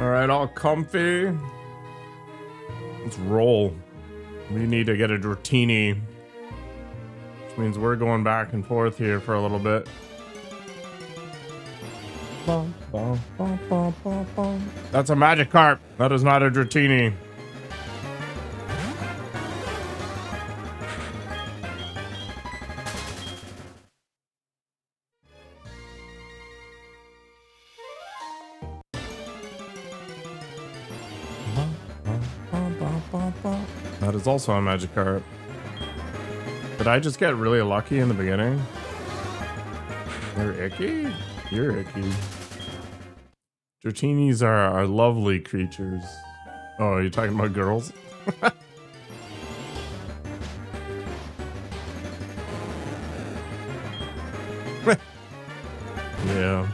Alright, all comfy. Let's roll. We need to get a Dratini. Which means we're going back and forth here for a little bit. That's a Magikarp. That is not a Dratini. That is also a Magikarp. Did I just get really lucky in the beginning? You're icky? You're icky. Dratinis are lovely creatures. Oh, are you talking about girls? Yeah.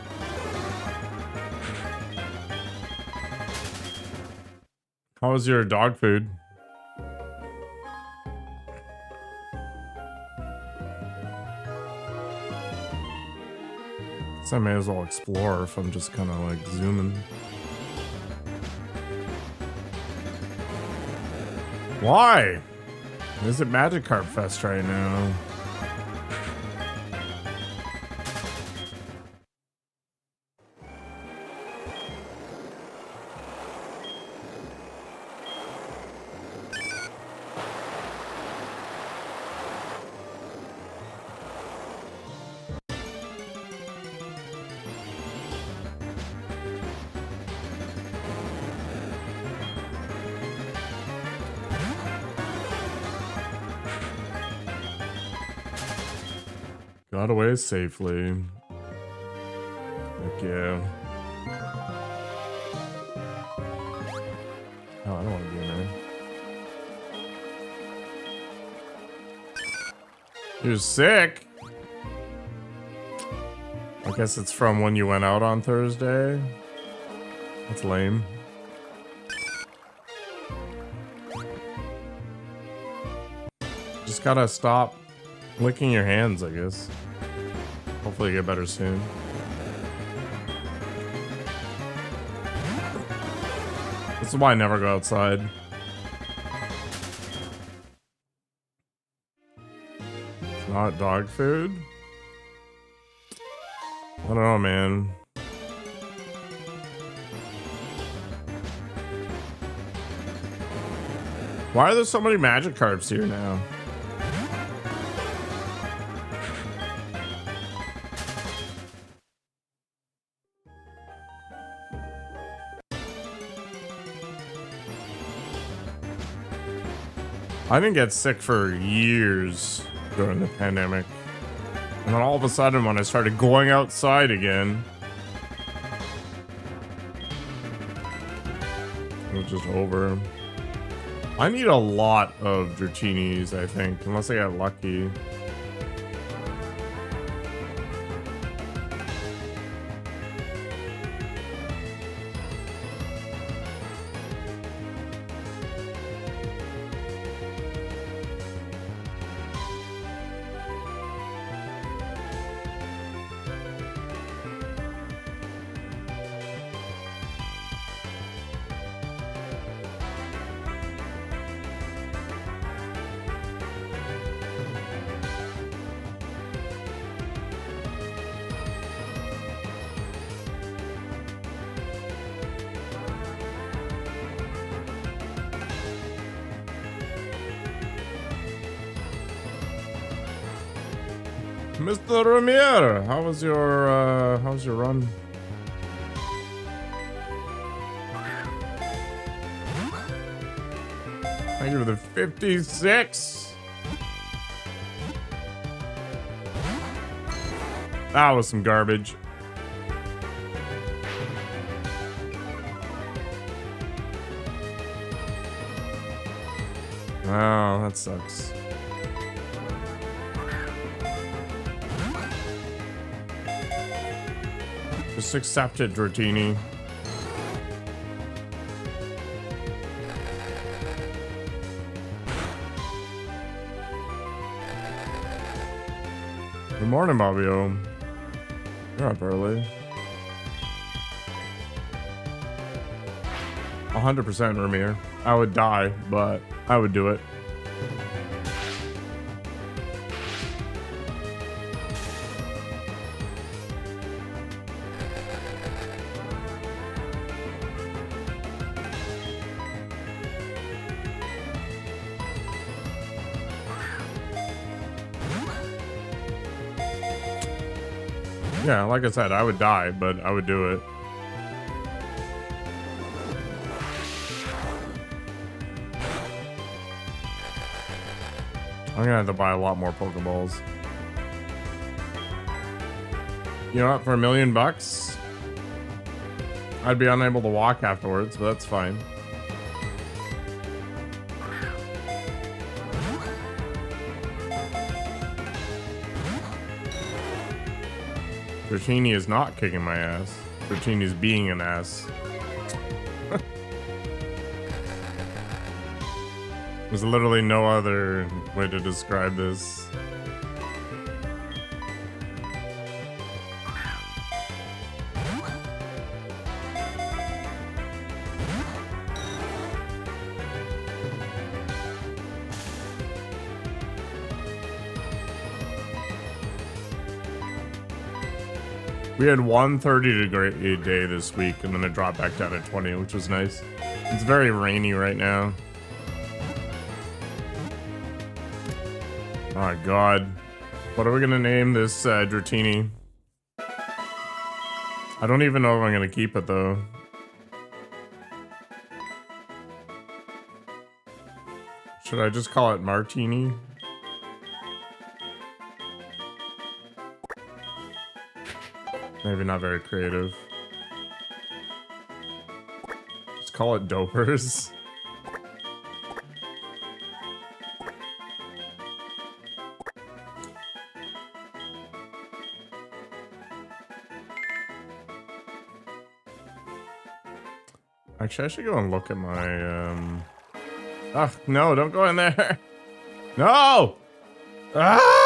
How was your dog food? So I may as well explore if I'm just kind of like zooming. Why? Is it Magikarp Fest right now? Got away safely. Heck yeah. Oh, I don't want to be in there. You're sick? I guess it's from when you went out on Thursday. That's lame. Just gotta stop licking your hands, I guess. Hopefully you get better soon. This is why I never go outside. It's not dog food? I don't know, man. Why are there so many Magikarps here now? I didn't get sick for years during the pandemic. And then all of a sudden when I started going outside again, it was just over. I need a lot of Dratinis, I think, unless I get lucky. Mr. Ramir, how was your run? Thank you for the 56. That was some garbage. Oh, that sucks. Just accept it, Dratini. Good morning, Bobbio. You're up early. 100% Ramir. I would die, but I would do it. Yeah, like I said, I would die, but I would do it. I'm gonna have to buy a lot more Pokeballs. You know what? For $1 million, I'd be unable to walk afterwards, but that's fine. Dratini is not kicking my ass. Dratini is being an ass. There's literally no other way to describe this. We had 130-degree day this week, and then it dropped back down to 20, which was nice. It's very rainy right now. Oh god. What are we gonna name this Dratini? I don't even know if I'm gonna keep it though. Should I just call it Martini? Maybe not very creative. Just call it Dopers. Actually, I should go and look at my, Ah, no, don't go in there. No! Ah!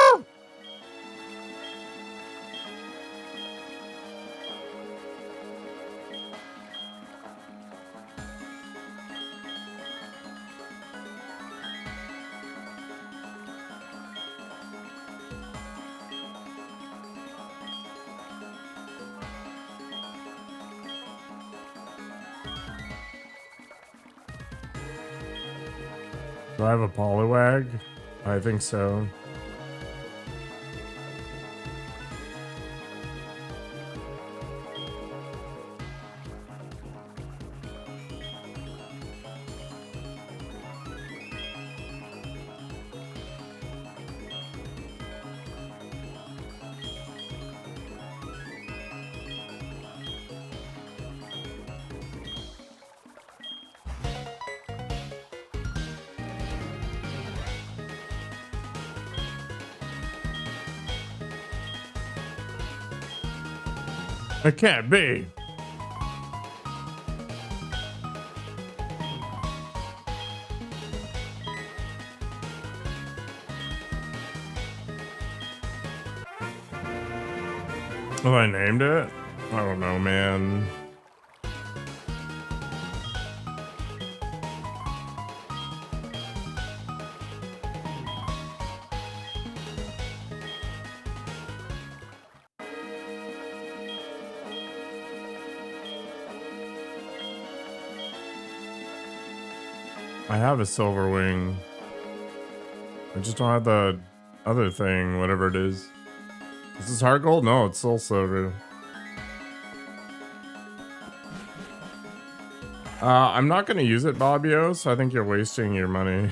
Do I have a Poliwag? I think so. It can't be. Oh, I named it? I don't know, man. I have a silver wing. I just don't have the other thing, whatever it is. Is this heart gold? No, it's SoulSilver. I'm not gonna use it, Bobbio, so I think you're wasting your money.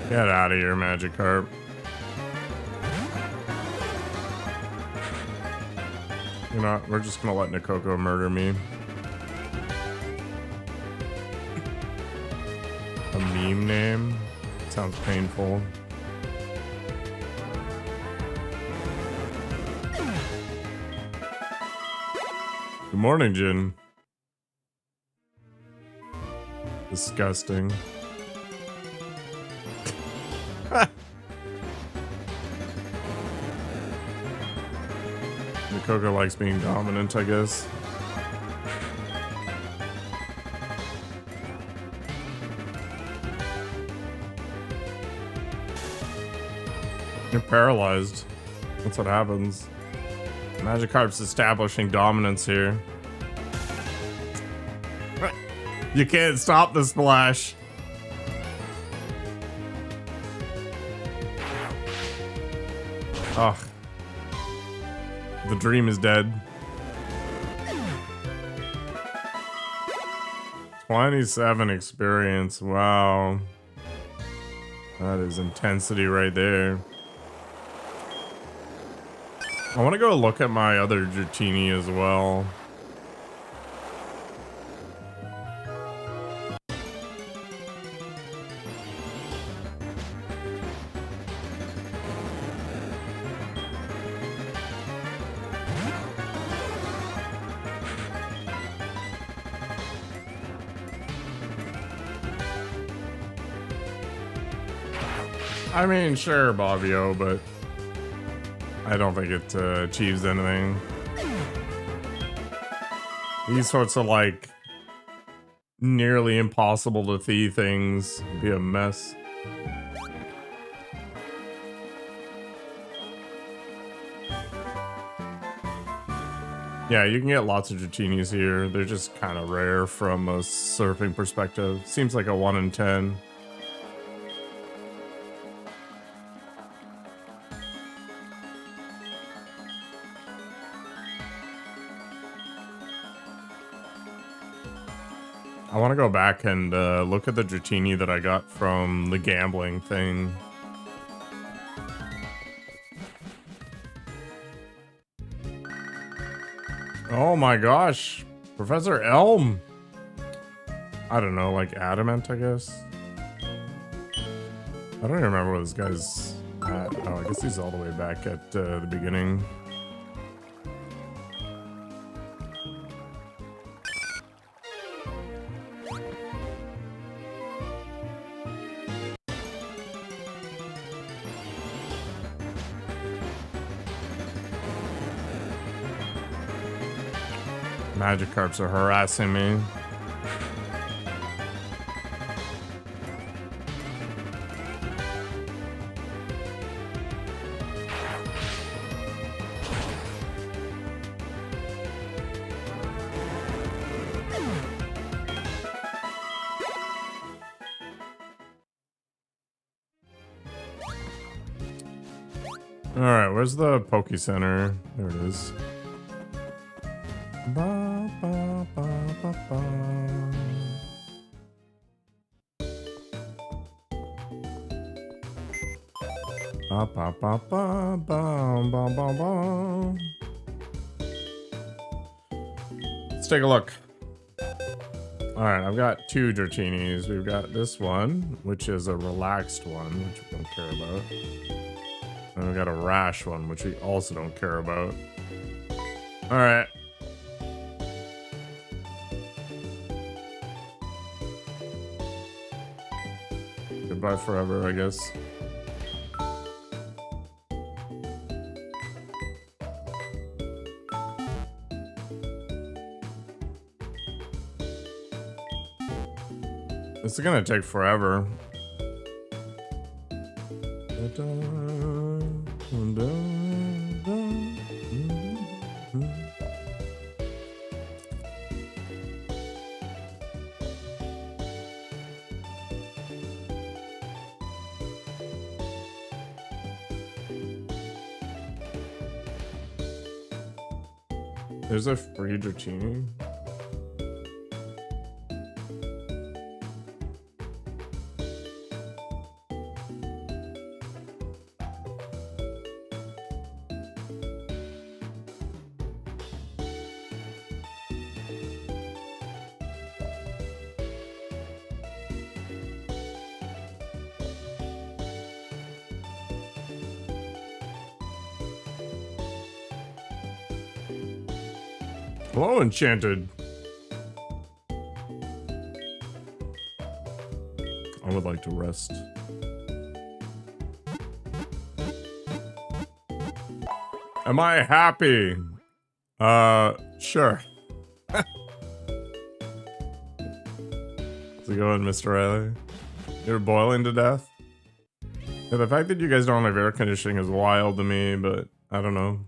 Get out of here, Magikarp. You know what? We're just gonna let Nikoko murder me. A meme name? Sounds painful. Good morning, Jin. Disgusting. Coco likes being dominant, I guess. You're paralyzed. That's what happens. Magikarp's establishing dominance here. You can't stop the splash. Ugh. The dream is dead. 27 experience. Wow. That is intensity right there. I want to go look at my other Dratini as well. I mean, sure, Bobbio, but I don't think it achieves anything. These sorts of, like, nearly impossible to see things would be a mess. Yeah, you can get lots of Dratinis here. They're just kind of rare from a surfing perspective. Seems like a 1 in 10. I want to go back and look at the Dratini that I got from the gambling thing. Oh my gosh. Professor Elm. I don't know, like adamant, I guess. I don't even remember what this guy's at. Oh, I guess he's all the way back at the beginning. Magikarps are harassing me. Alright, where's the Poke Center? There it is. Ba, ba, ba, ba, ba. Ba, ba, ba, ba, ba, ba, ba, ba. Let's take a look. Alright, I've got 2 Dratinis. We've got this one, which is a relaxed one, which we don't care about. And we got a rash one, which we also don't care about. Alright. Goodbye forever, I guess. This is gonna take forever. There's a free Dratini. Hello, Enchanted. I would like to rest. Am I happy? Sure. How's it going, Mr. Riley? You're boiling to death? Yeah, the fact that you guys don't have air conditioning is wild to me, but I don't know.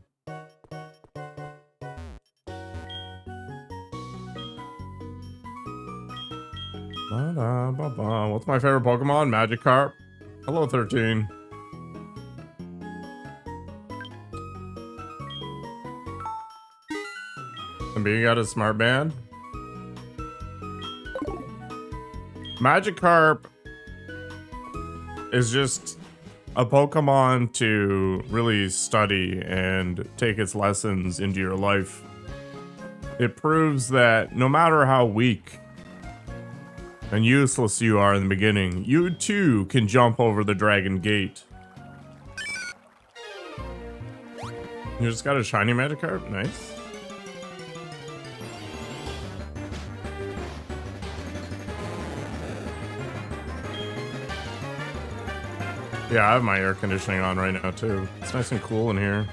What's my favorite Pokemon? Magikarp. Hello, 13. And being got a smart band. Magikarp is just a Pokemon to really study and take its lessons into your life. It proves that no matter how weak and useless you are in the beginning, you too can jump over the Dragon Gate. You just got a shiny Magikarp? Nice. Yeah, I have my air conditioning on right now too. It's nice and cool in here.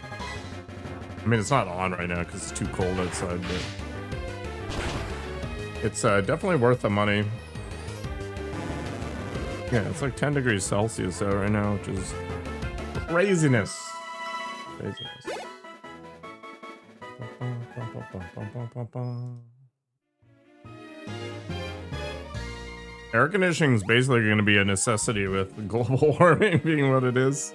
I mean, it's not on right now because it's too cold outside, but it's definitely worth the money. Yeah, it's like 10 degrees Celsius out right now, which is craziness. Air conditioning is basically going to be a necessity with global warming being what it is.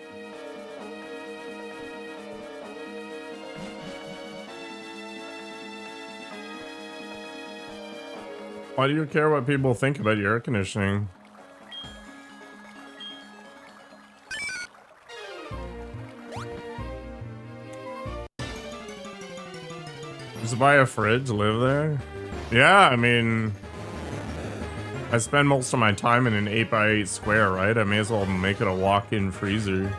Why do you care what people think about your air conditioning? Just buy a fridge, live there? Yeah, I mean, I spend most of my time in an 8x8 square, right? I may as well make it a walk-in freezer.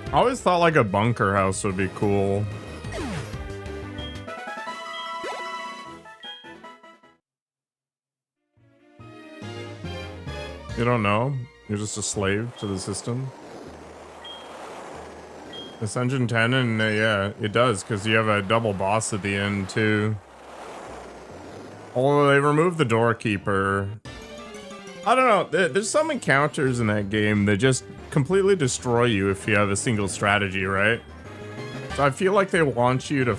I always thought like a bunker house would be cool. You don't know? You're just a slave to the system? Ascension 10 and yeah, it does because you have a double boss at the end too. Although they removed the doorkeeper. I don't know, there's some encounters in that game that just completely destroy you if you have a single strategy, right? So I feel like they want you to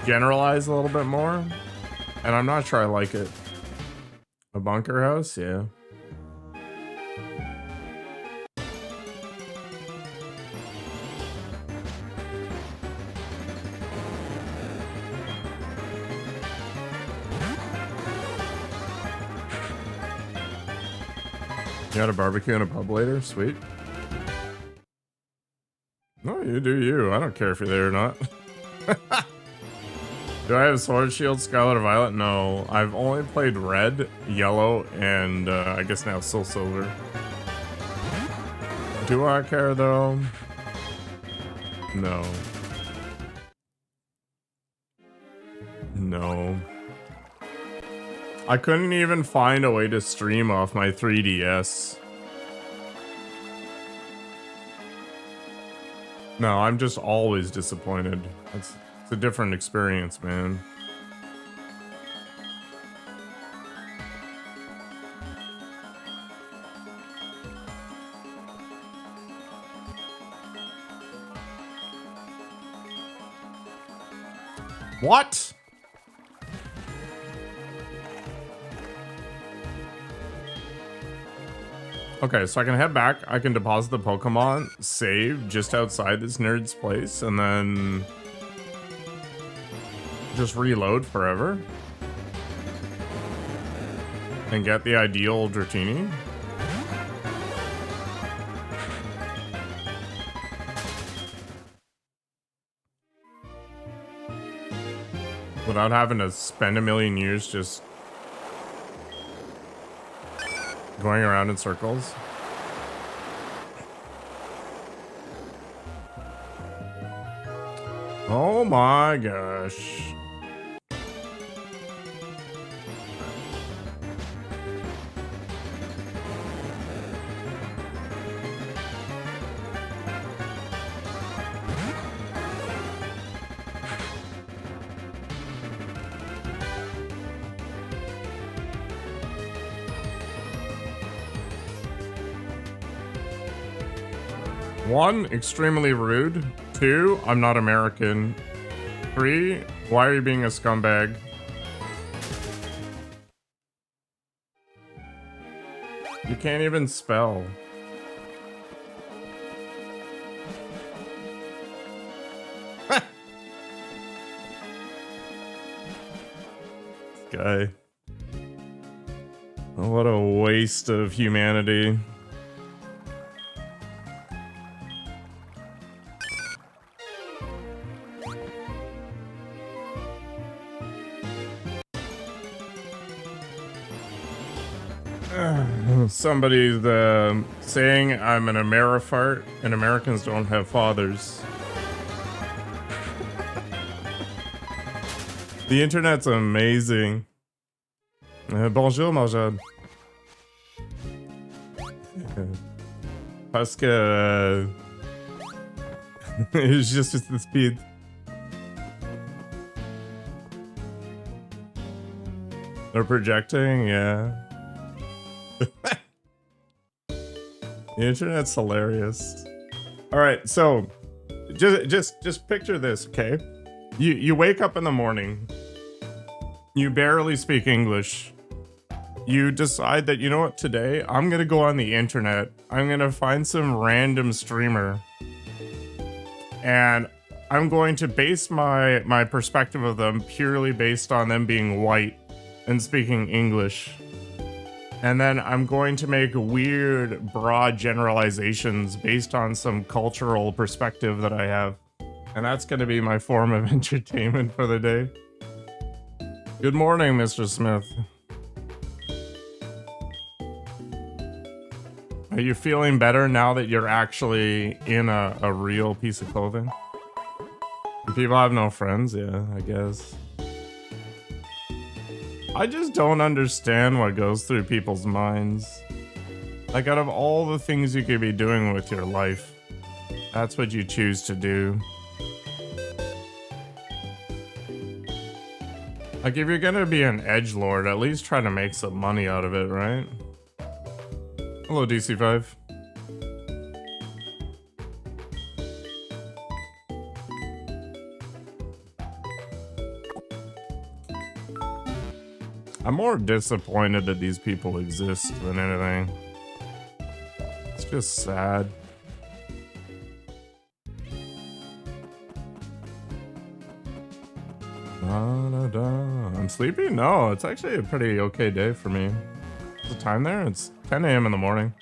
generalize a little bit more, and I'm not sure I like it. A bunker house, yeah. You got a barbecue and a pub later? Sweet. No, you do you. I don't care if you're there or not. Do I have Sword Shield, Scarlet, or Violet? No. I've only played Red, Yellow, and I guess now SoulSilver. Do I care though? No. No. I couldn't even find a way to stream off my 3DS. No, I'm just always disappointed. It's a different experience, man. What? Okay, so I can head back. I can deposit the Pokemon, save just outside this nerd's place, and then just reload forever. And get the ideal Dratini. Without having to spend a million years just going around in circles. Oh my gosh. 1, extremely rude. 2, I'm not American. 3, why are you being a scumbag? You can't even spell. This guy. Oh, what a waste of humanity. Somebody's saying I'm an Amerifart and Americans don't have fathers. The internet's amazing. Bonjour, Marjane. Parce que juste the speed. They're projecting, yeah. The internet's hilarious. All right, so just picture this, okay? You wake up in the morning. You barely speak English. You decide that, you know what, today I'm gonna go on the internet. I'm gonna find some random streamer. And I'm going to base my perspective of them purely based on them being white and speaking English. And then I'm going to make weird, broad generalizations based on some cultural perspective that I have. And that's going to be my form of entertainment for the day. Good morning, Mr. Smith. Are you feeling better now that you're actually in a real piece of clothing? People have no friends, yeah, I guess. I just don't understand what goes through people's minds. Like, out of all the things you could be doing with your life, that's what you choose to do. Like, if you're gonna be an edgelord, at least try to make some money out of it, right? Hello, DC5. I'm more disappointed that these people exist than anything. It's just sad. I'm sleepy? No, it's actually a pretty okay day for me. What's the time there? It's 10 a.m. in the morning.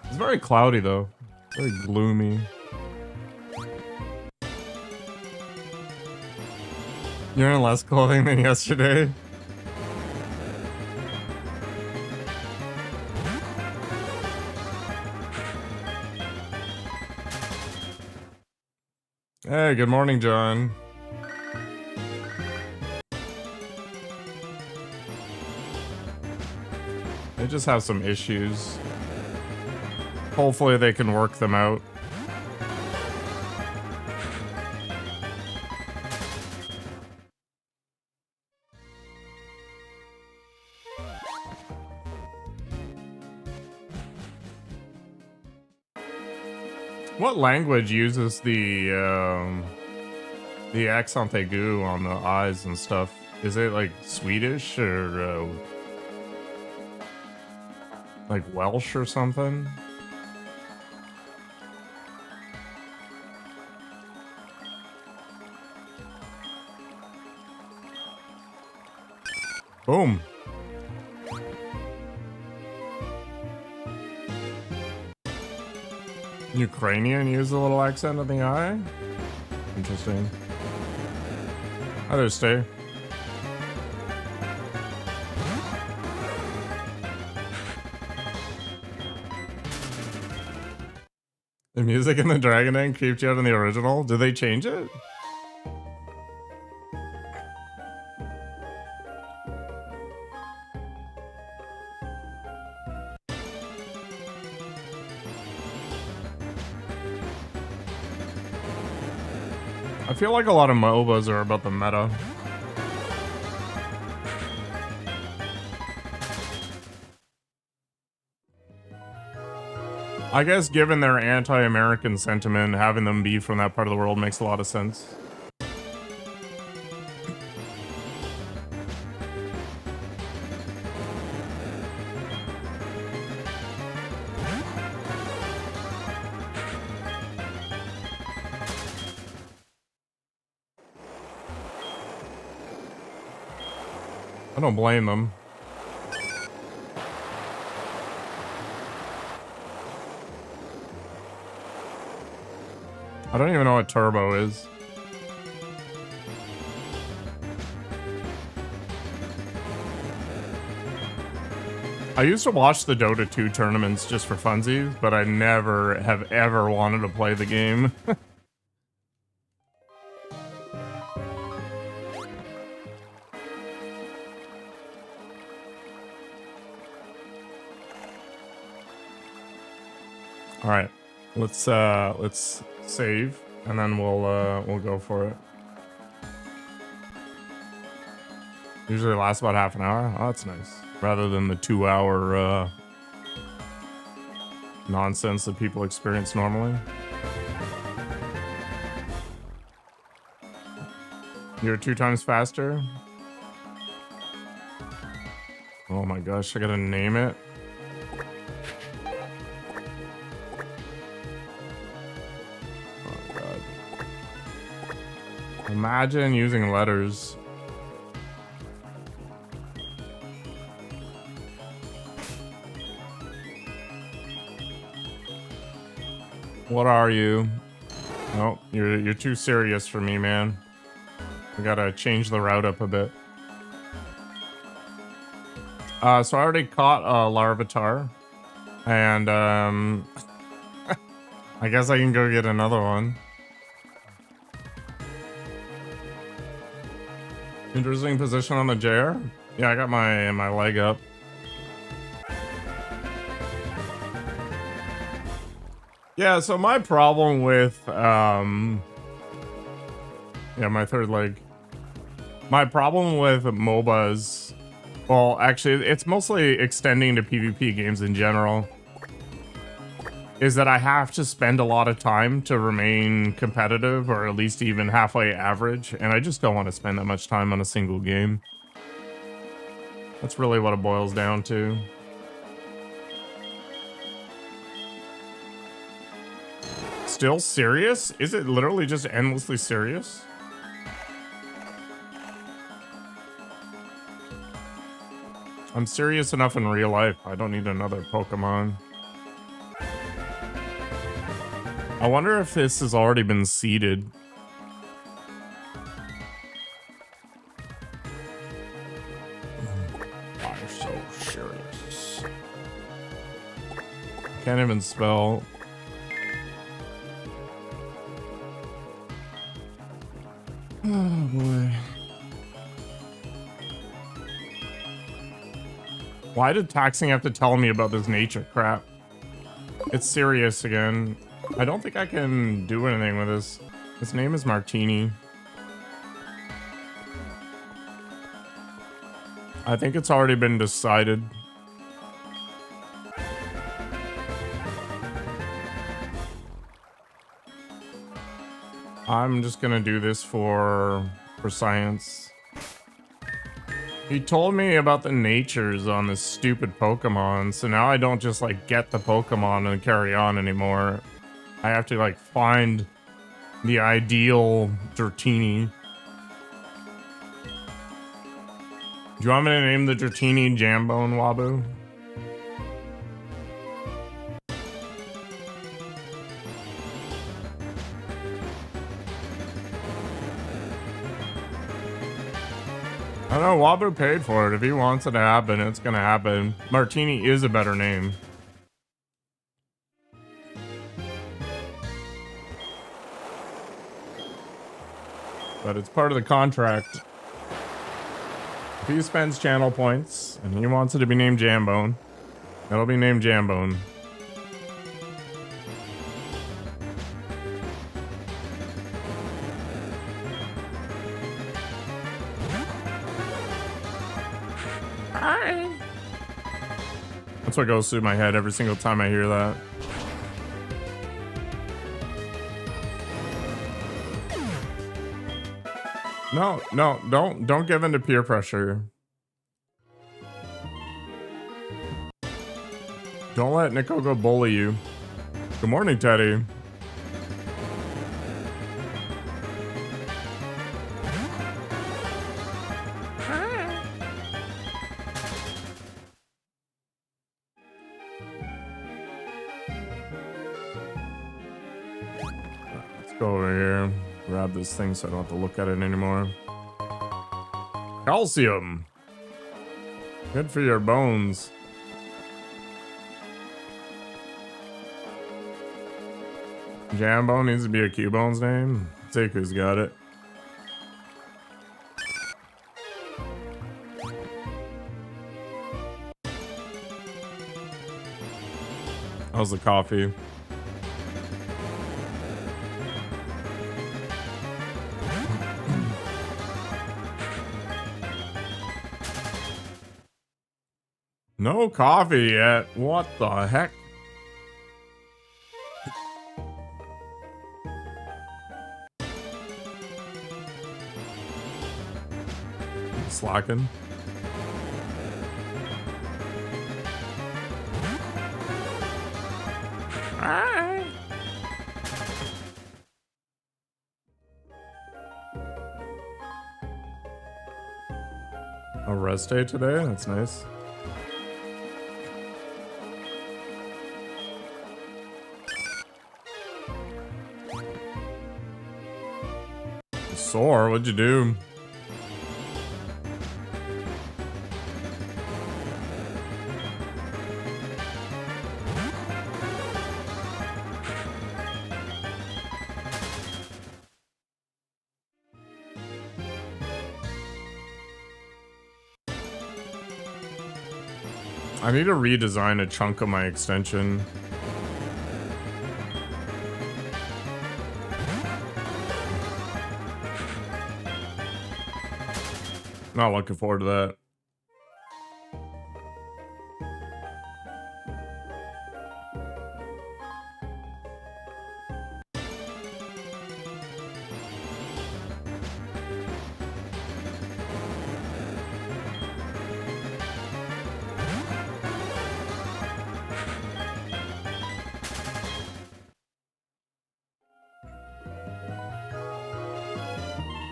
It's very cloudy though. Very gloomy. You're in less clothing than yesterday? Hey, good morning, John. They just have some issues. Hopefully they can work them out. What language uses the accent aigu on the eyes and stuff? Is it like Swedish or like Welsh or something? Boom. Ukrainian use a little accent on the eye? Interesting. Hi there, Stay. The music in the Dragon Den creeped you out in the original? Did they change it? I feel like a lot of MOBAs are about the meta. I guess given their anti-American sentiment, having them be from that part of the world makes a lot of sense. I don't blame them. I don't even know what turbo is. I used to watch the Dota 2 tournaments just for funsies, but I never have ever wanted to play the game. All right, let's save, and then we'll go for it. Usually lasts about half an hour. Oh, that's nice. Rather than the 2-hour nonsense that people experience normally. You're 2 times faster? Oh my gosh, I gotta name it. Oh god. Imagine using letters. What are you? Oh, you're too serious for me, man. We gotta change the route up a bit. So I already caught a Larvitar, and I guess I can go get another one. Interesting position on the JR. Yeah, I got my leg up. Yeah, so my problem with, yeah, my third leg. My problem with MOBAs, well, actually, it's mostly extending to PvP games in general, is that I have to spend a lot of time to remain competitive, or at least even halfway average, and I just don't want to spend that much time on a single game. That's really what it boils down to. Still serious? Is it literally just endlessly serious? I'm serious enough in real life. I don't need another Pokemon. I wonder if this has already been seeded. I'm so serious. Can't even spell. Oh boy. Why did Taxing have to tell me about this nature crap? It's serious again. I don't think I can do anything with this. His name is Martini. I think it's already been decided. I'm just gonna do this for science. He told me about the natures on this stupid Pokemon, so now I don't just like get the Pokemon and carry on anymore. I have to like find the ideal Dratini. Do you want me to name the Dratini Jambone, Wabu? I don't know, Wabu paid for it. If he wants it to happen, it's gonna happen. Martini is a better name. But it's part of the contract. If he spends channel points and he wants it to be named Jambone, it'll be named Jambone. That's what goes through my head every single time I hear that. No, no, don't give in to peer pressure. Don't let Nico go bully you. Good morning, Teddy. Let's go over here. Grab this thing so I don't have to look at it anymore. Calcium. Good for your bones. Jambo needs to be a Cubone's name. Seifu's got it. How's the coffee? No coffee yet. What the heck? Slacking. A rest day today? That's nice. Sore? What'd you do? I need to redesign a chunk of my extension. Not looking forward to that.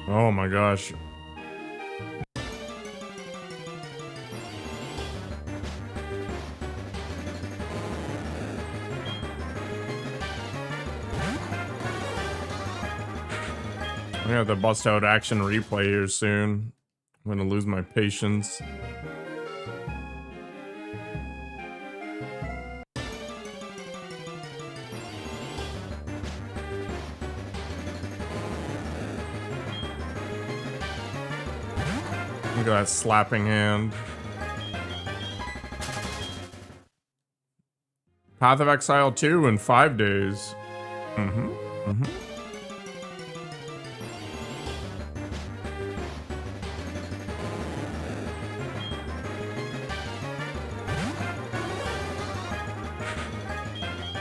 Oh my gosh. I'm gonna have to bust out action replay here soon. I'm gonna lose my patience. Look at that slapping hand. Path of Exile 2 in 5 days.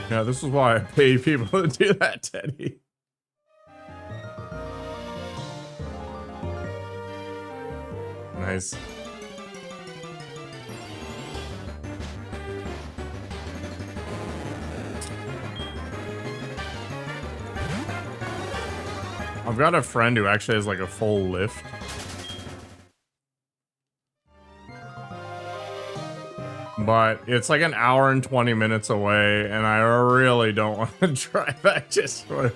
Yeah, this is why I pay people to do that, Teddy. Nice. I've got a friend who actually has like a full lift. But it's like an hour and 20 minutes away, and I really don't want to drive back just for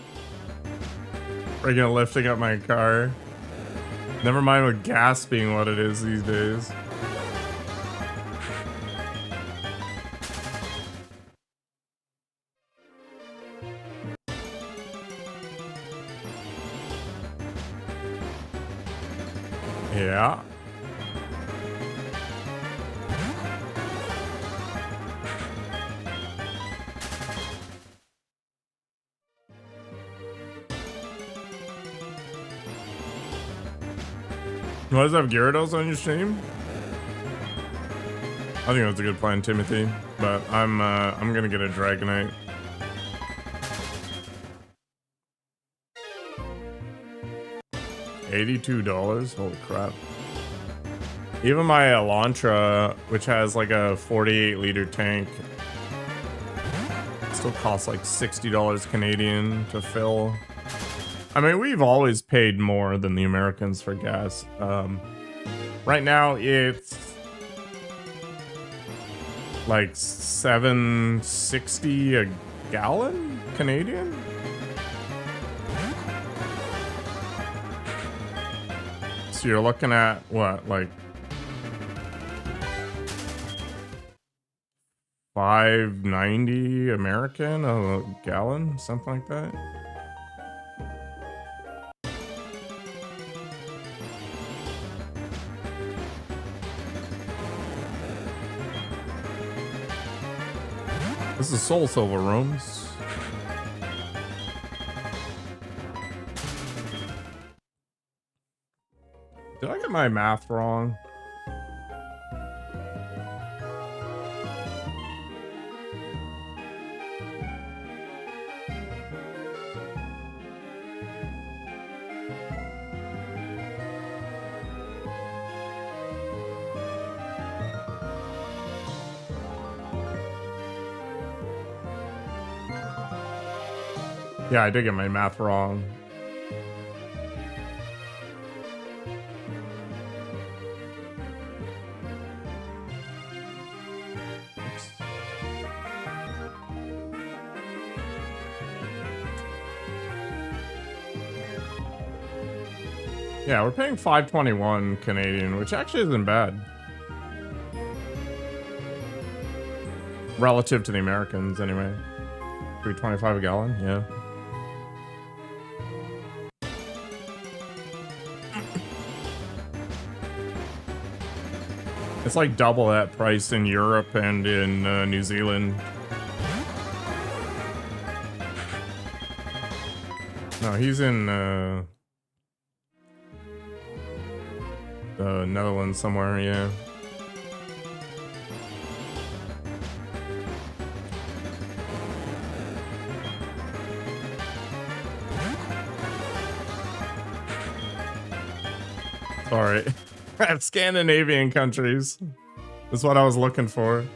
freaking lifting up my car. Never mind with gas being what it is these days. Yeah. You guys have Gyarados on your stream? I think that's a good plan, Timothy. But I'm gonna get a Dragonite. $82. Holy crap. Even my Elantra, which has like a 48-liter tank, still costs like $60 Canadian to fill. I mean, we've always paid more than the Americans for gas. Right now, it's like $7.60 a gallon Canadian. So you're looking at what, like $5.90 American a gallon, something like that. This is SoulSilver rooms. Did I get my math wrong? Yeah, I did get my math wrong. Oops. Yeah, we're paying $5.21 Canadian, which actually isn't bad. Relative to the Americans, anyway. $3.25 a gallon, yeah. It's like double that price in Europe and in New Zealand. No, he's in the Netherlands somewhere, yeah. Sorry. Scandinavian countries is what I was looking for.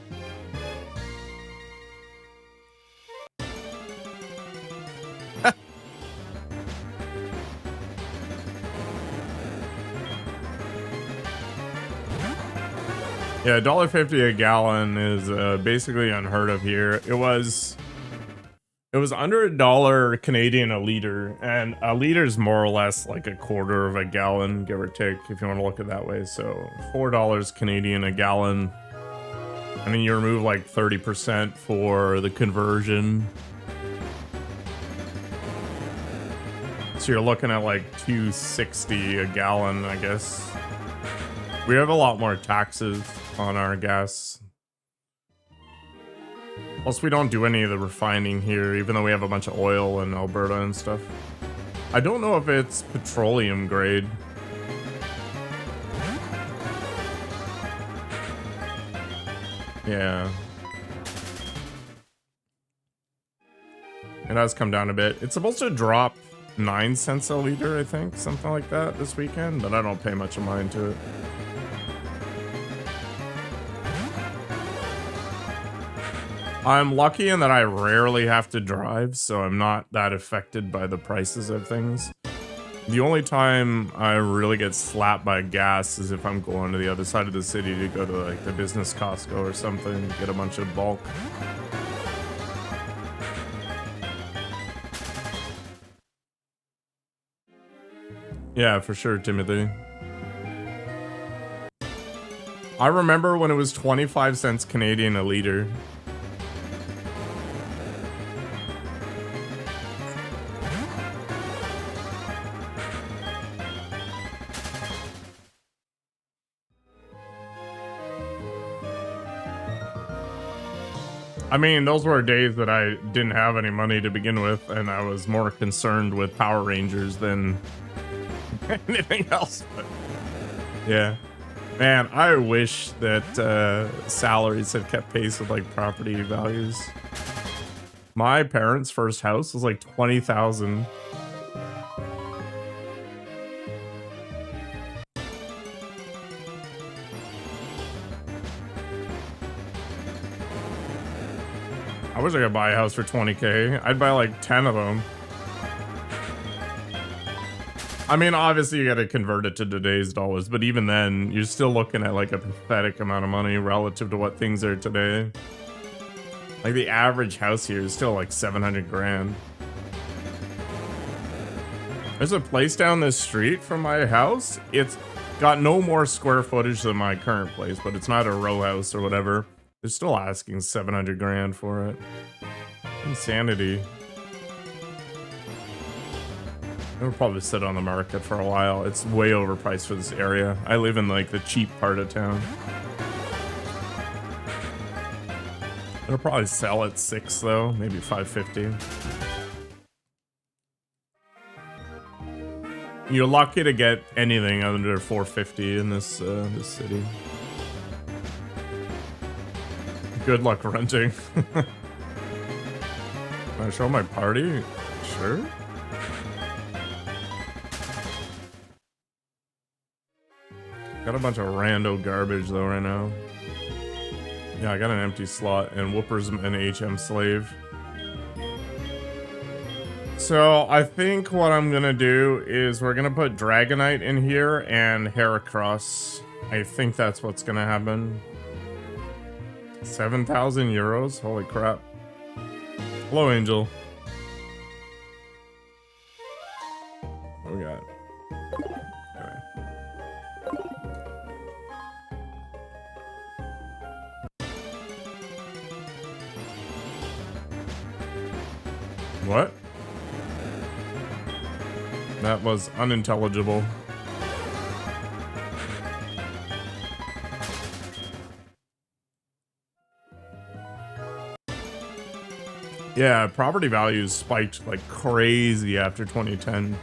Yeah, $1.50 a gallon is basically unheard of here. It was under $1 Canadian a liter, and a liter is more or less like a quarter of a gallon, give or take, if you want to look at it that way. So $4 Canadian a gallon. I mean, you remove like 30% for the conversion. So you're looking at like $2.60 a gallon, I guess. We have a lot more taxes on our gas. Plus, we don't do any of the refining here, even though we have a bunch of oil in Alberta and stuff. I don't know if it's petroleum grade. Yeah. It has come down a bit. It's supposed to drop 9 cents a liter, I think, something like that this weekend, but I don't pay much of mind to it. I'm lucky in that I rarely have to drive, so I'm not that affected by the prices of things. The only time I really get slapped by gas is if I'm going to the other side of the city to go to like the business Costco or something to get a bunch of bulk. Yeah, for sure, Timothy. I remember when it was 25 cents Canadian a liter. I mean, those were days that I didn't have any money to begin with, and I was more concerned with Power Rangers than anything else. But yeah, man, I wish that salaries had kept pace with like property values. My parents' first house was like $20,000. wish I could buy a house for 20K. I'd buy like 10 of them. I mean, obviously you gotta convert it to today's dollars, but even then, you're still looking at like a pathetic amount of money relative to what things are today. Like the average house here is still like 700 grand. There's a place down this street from my house. It's got no more square footage than my current place, but it's not a row house or whatever. They're still asking 700 grand for it. Insanity. It'll probably sit on the market for a while. It's way overpriced for this area. I live in like the cheap part of town. It'll probably sell at 6 though, maybe 550. You're lucky to get anything under 450 in this this city. Good luck renting. Can I show my party? Sure. Got a bunch of rando garbage though right now. Yeah, I got an empty slot and Whooper's an HM slave. So I think what I'm gonna do is we're gonna put Dragonite in here and Heracross. I think that's what's gonna happen. 7,000 euros? Holy crap. Hello, Angel. What we got? Anyway. What? That was unintelligible. Yeah, property values spiked like crazy after 2010.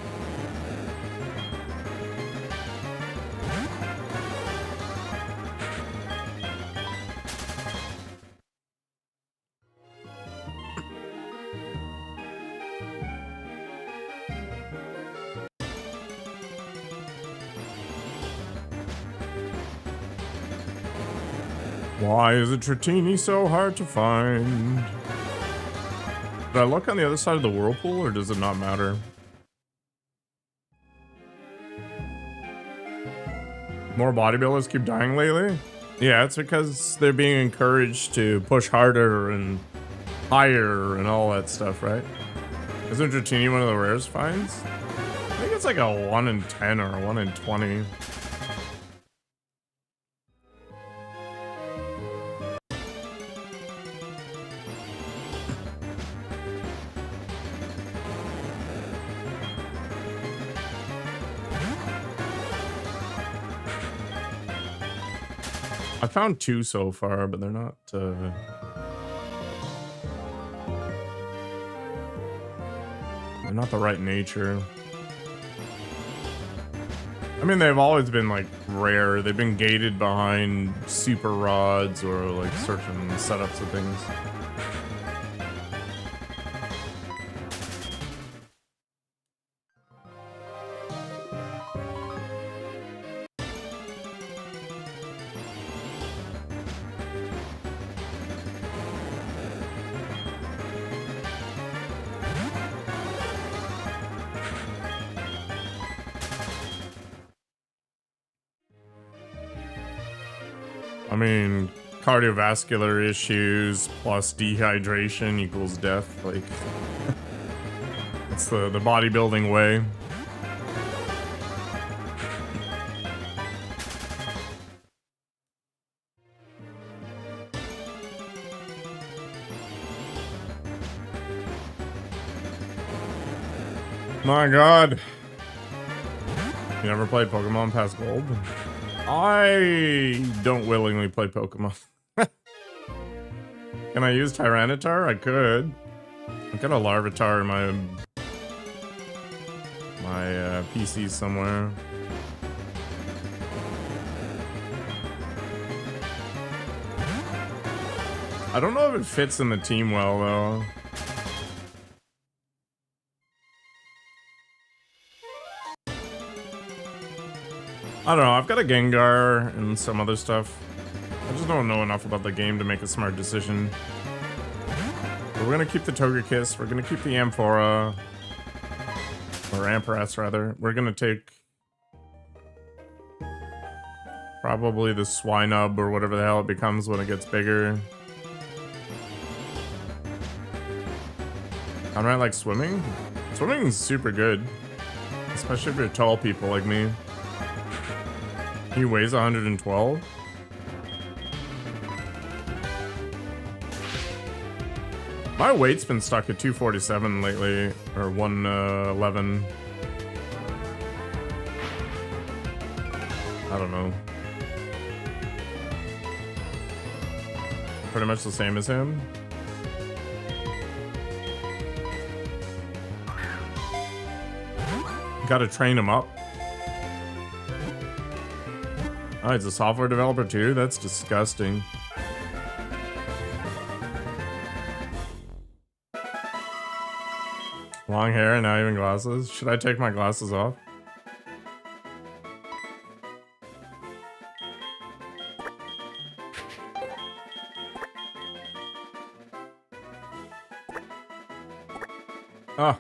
Why is a Dratini so hard to find? Did I look on the other side of the whirlpool, or does it not matter? More bodybuilders keep dying lately? Yeah, it's because they're being encouraged to push harder and higher and all that stuff, right? Isn't Dratini one of the rarest finds? I think it's like a 1 in 10 or a 1 in 20. I found 2 so far, but they're not, they're not the right nature. I mean, they've always been, like, rare. They've been gated behind super rods or, like, certain setups of things. I mean, cardiovascular issues plus dehydration equals death. Like, that's the bodybuilding way. My God. You never played Pokemon past Gold? I don't willingly play Pokemon. Can I use Tyranitar? I could. I've got a Larvitar in my PC somewhere. I don't know if it fits in the team well, though. I don't know, I've got a Gengar and some other stuff. I just don't know enough about the game to make a smart decision. We're gonna keep the Togekiss. We're gonna keep the Amphora. Or Amperess, rather. We're gonna take... probably the Swinub, or whatever the hell it becomes when it gets bigger. I might like swimming. Swimming is super good. Especially if you're tall people like me. He weighs 112. My weight's been stuck at 247 lately, or 111. I don't know. Pretty much the same as him. Gotta train him up. Oh, he's a software developer too? That's disgusting. Long hair and not even glasses. Should I take my glasses off? Oh.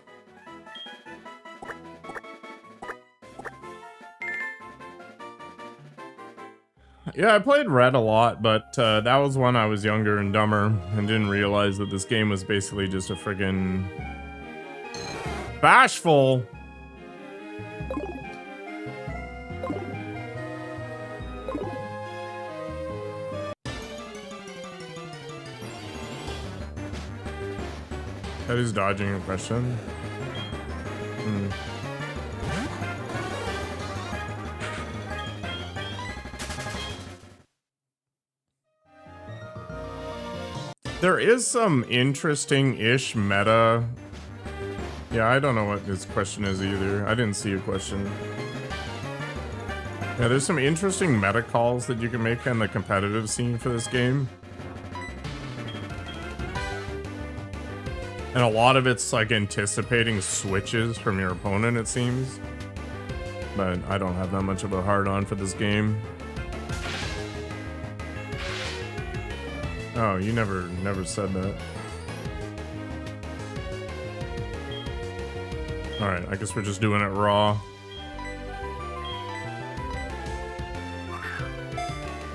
Yeah, I played Red a lot, but that was when I was younger and dumber and didn't realize that this game was basically just a friggin' bashful. That is dodging a question. There is some interesting-ish meta. Yeah, I don't know what this question is either. I didn't see a question. Yeah, there's some interesting meta calls that you can make on the competitive scene for this game. And a lot of it's like anticipating switches from your opponent, it seems. But I don't have that much of a hard-on for this game. Oh, you never said that. Alright, I guess we're just doing it raw.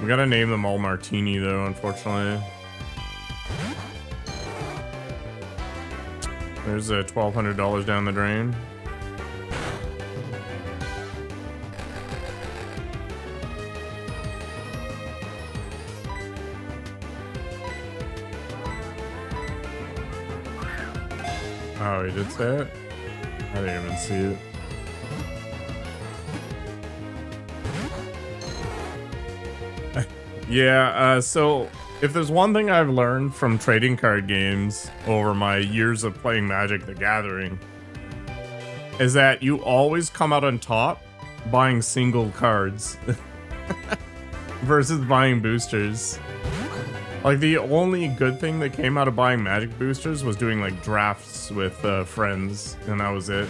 We gotta name them all Martini, though, unfortunately. There's $1,200 down the drain. Oh, he did say it? I didn't even see it. Yeah, so if there's one thing I've learned from trading card games over my years of playing Magic the Gathering, is that you always come out on top buying single cards versus buying boosters. Like, the only good thing that came out of buying Magic boosters was doing, like, drafts with friends, and that was it.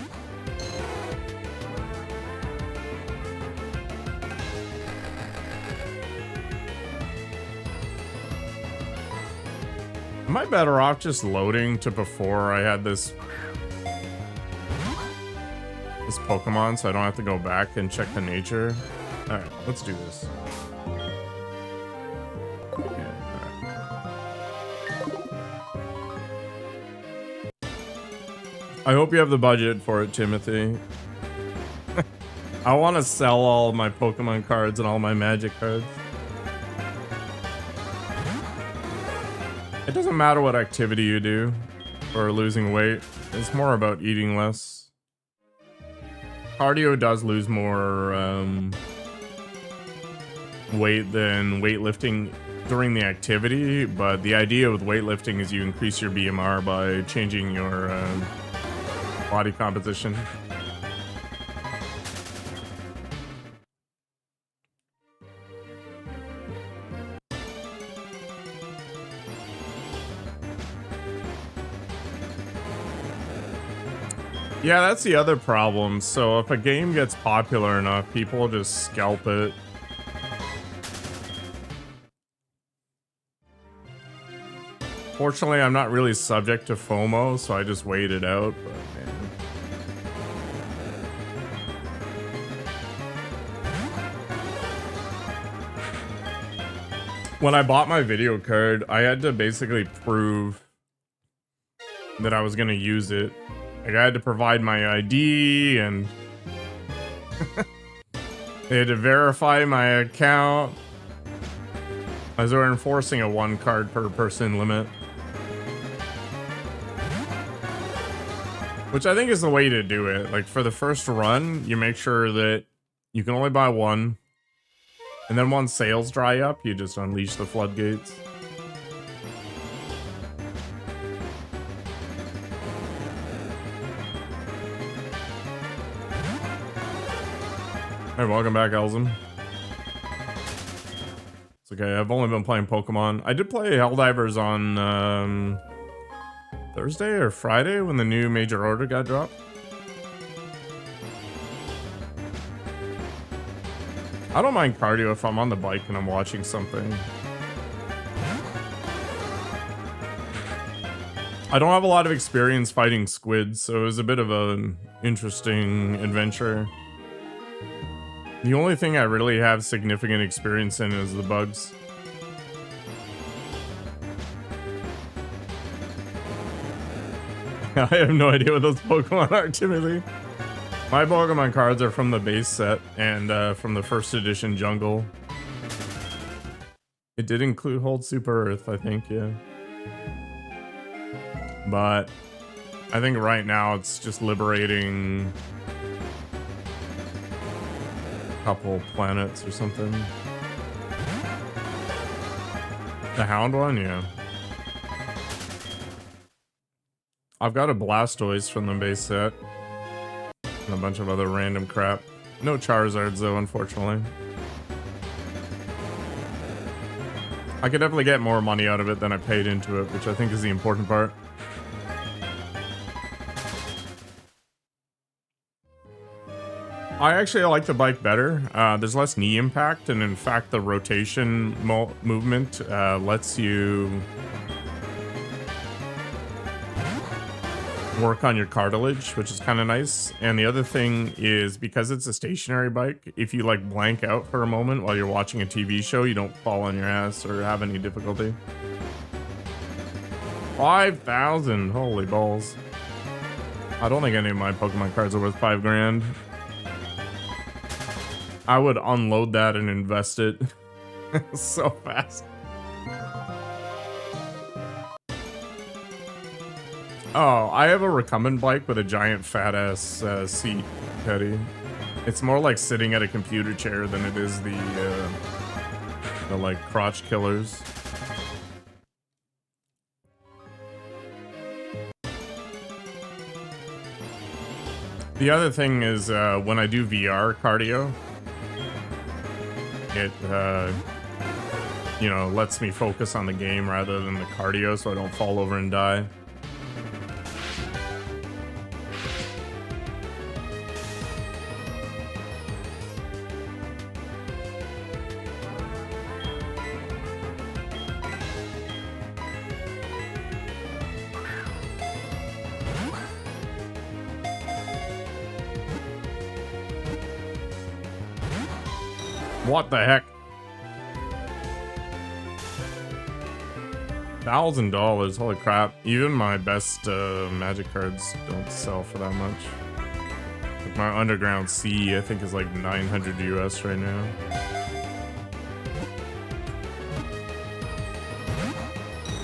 Am I better off just loading to before I had this Pokemon so I don't have to go back and check the nature? Alright, let's do this. I hope you have the budget for it, Timothy. I want to sell all of my Pokemon cards and all my Magic cards. It doesn't matter what activity you do for losing weight. It's more about eating less. Cardio does lose more weight than weightlifting during the activity, but the idea with weightlifting is you increase your BMR by changing your body composition. Yeah, that's the other problem. So if a game gets popular enough, people just scalp it. Fortunately, I'm not really subject to FOMO, so I just wait it out, but man. When I bought my video card, I had to basically prove that I was gonna use it. Like, I had to provide my ID, and they had to verify my account, as they were enforcing a 1 card per person limit. Which I think is the way to do it. Like, for the first run, you make sure that you can only buy 1. And then once sales dry up, you just unleash the floodgates. Hey, welcome back, Elzum. It's okay, I've only been playing Pokemon. I did play Helldivers on Thursday or Friday when the new major order got dropped. I don't mind cardio if I'm on the bike and I'm watching something. I don't have a lot of experience fighting squids, so it was a bit of an interesting adventure. The only thing I really have significant experience in is the bugs. I have no idea what those Pokemon are, Timothy. My Pokemon cards are from the base set and from the first edition Jungle. It did include Hold Super Earth, I think, yeah. But I think right now it's just liberating a couple planets or something. The Hound one, yeah. I've got a Blastoise from the base set. And a bunch of other random crap. No Charizards though, unfortunately. I could definitely get more money out of it than I paid into it, which I think is the important part. I actually like the bike better. There's less knee impact, and in fact the rotation movement lets you work on your cartilage, which is kind of nice. And the other thing is, because it's a stationary bike, if you like blank out for a moment while you're watching a TV show, you don't fall on your ass or have any difficulty. 5,000, holy balls. I don't think any of my Pokemon cards are worth 5 grand. I would unload that and invest it so fast. Oh, I have a recumbent bike with a giant fat ass seat, Teddy. It's more like sitting at a computer chair than it is the like crotch killers. The other thing is when I do VR cardio, it you know, lets me focus on the game rather than the cardio, so I don't fall over and die. What the heck? $1,000, holy crap. Even my best magic cards don't sell for that much. Like my Underground C, I think, is like 900 US right now.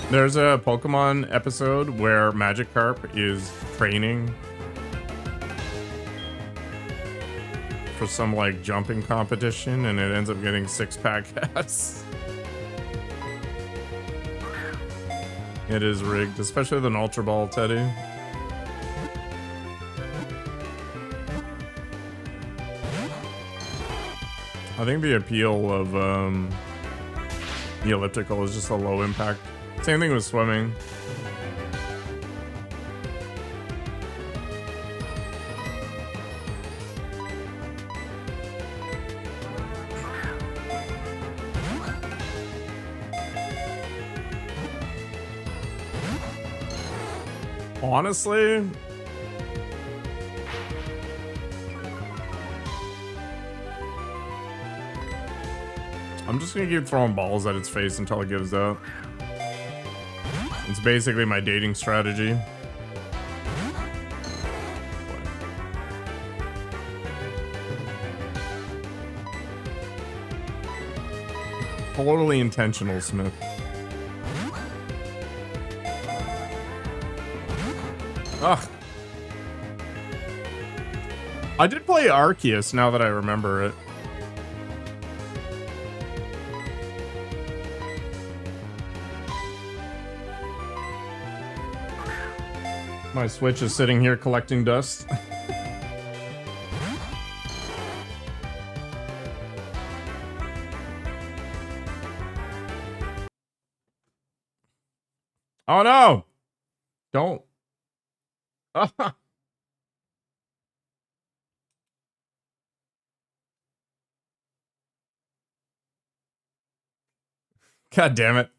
There's a Pokemon episode where Magikarp is training for some like jumping competition, and it ends up getting 6-pack ass. It is rigged, especially with an Ultra Ball, Teddy. I think the appeal of the elliptical is just a low impact. Same thing with swimming. Honestly, I'm just gonna keep throwing balls at its face until it gives up. It's basically my dating strategy. Totally intentional, Smith. Ugh. I did play Arceus now that I remember it. My Switch is sitting here collecting dust. Oh no! Don't. God damn it.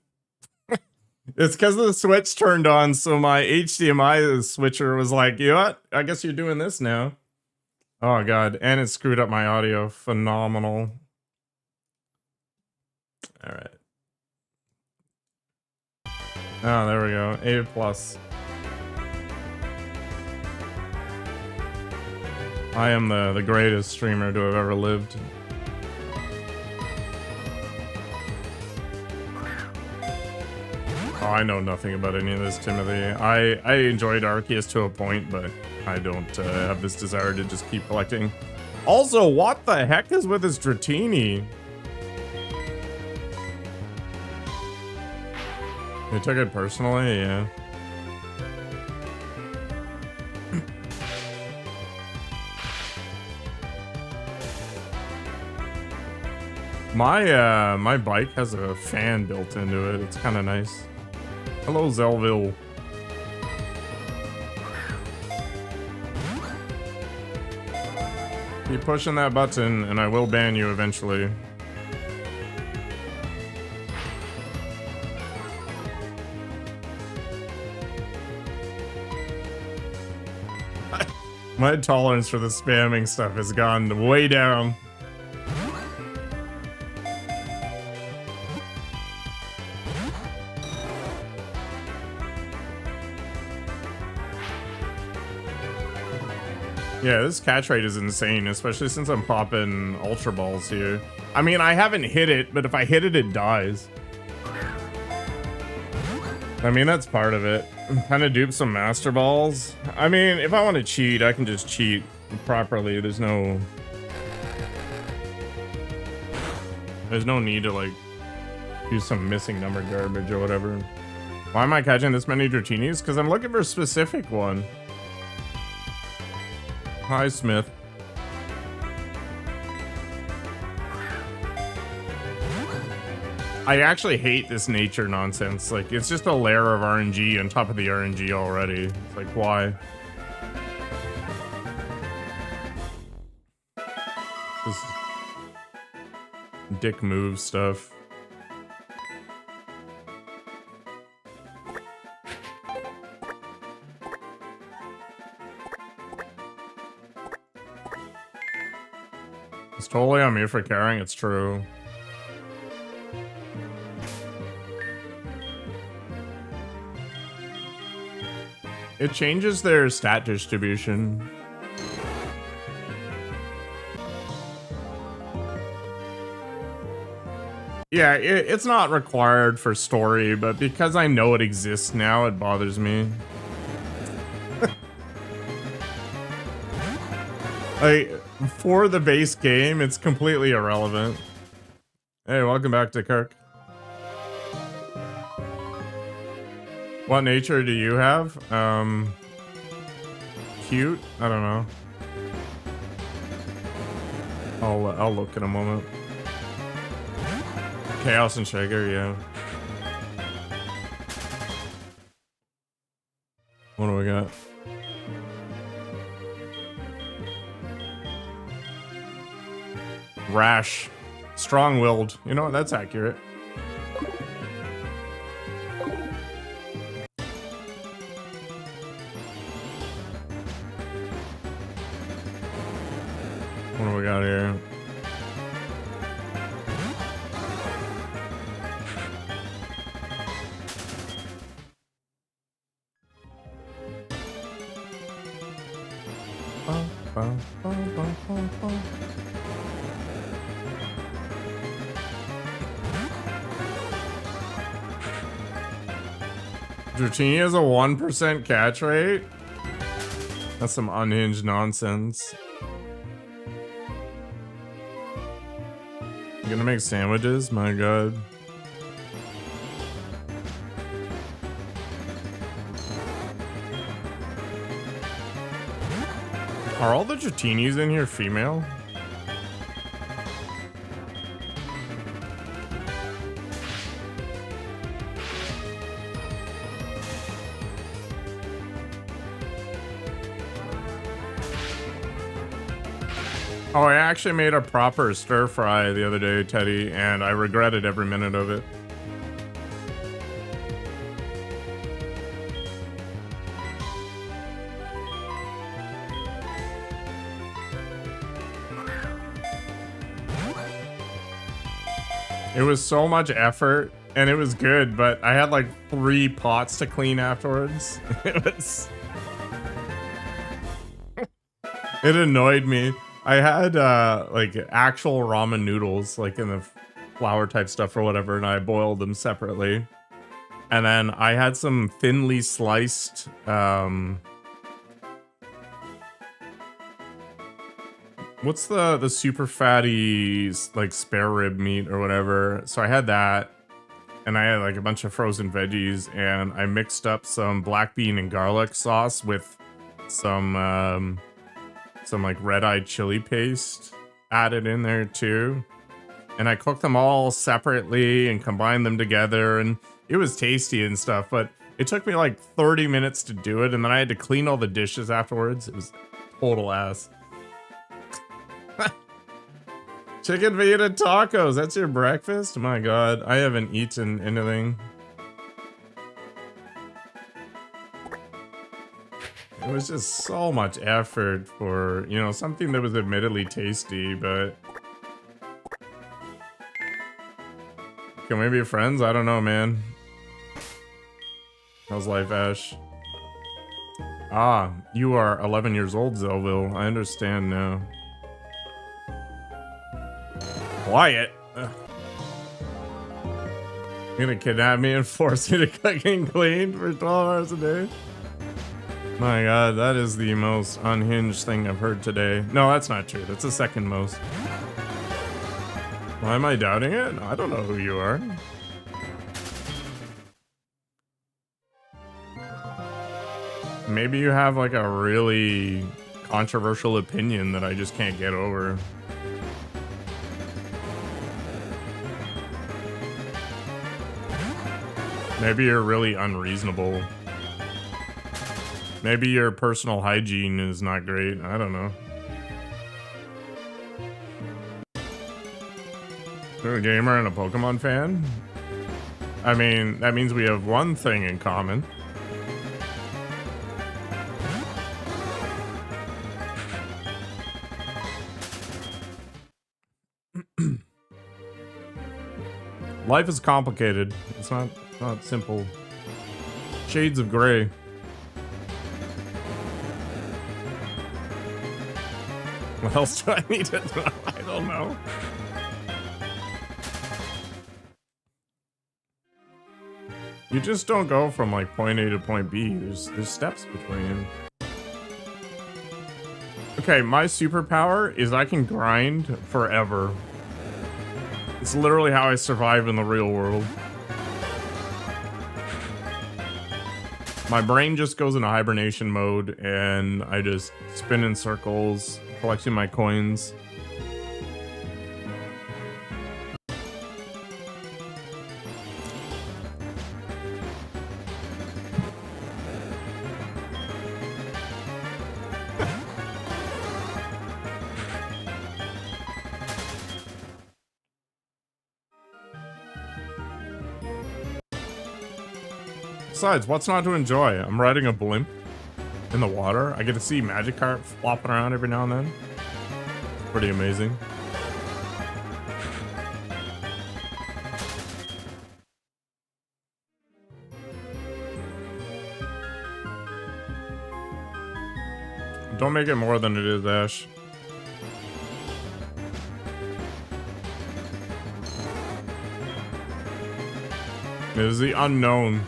It's because the Switch turned on, so my HDMI switcher was like, you know what? I guess you're doing this now. Oh god, and it screwed up my audio. Phenomenal. Alright. Oh, there we go. A+. I am the greatest streamer to have ever lived. Oh, I know nothing about any of this, Timothy. I enjoyed Arceus to a point, but I don't have this desire to just keep collecting. Also, what the heck is with this Dratini? You took it personally? Yeah. My bike has a fan built into it. It's kind of nice. Hello, Zelville. Keep pushing that button, and I will ban you eventually. My tolerance for the spamming stuff has gone way down. Yeah, this catch rate is insane, especially since I'm popping Ultra Balls here. I mean, I haven't hit it, but if I hit it, it dies. I mean, that's part of it. Kind of dupe some Master Balls. I mean, if I want to cheat, I can just cheat properly. There's no need to, like, do some missing number garbage or whatever. Why am I catching this many Dratinis? Because I'm looking for a specific one. Hi, Smith. I actually hate this nature nonsense. Like, it's just a layer of RNG on top of the RNG already. It's like, why? This dick move stuff. It's totally on me for caring, it's true. It changes their stat distribution. Yeah, it's not required for story, but because I know it exists now, it bothers me. Like, for the base game, it's completely irrelevant. Hey, welcome back to Kirk. What nature do you have? Cute? I don't know. I'll look in a moment. Chaos and Shaker, yeah. What do we got? Rash. Strong-willed. You know what? That's accurate. What do we got here? Dratini has a 1% catch rate? That's some unhinged nonsense. You gonna make sandwiches? My god. Are all the Dratinis in here female? Oh, I actually made a proper stir fry the other day, Teddy, and I regretted every minute of it. It was so much effort, and it was good, but I had like 3 pots to clean afterwards. It annoyed me. I had like actual ramen noodles, like in the flour type stuff or whatever, and I boiled them separately. And then I had some thinly sliced what's the super fatty like spare rib meat or whatever. So I had that, and I had like a bunch of frozen veggies, and I mixed up some black bean and garlic sauce with some like red-eyed chili paste added in there too. And I cooked them all separately and combined them together, and it was tasty and stuff, but it took me like 30 minutes to do it, and then I had to clean all the dishes afterwards. It was total ass. Chicken fajita tacos, that's your breakfast? My god, I haven't eaten anything. It was just so much effort for, you know, something that was admittedly tasty, but... Can we be friends? I don't know, man. How's life, Ash? Ah, you are 11 years old, Zelville. I understand now. Quiet! Ugh. You're gonna kidnap me and force me to cook and clean for 12 hours a day? My god, that is the most unhinged thing I've heard today. No, that's not true. That's the second most. Why am I doubting it? I don't know who you are. Maybe you have like a really controversial opinion that I just can't get over. Maybe you're really unreasonable. Maybe your personal hygiene is not great. I don't know. You're a gamer and a Pokemon fan? I mean, that means we have one thing in common. Life is complicated. It's not simple. Shades of gray. What else do I need to know? I don't know. You just don't go from like point A to point B. There's steps between. Okay, my superpower is I can grind forever. It's literally how I survive in the real world. My brain just goes into hibernation mode and I just spin in circles, collecting my coins. Besides, what's not to enjoy? I'm riding a blimp in the water. I get to see Magikarp flopping around every now and then. Pretty amazing. Don't make it more than it is, Ash. It is the unknown.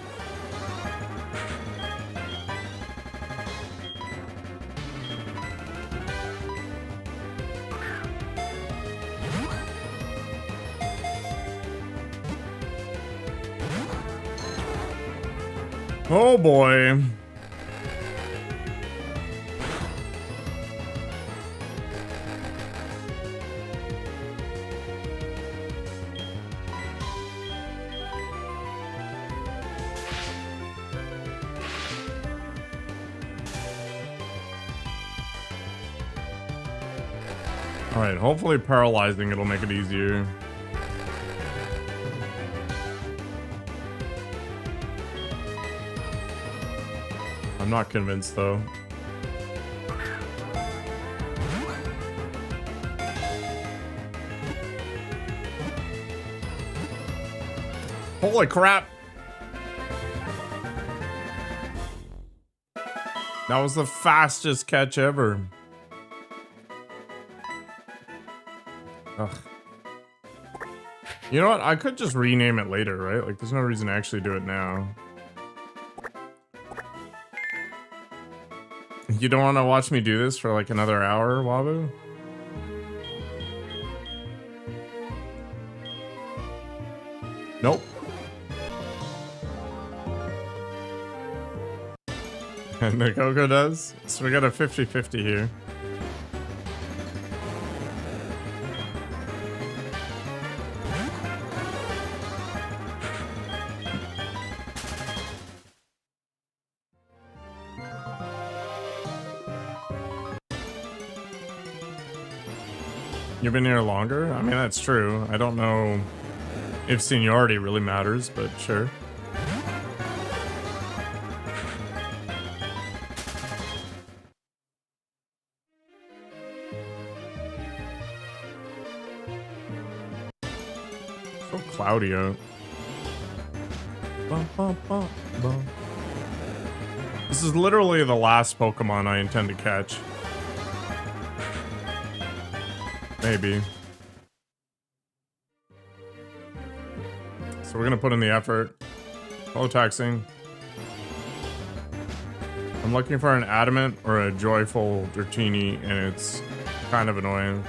Oh boy. Alright, hopefully paralyzing it'll make it easier. I'm not convinced though. Holy crap! That was the fastest catch ever. Ugh. You know what? I could just rename it later, right? Like, there's no reason to actually do it now. You don't want to watch me do this for like another hour, Wabu? Nope. And the Coco does? So we got a 50-50 here. You've been here longer? I mean, that's true. I don't know if seniority really matters, but sure. So cloudy out. Bum, bum, bum, bum. This is literally the last Pokemon I intend to catch. Maybe. So we're gonna put in the effort. Low taxing. I'm looking for an adamant or a joyful Dratini, and it's kind of annoying.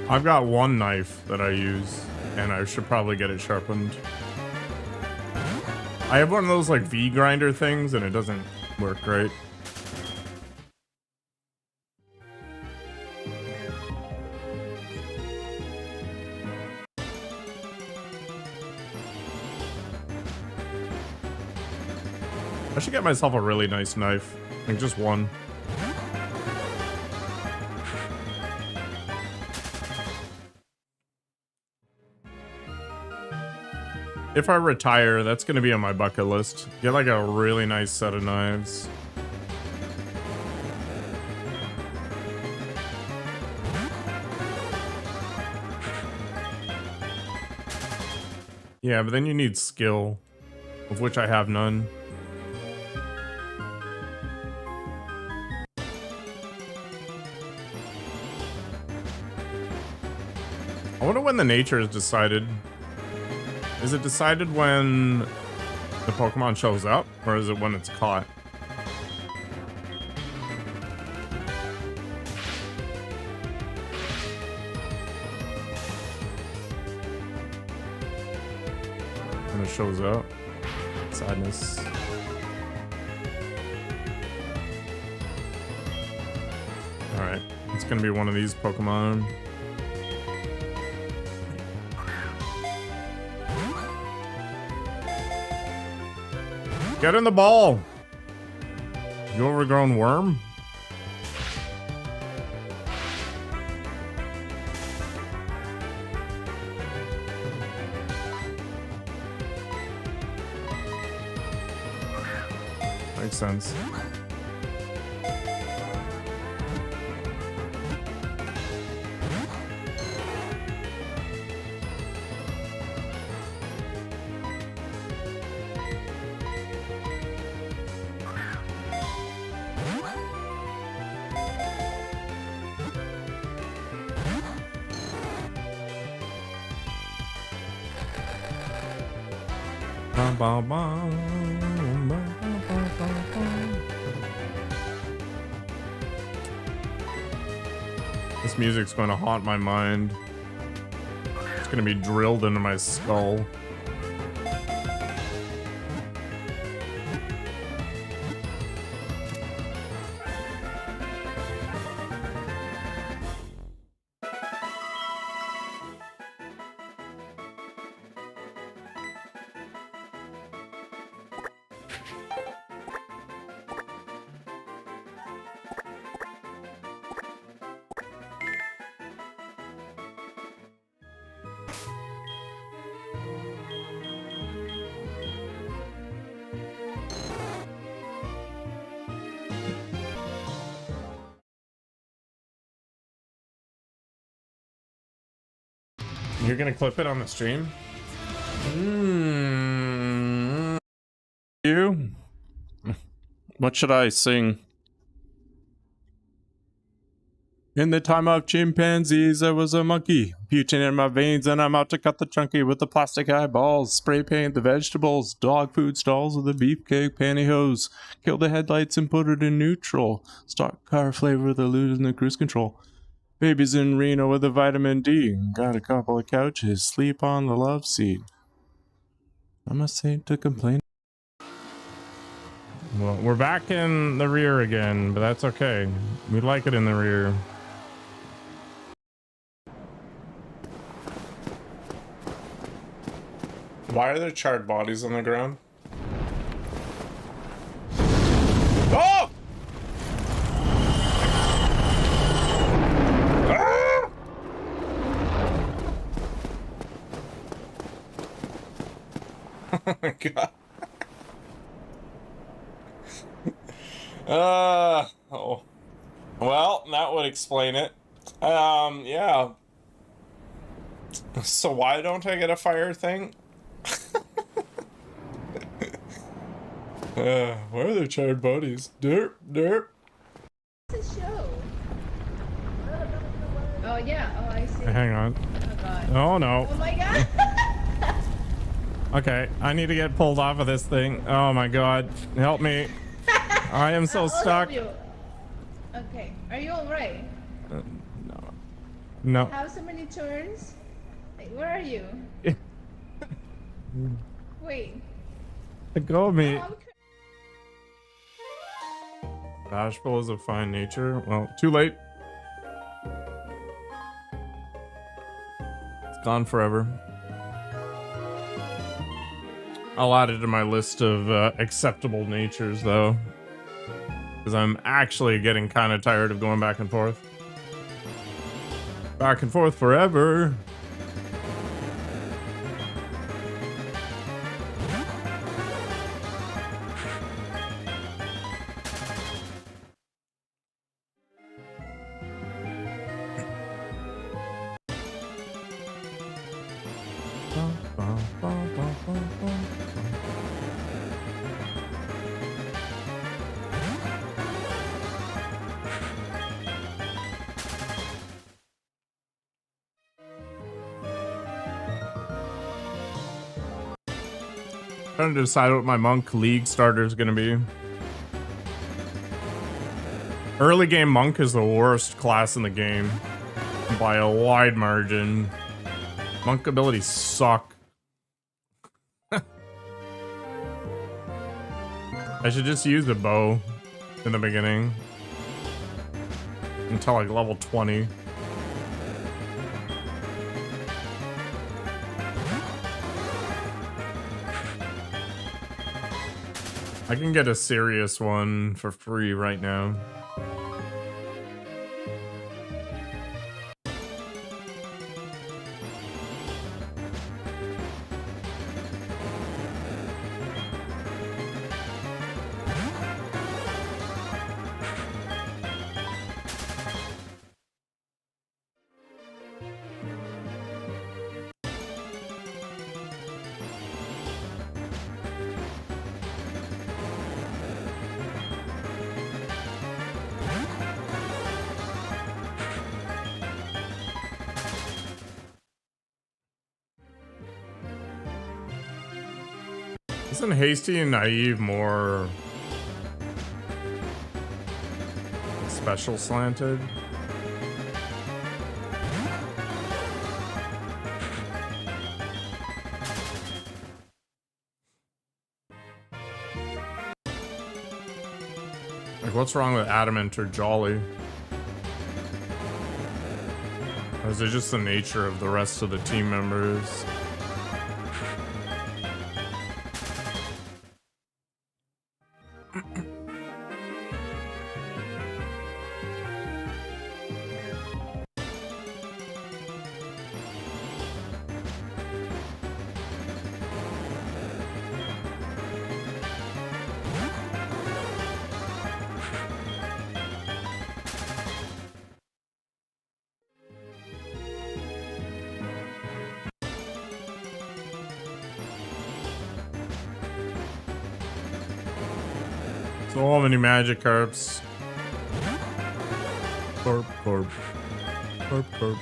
I've got one knife that I use, and I should probably get it sharpened. I have one of those like V grinder things, and it doesn't work great. I should get myself a really nice knife, like just one. If I retire, that's going to be on my bucket list. Get like a really nice set of knives. Yeah, but then you need skill, of which I have none. I wonder when the nature is decided. Is it decided when the Pokemon shows up, or is it when it's caught? When it shows up? Sadness. Alright, it's gonna be one of these Pokemon. Get in the ball! You overgrown worm? Makes sense. This music's going to haunt my mind. It's going to be drilled into my skull. You're gonna clip it on the stream? You? What should I sing? In the time of chimpanzees, there was a monkey puking in my veins, and I'm out to cut the chunky with the plastic eyeballs. Spray paint the vegetables, dog food stalls with a beefcake pantyhose. Kill the headlights and put it in neutral. Stock car flavor the losing the cruise control. Babies in Reno with a vitamin D. Got a couple of couches, sleep on the love seat. I'm a saint to complain. Well, we're back in the rear again, but that's okay. We like it in the rear. Why are there charred bodies on the ground? Oh! Ah! Oh my god. Oh. Well, that would explain it. Yeah. So why don't I get a fire thing? Where are the charred bodies? Derp, derp. It's a show. Oh yeah, oh I see. Hang on. Oh god. Oh no. Oh my god. Okay, I need to get pulled off of this thing. Oh my god. Help me. I am so I'll stuck. help you. Okay, are you alright? No. No. Have so many turns? Like, where are you? Wait. Let go of me. Oh, I'm Bashful is a fine nature. Well, too late. It's gone forever. I'll add it to my list of acceptable natures, though. Because I'm actually getting kind of tired of going back and forth. Back and forth forever. Trying to decide what my monk league starter is going to be. Early game monk is the worst class in the game by a wide margin. Monk abilities suck. I should just use the bow in the beginning. until like level 20. I can get a serious one for free right now. Isn't Hasty and Naive more special slanted? Like, what's wrong with Adamant or Jolly? Or is it just the nature of the rest of the team members? So many Magikarps. Corp, corp. Corp, corp.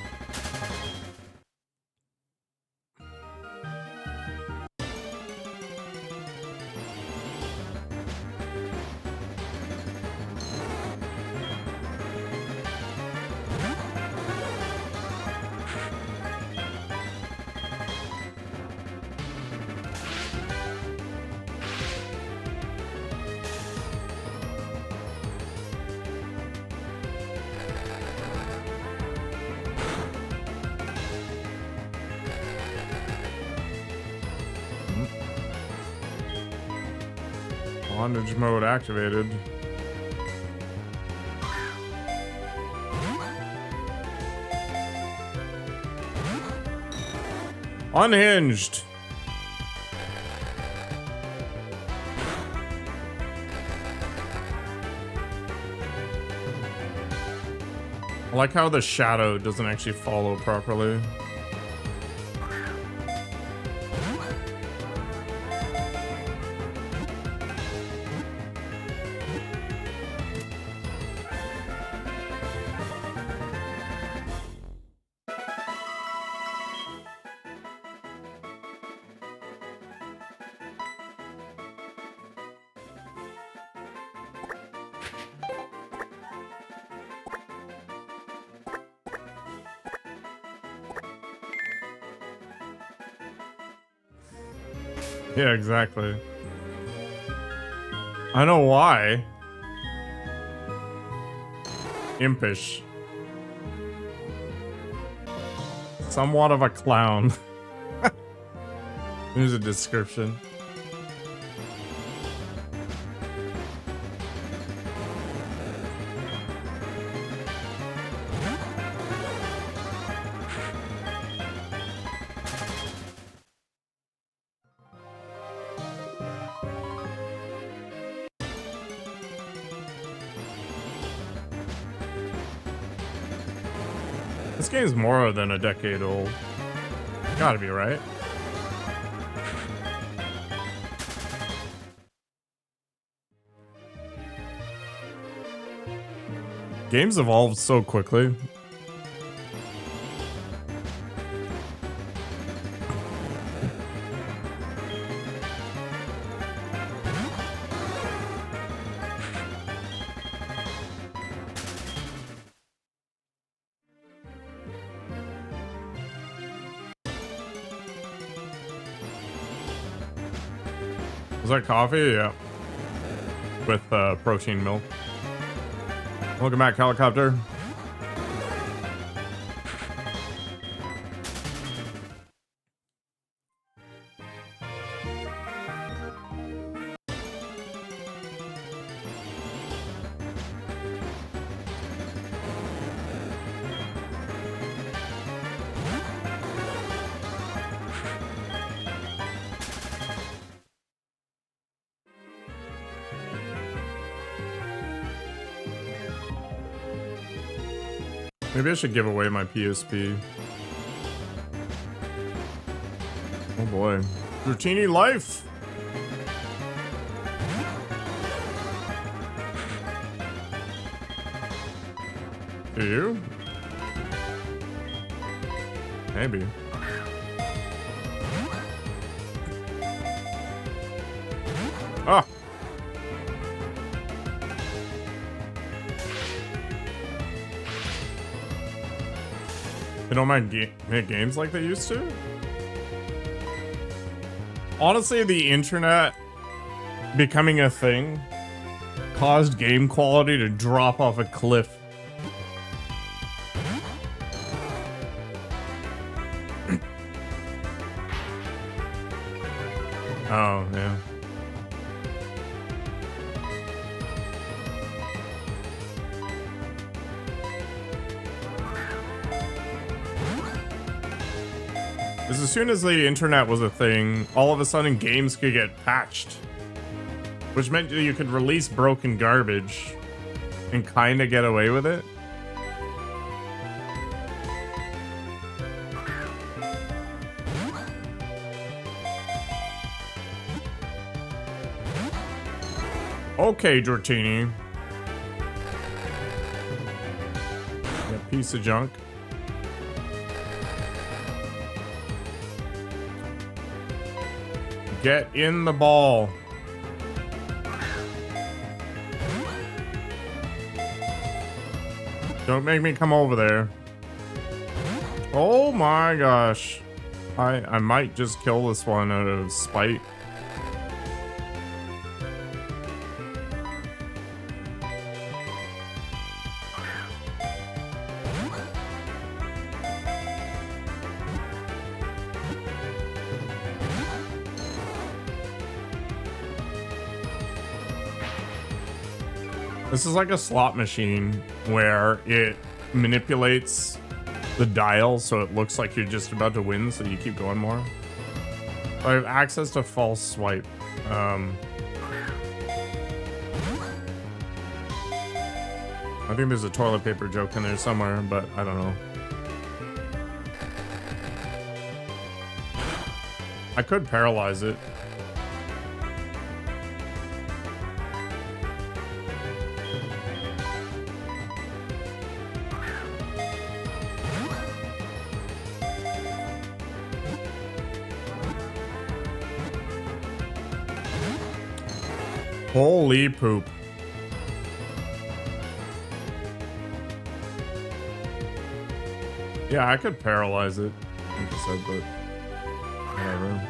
Bondage mode activated. Unhinged. I like how the shadow doesn't actually follow properly. Yeah, exactly. I know why. Impish. Somewhat of a clown. Here's a description. This game's more than a decade old. Gotta be, right? Games evolve so quickly. Was that coffee? Yeah. With protein milk. Welcome back, helicopter. Maybe I should give away my PSP. Oh boy. Dratini life! Do you? Maybe. Ah! They don't make games like they used to? Honestly, the internet becoming a thing caused game quality to drop off a cliff. Oh, yeah. Because as soon as the internet was a thing, all of a sudden games could get patched. Which meant you could release broken garbage and kind of get away with it. Okay, Dratini. You piece of junk. Get in the ball. Don't make me come over there. Oh my gosh. I might just kill this one out of spite. This is like a slot machine where it manipulates the dial so it looks like you're just about to win, so you keep going more. I have access to false swipe. I think there's a toilet paper joke in there somewhere, but I don't know. I could paralyze it. Holy poop. Yeah, I could paralyze it, like I said, but whatever.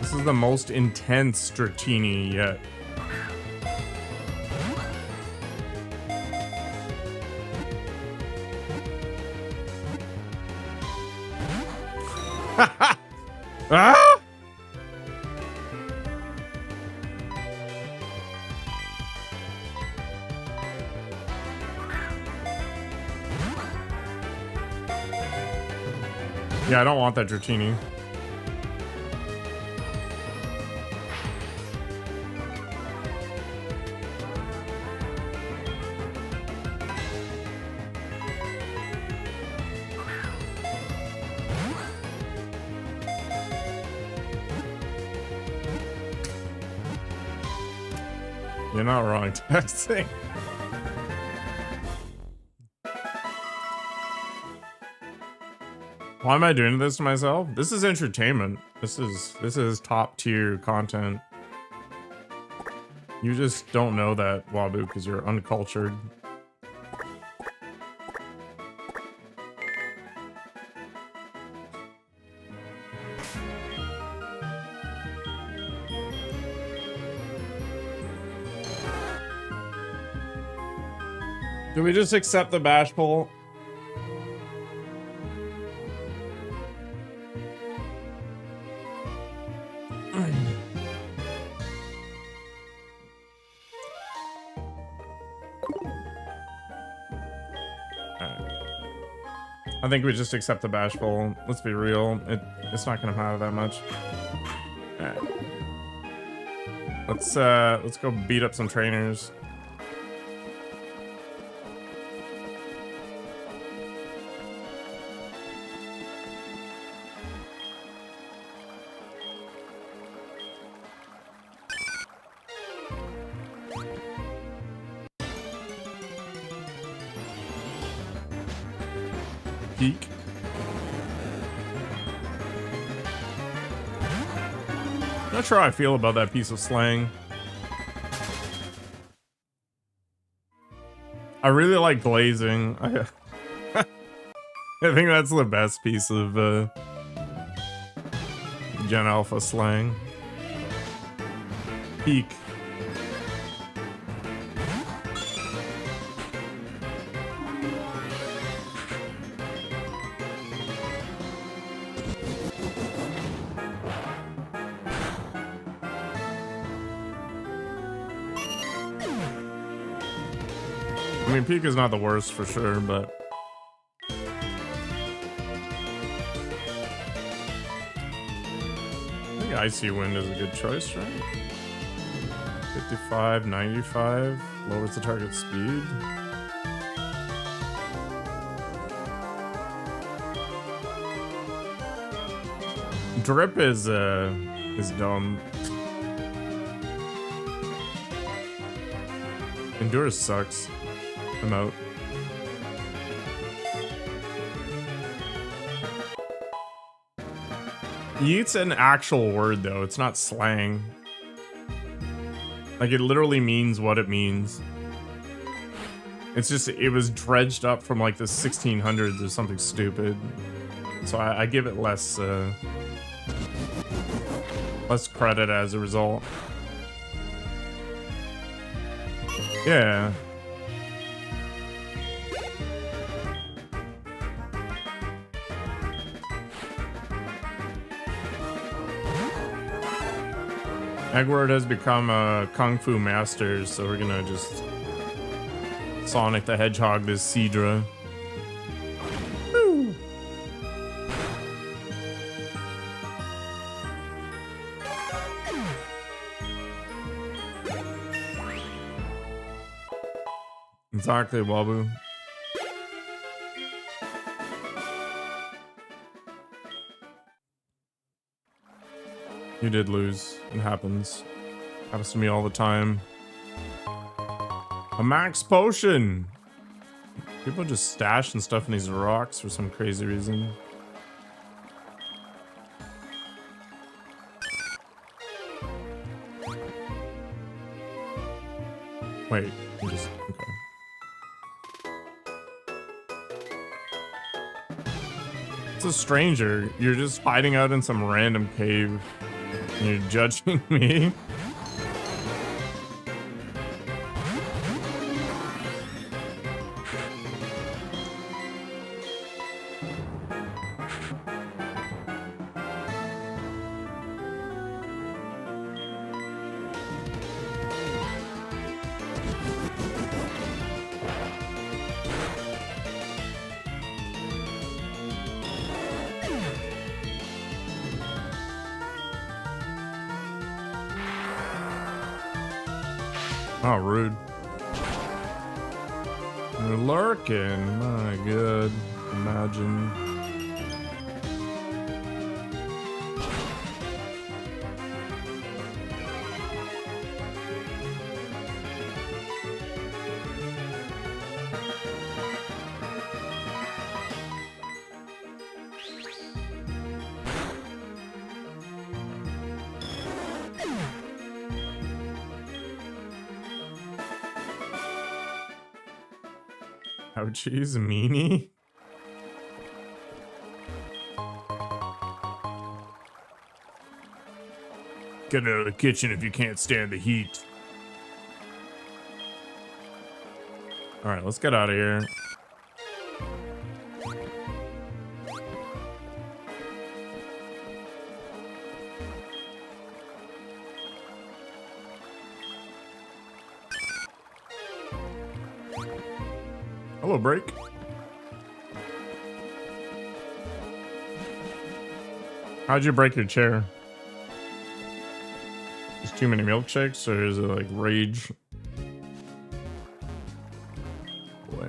This is the most intense Dratini yet. Ah! Yeah, I don't want that Dratini. You're not wrong, texting. Why am I doing this to myself? This is entertainment. This is top tier content. You just don't know that, Wabu, because you're uncultured. Do we just accept the bashful? I think we just accept the bashful. Let's be real. It's not gonna matter that much. Alright. Let's go beat up some trainers. Peek. Not sure how I feel about that piece of slang. I really like glazing. I think that's the best piece of Gen Alpha slang. Peek. I mean, peak is not the worst for sure, but I think Icy Wind is a good choice, right? 55, 95, lowers the target speed. Drip is dumb. Endure sucks. I'm out. Yeet's an actual word though, it's not slang. Like it literally means what it means. It's just, it was dredged up from like the 1600s or something stupid. So I give it less credit as a result. Yeah. Edward has become a kung fu master, so we're gonna just Sonic the Hedgehog this Seadra. Woo. Exactly, Wabu. You did lose. It happens. Happens to me all the time. A max potion! People just stashing stuff in these rocks for some crazy reason. Wait, you just... okay. It's a stranger. You're just hiding out in some random cave. And you're judging me? Oh, rude. You're lurking. My god. Imagine. Ouchies, meanie. Get out of the kitchen if you can't stand the heat. All right, let's get out of here. Hello, break. How'd you break your chair? Just too many milkshakes, or is it like rage? Boy.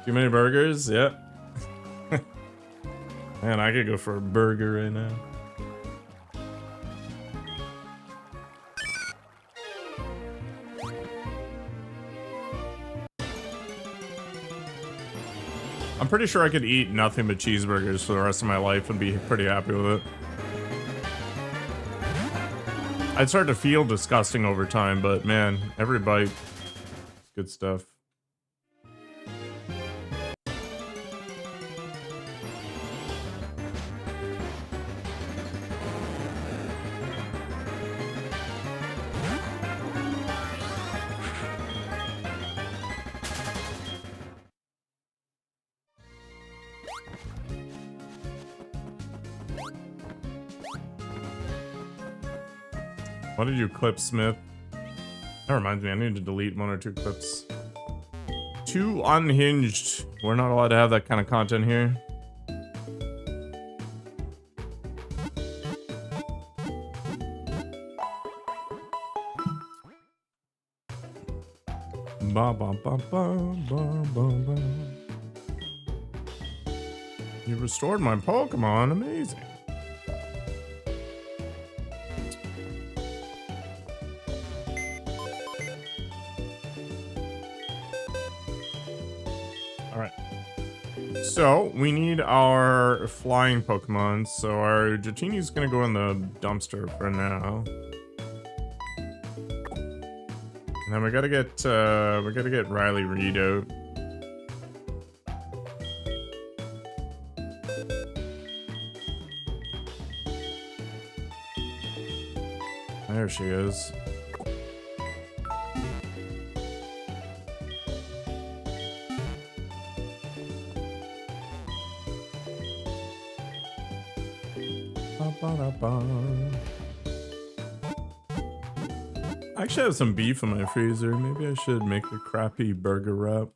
Too many burgers? Yep. Man, I could go for a burger right now. I'm pretty sure I could eat nothing but cheeseburgers for the rest of my life and be pretty happy with it. I'd start to feel disgusting over time, but man, every bite is good stuff. What did you clip, Smith? That reminds me, I need to delete 1 or 2 clips. Too unhinged. We're not allowed to have that kind of content here. Ba ba ba ba ba ba ba. You restored my Pokemon. Amazing. So, we need our flying Pokemon, so our Dratini's gonna go in the dumpster for now. And then we gotta get Riley Reed out. There she is. I actually have some beef in my freezer. Maybe I should make a crappy burger wrap.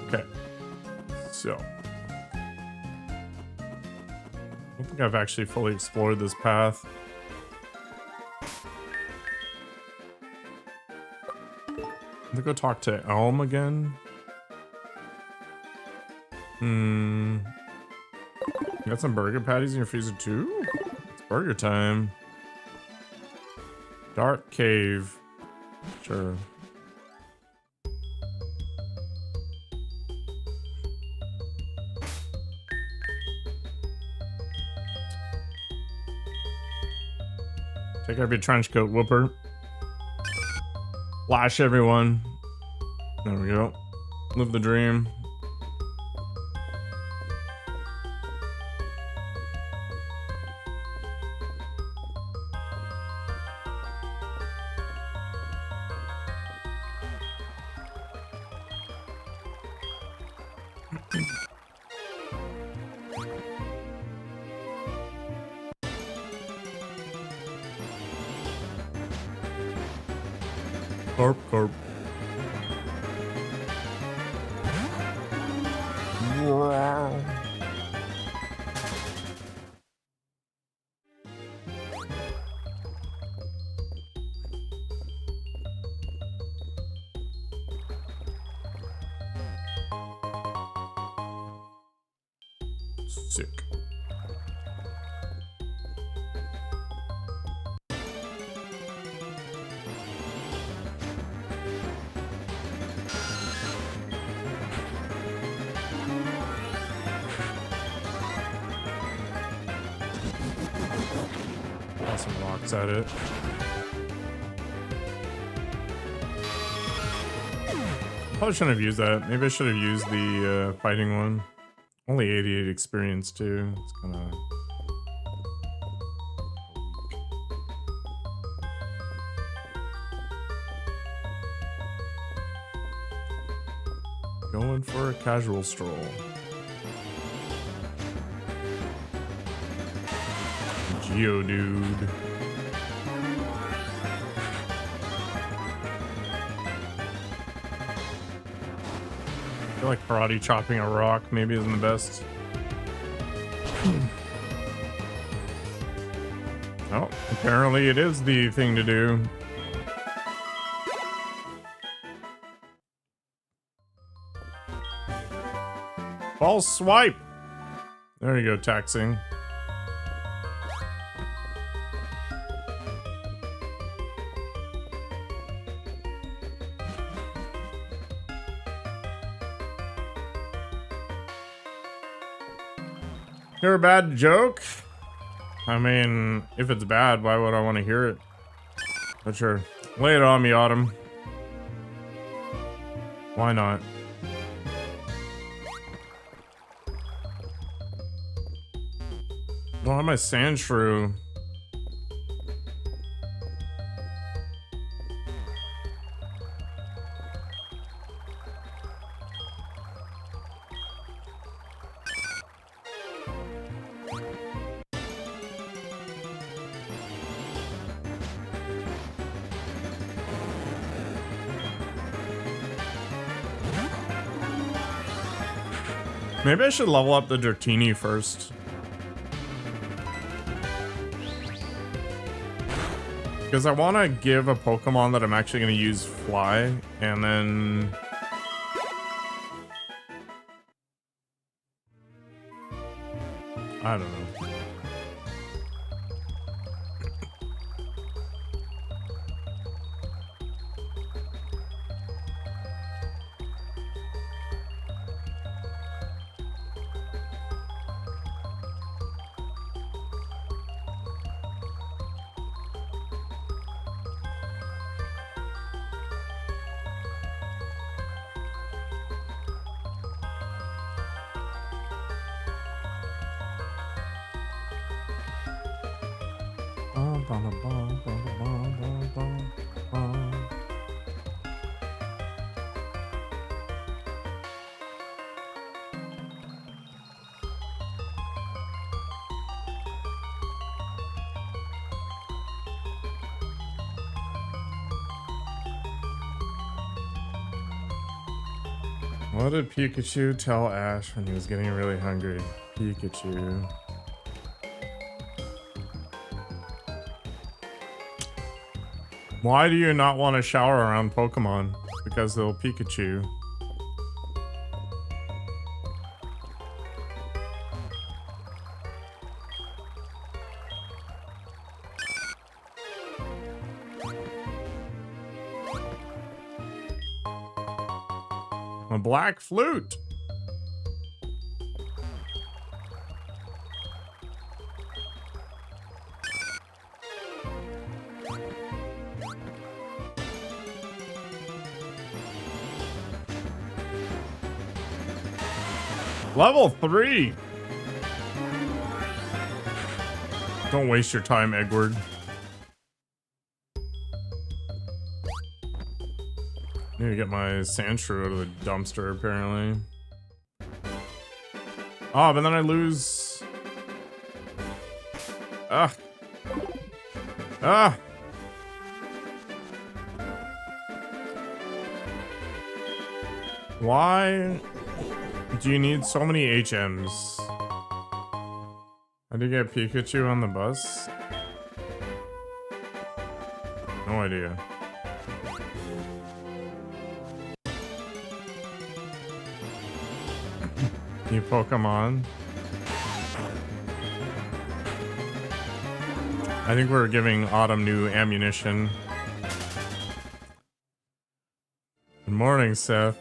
Okay. So. I don't think I've actually fully explored this path. Let's go talk to Elm again. You got some burger patties in your freezer too? It's burger time. Dark cave. Sure. Take off your trench coat, Whooper. Flash everyone. There we go. Live the dream. Corp, corp. Wow. Sick. Some rocks at it. Probably shouldn't have used that. Maybe I should have used the fighting one. Only 88 experience too. It's kind of Going for a casual stroll. Geodude. I feel like karate chopping a rock maybe isn't the best. Oh, apparently it is the thing to do. False swipe. There you go, taxing. Hear a bad joke? I mean, if it's bad, why would I want to hear it? But sure. Lay it on me, Autumn. Why not? Well, I'm my sand shrew. Maybe I should level up the Dratini first. Because I want to give a Pokemon that I'm actually going to use Fly, and then... I don't know. What did Pikachu tell Ash when he was getting really hungry? Pikachu. Why do you not want to shower around Pokemon? Because they'll Pikachu. A black flute. Level 3. Don't waste your time, Edward. Need to get my Sandshrew out of the dumpster, apparently. Oh, but then I lose... Ah. Ah. Why do you need so many HMs? How do you get Pikachu on the bus? No idea. New Pokemon. I think we're giving Autumn new ammunition. Good morning, Seth.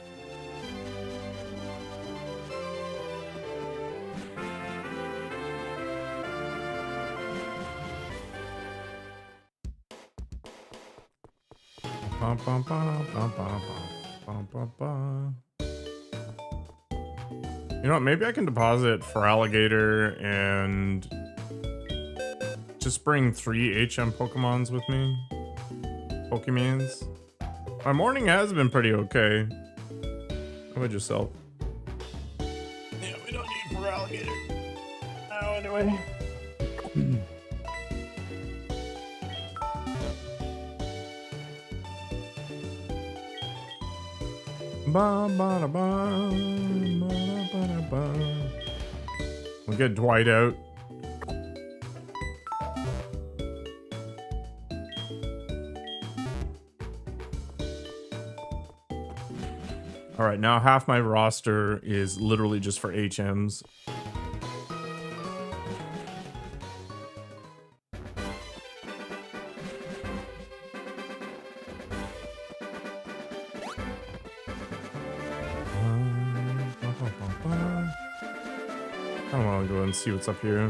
Bum, bum, bum, bum, bum, bum, bum, bum. You know what, maybe I can deposit for Alligator and just bring 3 HM Pokemons with me. Pokemons. My morning has been pretty okay. I Come with yourself. Yeah, we don't need for alligator. Oh, anyway. Ba, ba, da, ba, ba, ba, da, ba. We'll get Dwight out. All right, now half my roster is literally just for HMs. I want to go and see what's up here.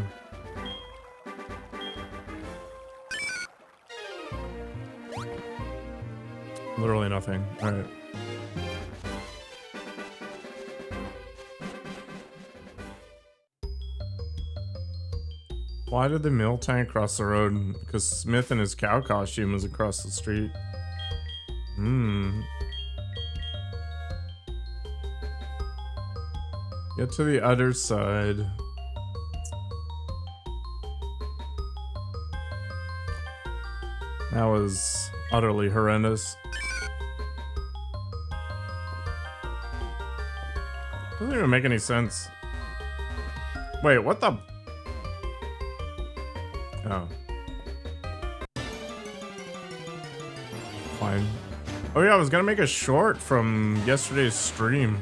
Literally nothing. All right. Why did the mill tank cross the road? Because Smith in his cow costume was across the street. Get to the other side. That was utterly horrendous. Doesn't even make any sense. Wait, what the? Oh. Fine. Oh yeah, I was gonna make a short from yesterday's stream.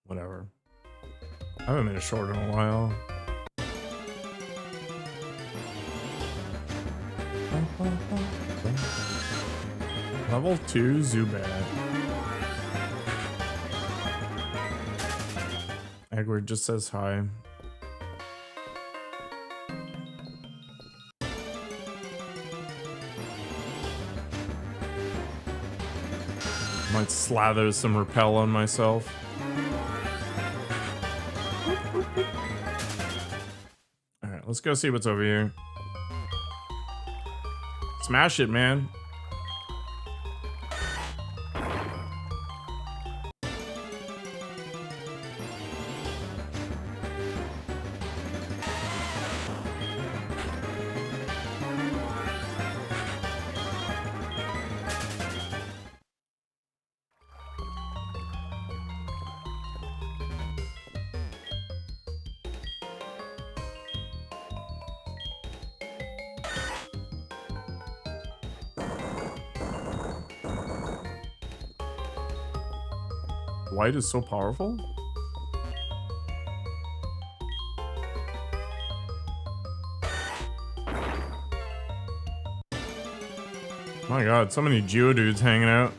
Whatever. I haven't made a short in a while. Level 2 Zubat. Edward just says hi. Might slather some repel on myself. Alright, let's go see what's over here. Smash it, man. White is so powerful? My god, so many Geodudes hanging out.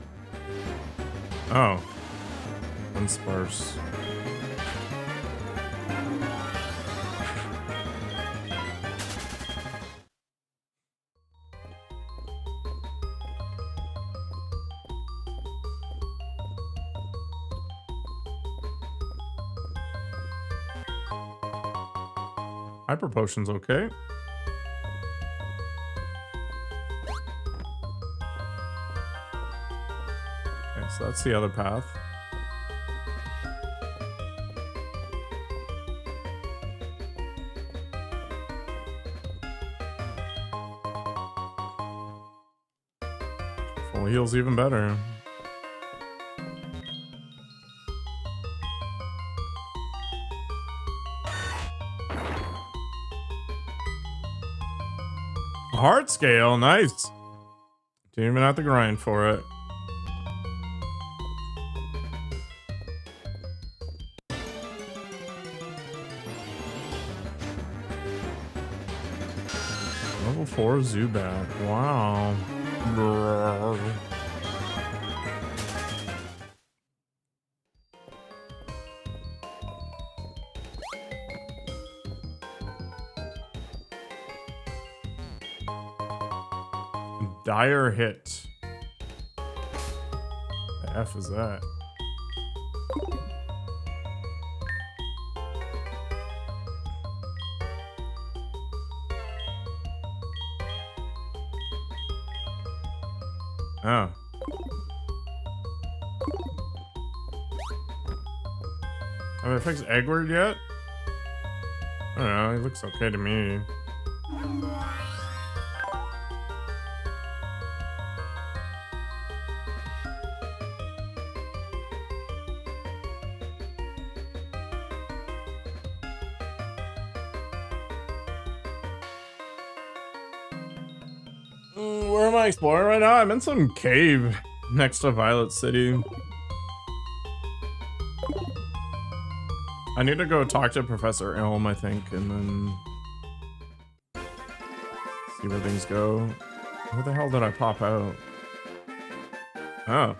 Oh. Unsparse. Hyper Potion's okay. Okay, so that's the other path. Full heal's even better. Heart scale, nice. Didn't even have to grind for it. Level 4 Zubat. Wow. Dire hit. The F is that? Oh. Have I fixed Eggward yet? I don't know, he looks okay to me. Where am I exploring right now? I'm in some cave next to Violet City. I need to go talk to Professor Elm, I think, and then see where things go. Where the hell did I pop out? Oh.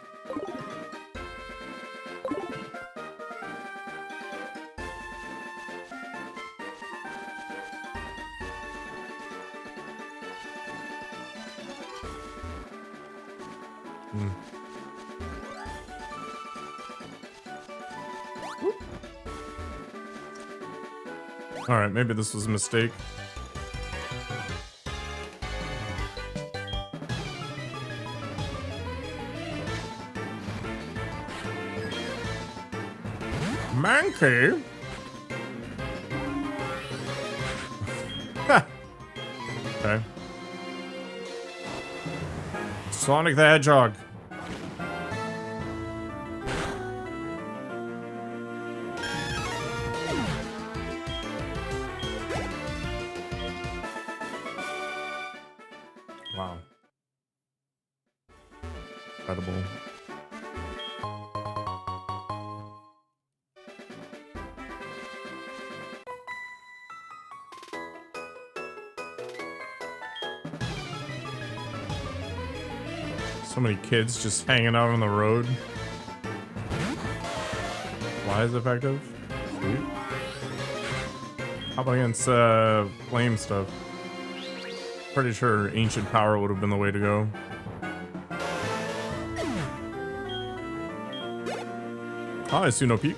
Alright, maybe this was a mistake. Monkey? Okay. Sonic the Hedgehog. Wow. Incredible. So many kids just hanging out on the road. Why is it effective? Sweet. How about against flame stuff? Pretty sure ancient power would have been the way to go. Hi, Suno Peak.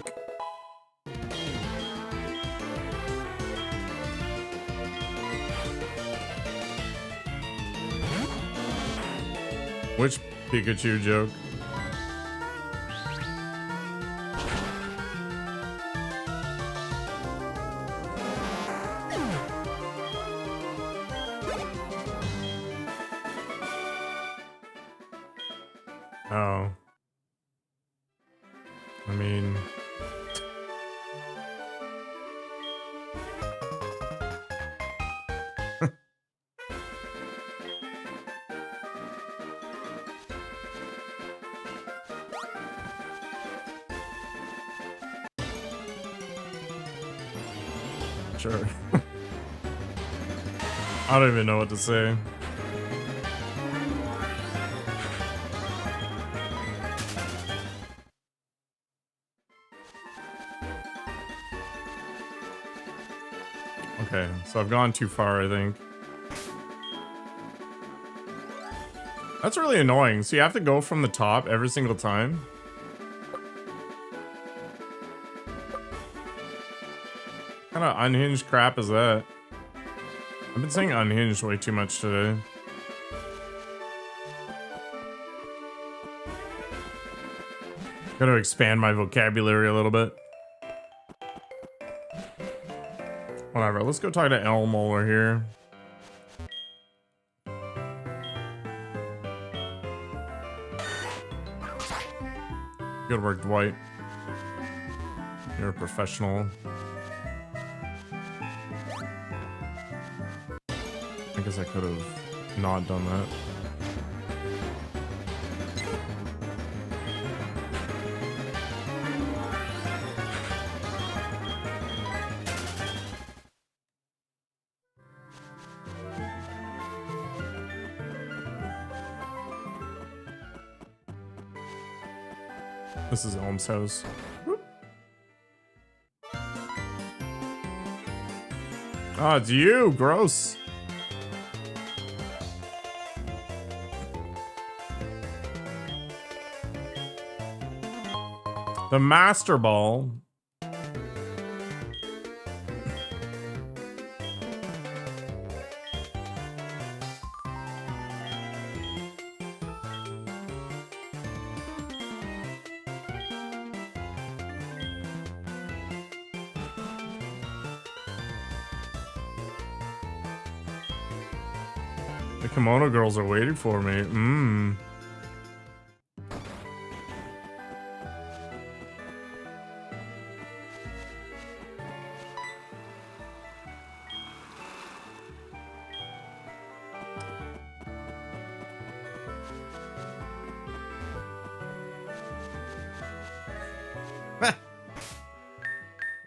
Which Pikachu joke? Oh. I mean... Sure. I don't even know what to say. Okay, so I've gone too far, I think. That's really annoying. So you have to go from the top every single time? What kind of unhinged crap is that? I've been saying unhinged way too much today. Gotta expand my vocabulary a little bit. Whatever, let's go talk to Elm while we're here. Good work, Dwight. You're a professional. I guess I could have not done that. This is Elm's house. Oh, it's you! Gross! The Master Ball. The kimono girls are waiting for me. Mmm.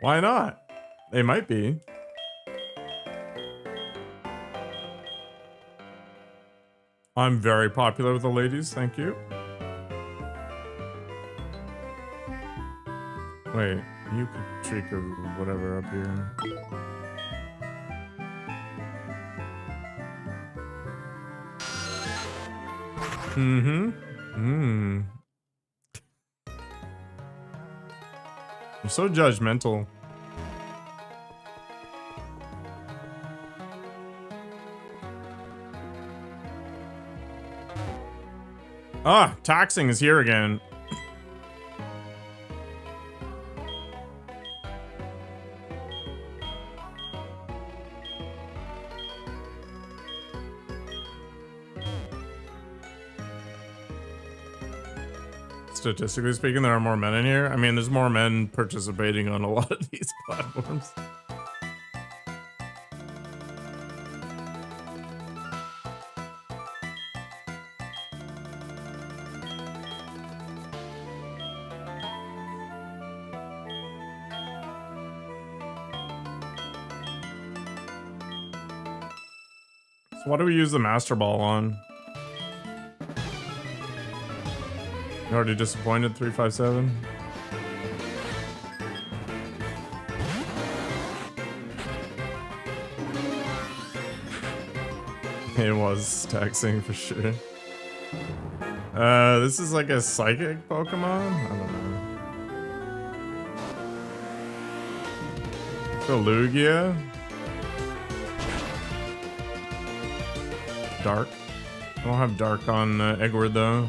Why not? They might be. I'm very popular with the ladies, thank you. Wait, you could trick or whatever up here. You're so judgmental. Ah, taxing is here again. Statistically speaking, there are more men in here. I mean, there's more men participating on a lot of these platforms. So what do we use the Master Ball on? You already disappointed, 357? It was taxing for sure. This is like a psychic Pokemon? I don't know. So Lugia? Dark? I don't have Dark on Edward though.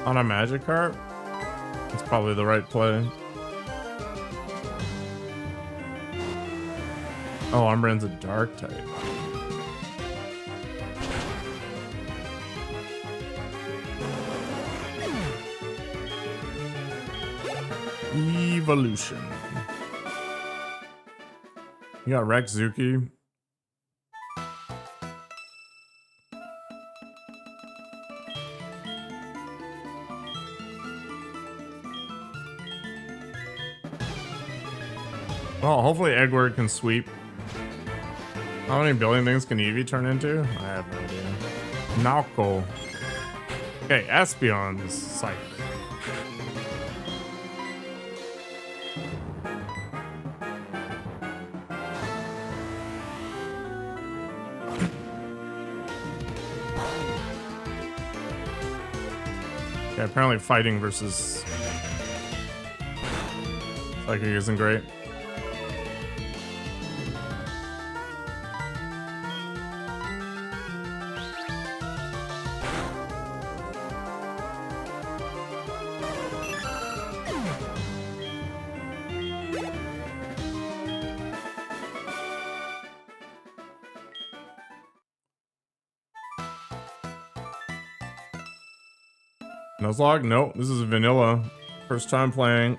On a Magikarp? It's probably the right play. Oh, Umbreon's a Dark type. Evolution. You got Rex Zuki. Well, hopefully Eggward can sweep. How many billion things can Eevee turn into? I have no idea. Nalco. Okay, Espeon's psychic. Okay, apparently fighting versus psychic isn't great. Nuzlocke? Nope, this is vanilla. First time playing.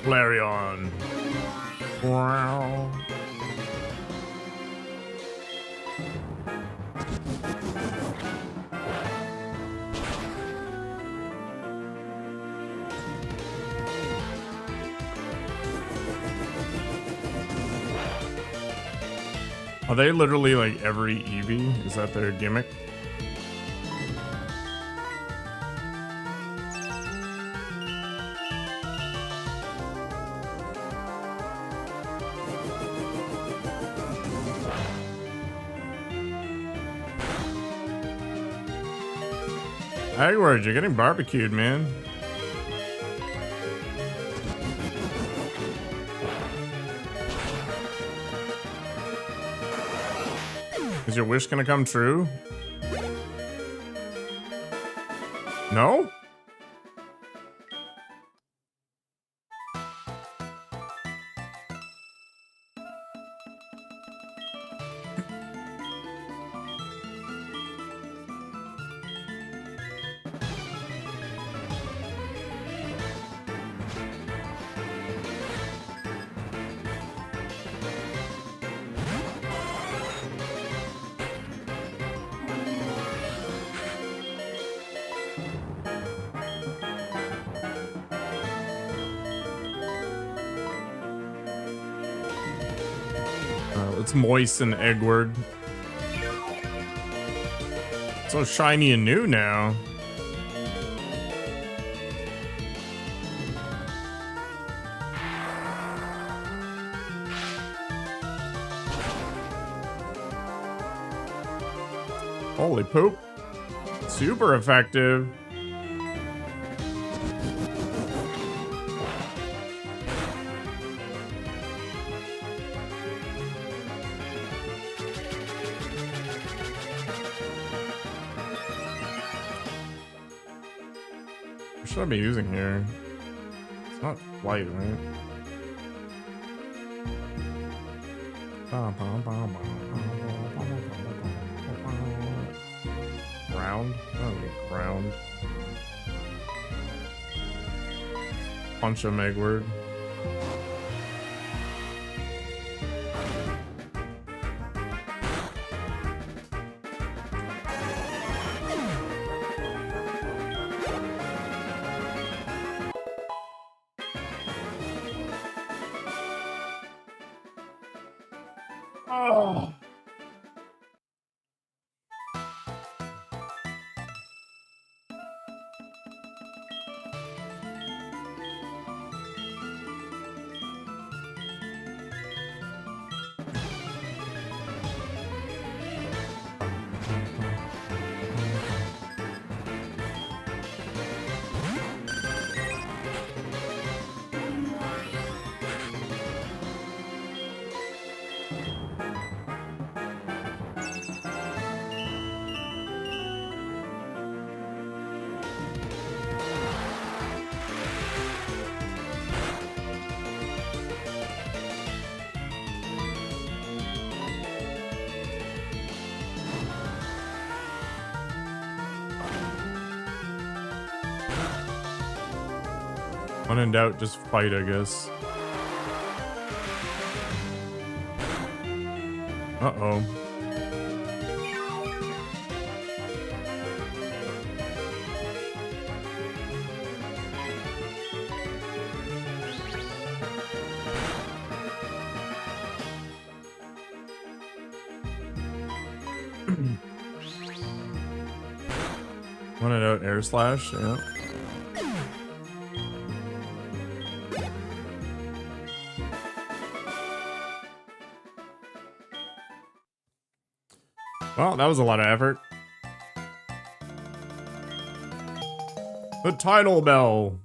Flareon. Wow. Are they literally like every Eevee? Is that their gimmick? Eggward, you're getting barbecued, man. Is your wish gonna come true? No? Let's moisten Eggward. So shiny and new now. Holy poop. Super effective. What should I be using here? It's not white, right? Ground? Oh, ground. Punch him, Eggward. Oh. When in doubt, just fight, I guess. Uh-oh. When in doubt, air slash, yeah. Well, that was a lot of effort. The title bell.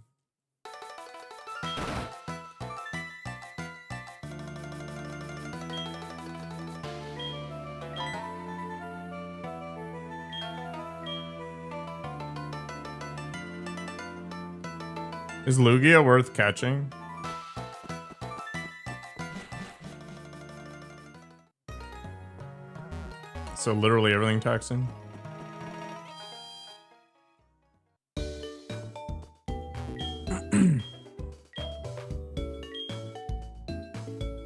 Is Lugia worth catching? So literally everything taxing.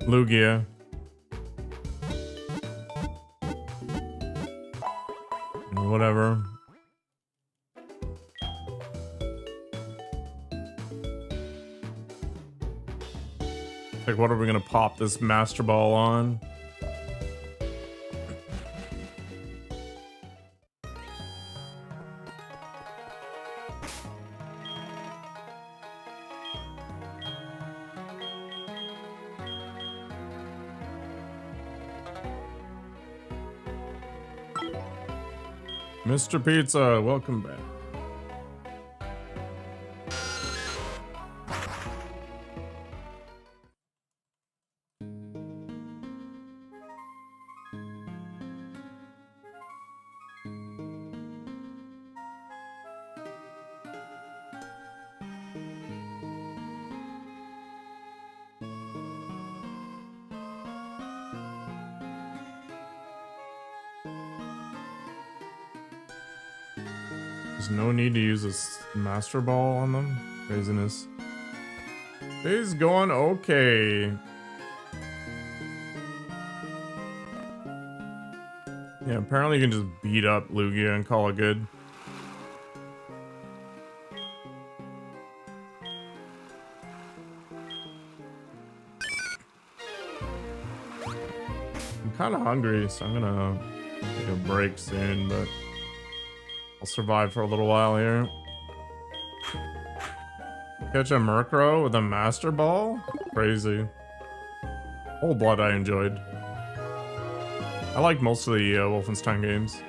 Lugia. Whatever. Like, what are we gonna pop this Master Ball on? Mr. Pizza, welcome back. There's no need to use a Master Ball on them. Craziness. Day's going okay. Yeah, apparently you can just beat up Lugia and call it good. I'm kind of hungry, so I'm gonna take a break soon, but I'll survive for a little while here. Catch a Murkrow with a Master Ball? Crazy. Whole Blood I enjoyed. I like most of the Wolfenstein games.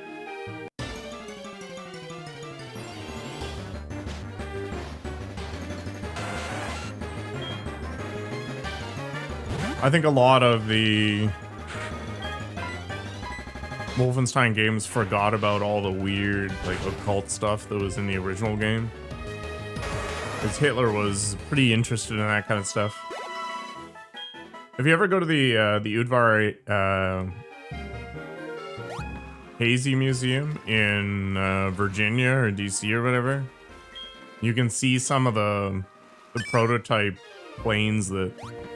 I think a lot of the Wolfenstein games forgot about all the weird, like, occult stuff that was in the original game. Because Hitler was pretty interested in that kind of stuff. If you ever go to the Udvar Hazy Museum in Virginia or DC or whatever, you can see some of the prototype planes that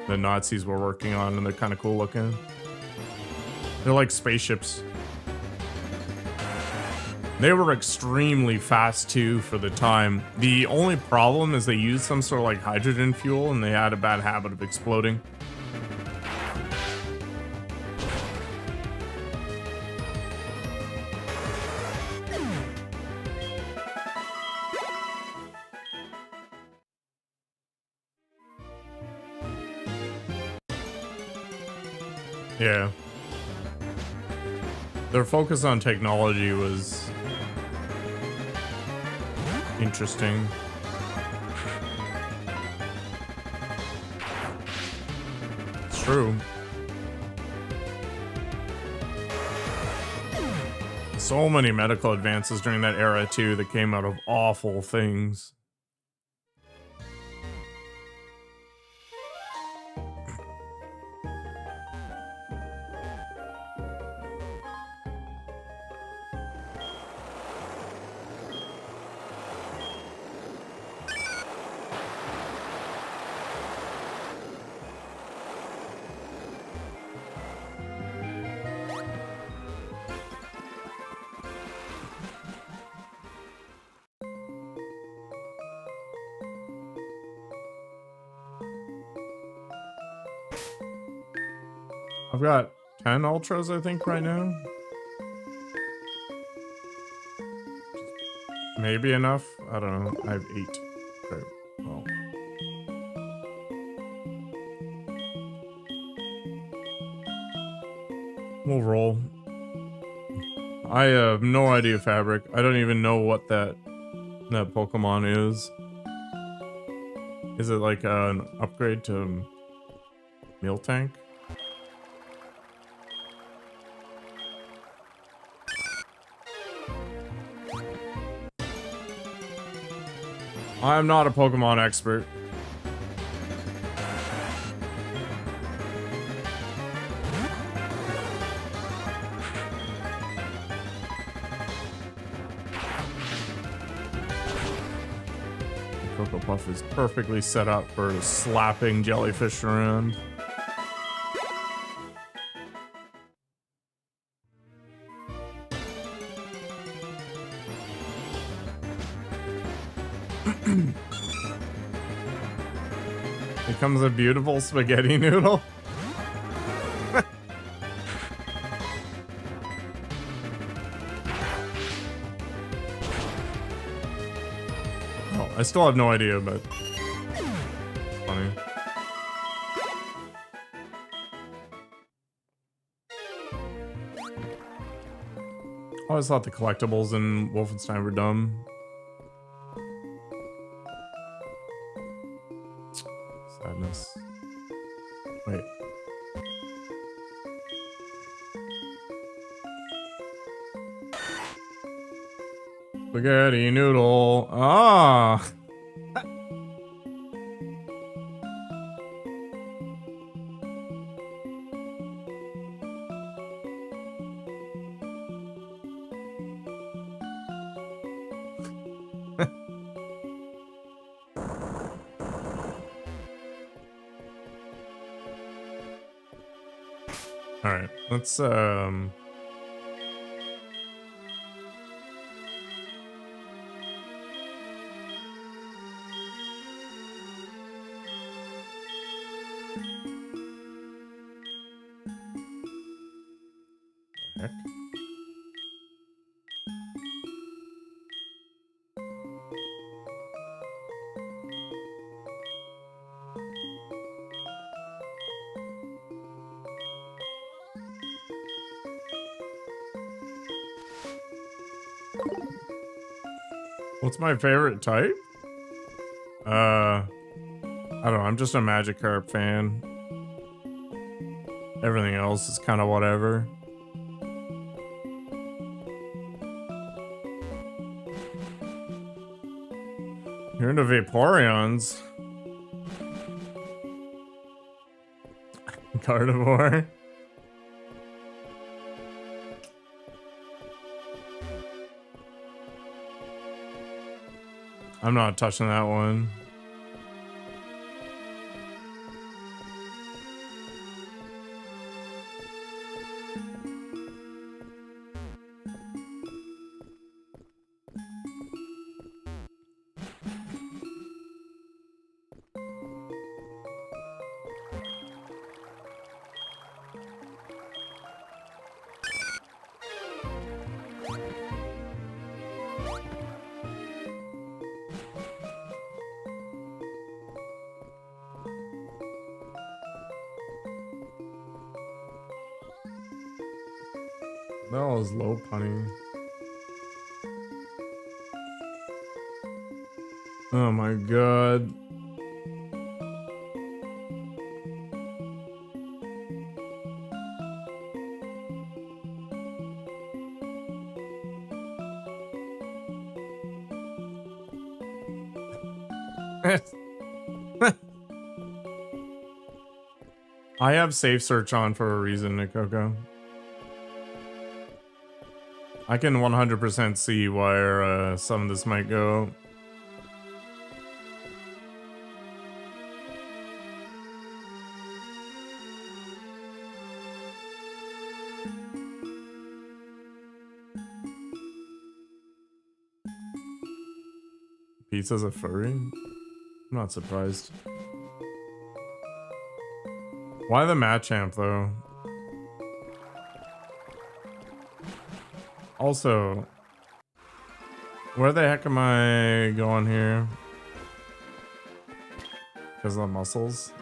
the Nazis were working on, and they're kind of cool looking. They're like spaceships. They were extremely fast too for the time. The only problem is they used some sort of like hydrogen fuel, and they had a bad habit of exploding. Yeah. Their focus on technology was interesting. It's true. So many medical advances during that era too that came out of awful things. I've got 10 ultras, I think, right now. Maybe enough. I don't know. I have 8. Okay. Well. We'll roll. I have no idea, Fabric. I don't even know what that Pokemon is. Is it like an upgrade to Miltank? I'm not a Pokemon expert. Cocoa Puff is perfectly set up for slapping jellyfish around. Becomes a beautiful spaghetti noodle. Oh, I still have no idea, but funny. I always thought the collectibles in Wolfenstein were dumb. Sadness. Wait. Spaghetti noodle. Ah. All right, let's heck? What's my favorite type? I don't know. I'm just a Magikarp fan. Everything else is kind of whatever. You're into Vaporeons. Carnivore. I'm not touching that one. That was low punning. Oh my god. I have safe search on for a reason, Nikoko. I can 100% see where some of this might go. Pizza's a furry? I'm not surprised. Why the Machamp though? Also, where the heck am I going here? Because of the muscles?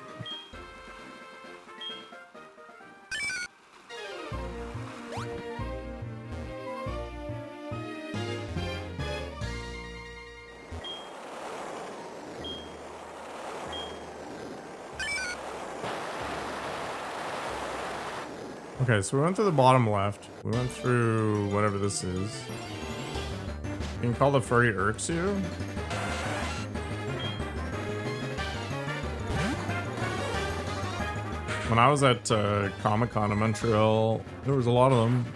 Okay, so we went to the bottom left. We went through whatever this is. You can call the furry Urksu. When I was at Comic-Con in Montreal, there was a lot of them.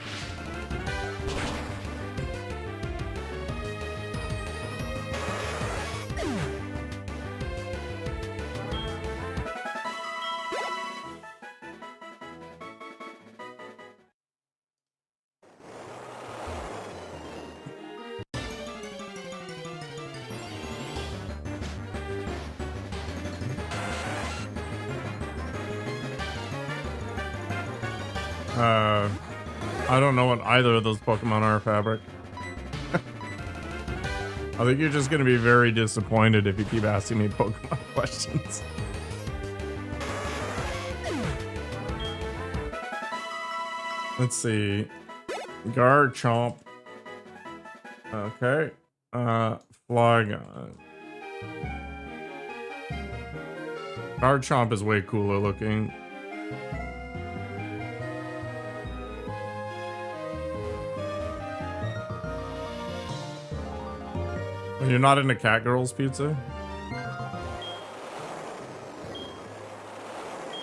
I don't know what either of those Pokemon are, Fabric. I think you're just gonna be very disappointed if you keep asking me Pokemon questions. Let's see. Garchomp. Okay. Flygon. Garchomp is way cooler looking. You're not into Cat Girls pizza?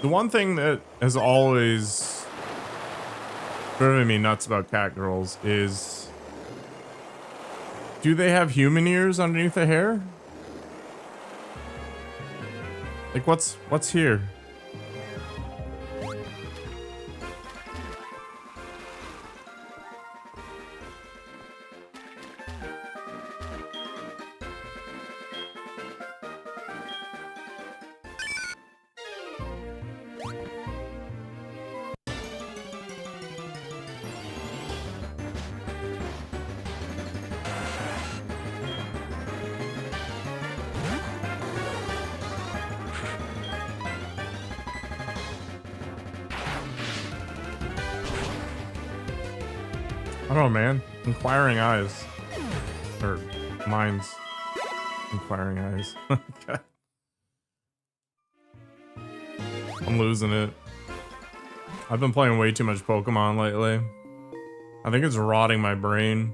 The one thing that has always driven me nuts about Cat Girls is, do they have human ears underneath the hair? Like what's here? I don't know, man. Inquiring eyes. Or minds. Inquiring eyes. Okay. I'm losing it. I've been playing way too much Pokemon lately. I think it's rotting my brain.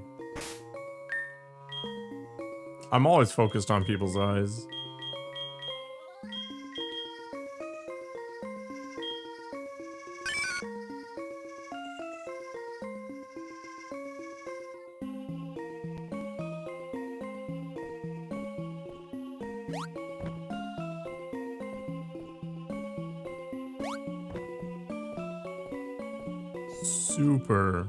I'm always focused on people's eyes. Super.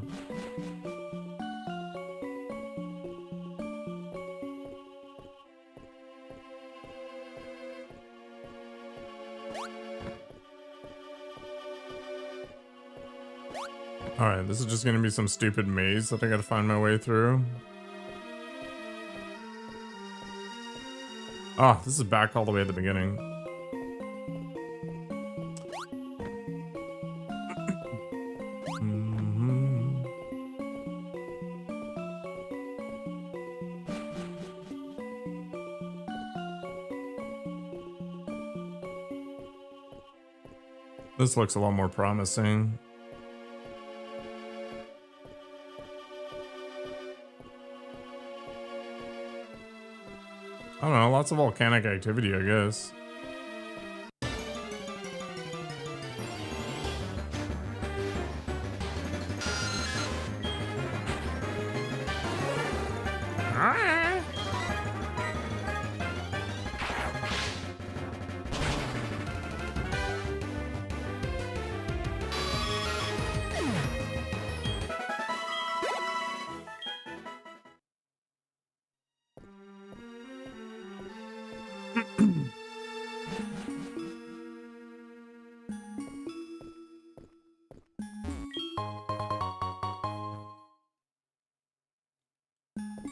Alright, this is just gonna be some stupid maze that I gotta find my way through. Ah, this is back all the way at the beginning. This looks a lot more promising. I don't know, lots of volcanic activity, I guess.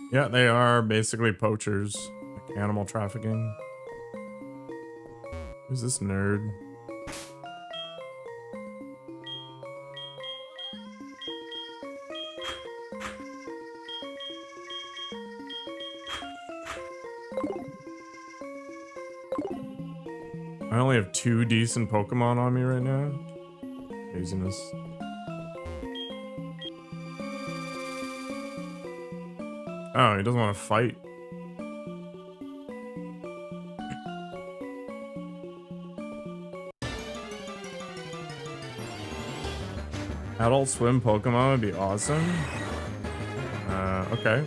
Yeah, they are basically poachers. Like animal trafficking. Who's this nerd? I only have 2 decent Pokemon on me right now. Craziness. Oh, he doesn't want to fight. Adult Swim Pokemon would be awesome. Okay.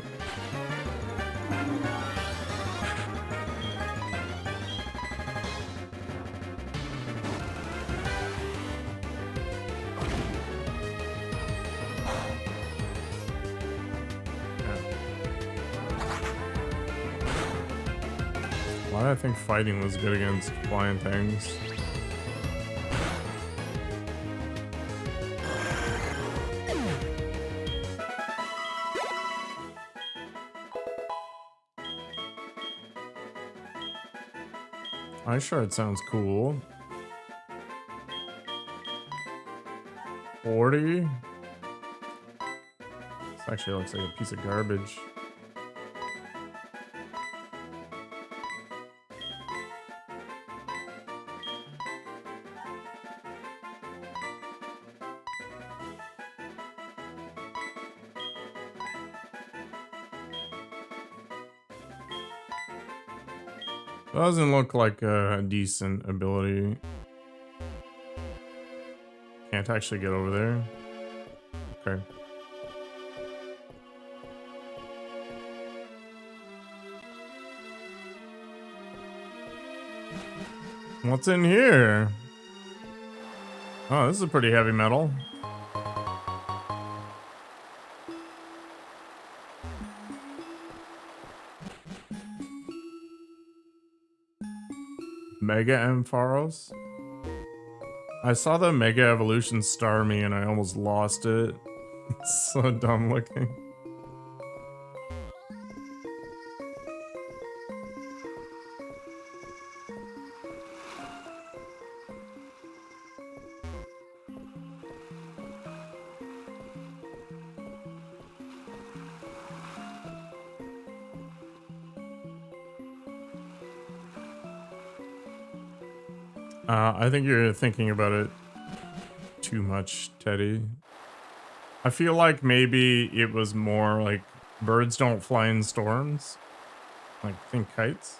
Why did I think fighting was good against flying things? I'm sure it sounds cool. 40? This actually looks like a piece of garbage. Doesn't look like a decent ability. Can't actually get over there. Okay. What's in here? Oh, this is a pretty heavy metal. Mega Ampharos? I saw the Mega Evolution Starmie and I almost lost it. It's so dumb looking. I think you're thinking about it too much, Teddy. I feel like maybe it was more like birds don't fly in storms. Like, think kites.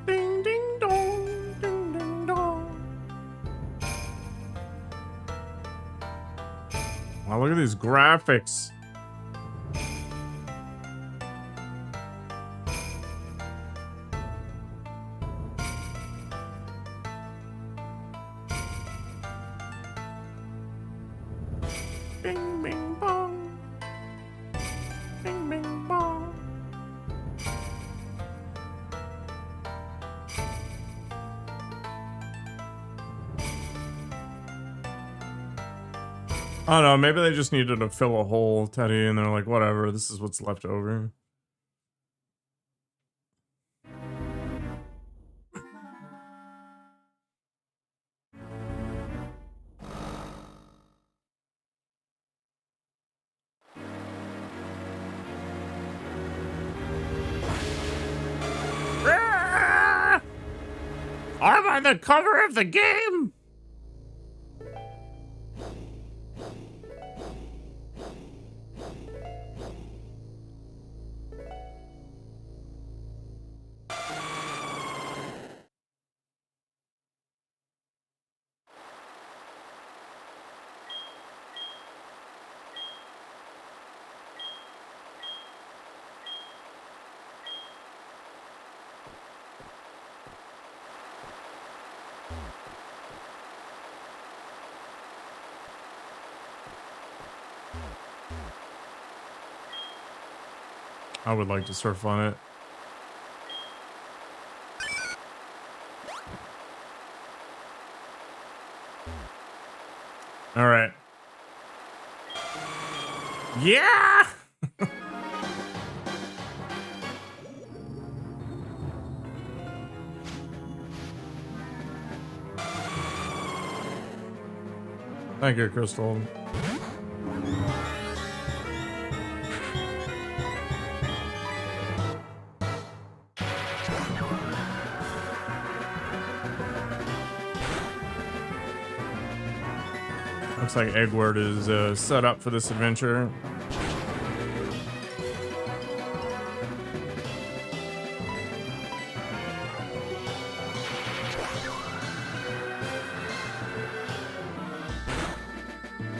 Ding ding dong, ding ding dong. Wow, look at these graphics. Bing bing bong. Bing bing bong. I don't know, maybe they just needed to fill a hole, Teddy, and they're like, whatever, this is what's left over. I'm on the cover of the game! I would like to surf on it. All right. Yeah! Thank you, Crystal. Looks like Eggward is set up for this adventure.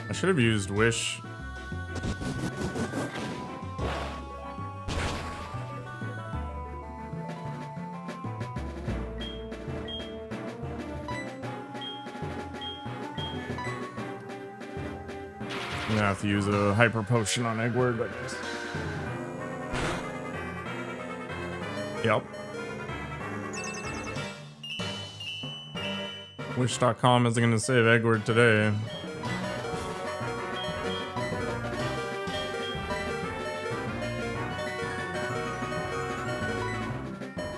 I should have used Wish. I'm gonna have to use a hyper potion on Eggward, I guess. Yep. Wish.com isn't gonna save Eggward today.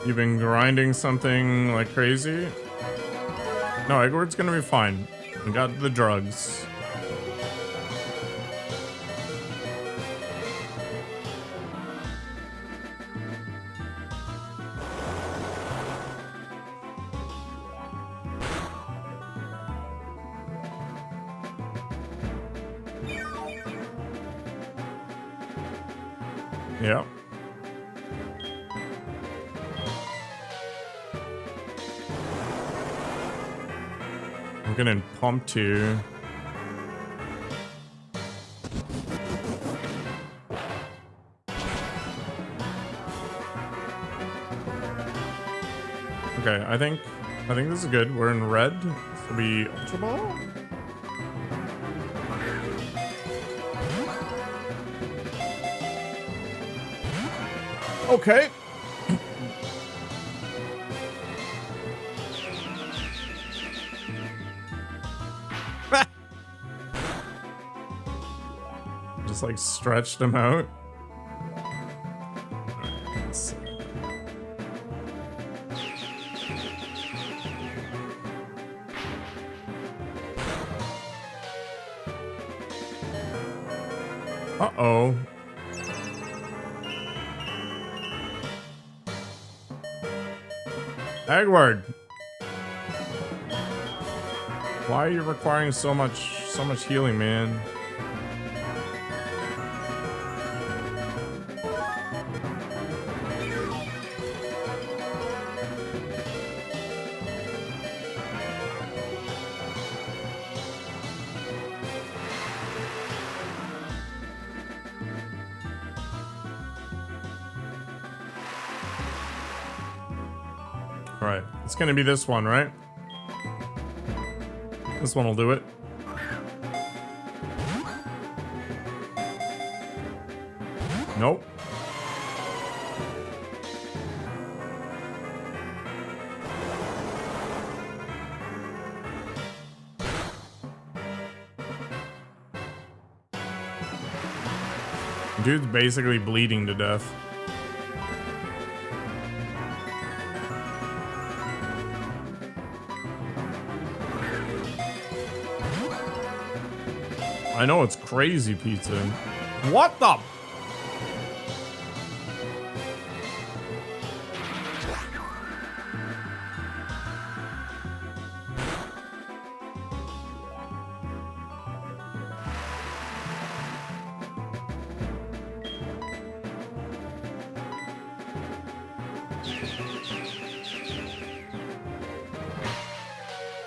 You've been grinding something like crazy? No, Eggward's gonna be fine. We got the drugs. Yep. I'm getting pumped here. Okay, I think this is good. We're in red. This will be Ultra Ball. Okay. Just like stretched him out. Uh-oh. Edward. Why are you requiring so much healing, man? Right, it's gonna be this one, right? This one will do it. Nope. Dude's basically bleeding to death. I know it's crazy, pizza. What the?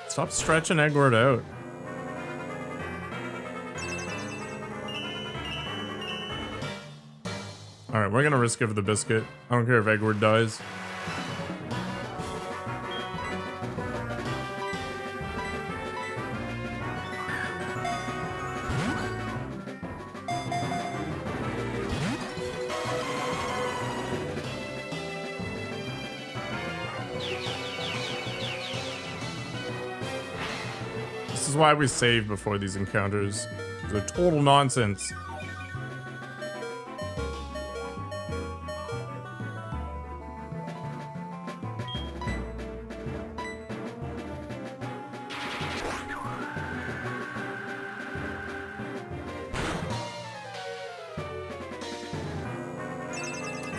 Stop stretching Edward out. Alright, we're gonna risk it for the biscuit. I don't care if Edward dies. This is why we save before these encounters. They're total nonsense.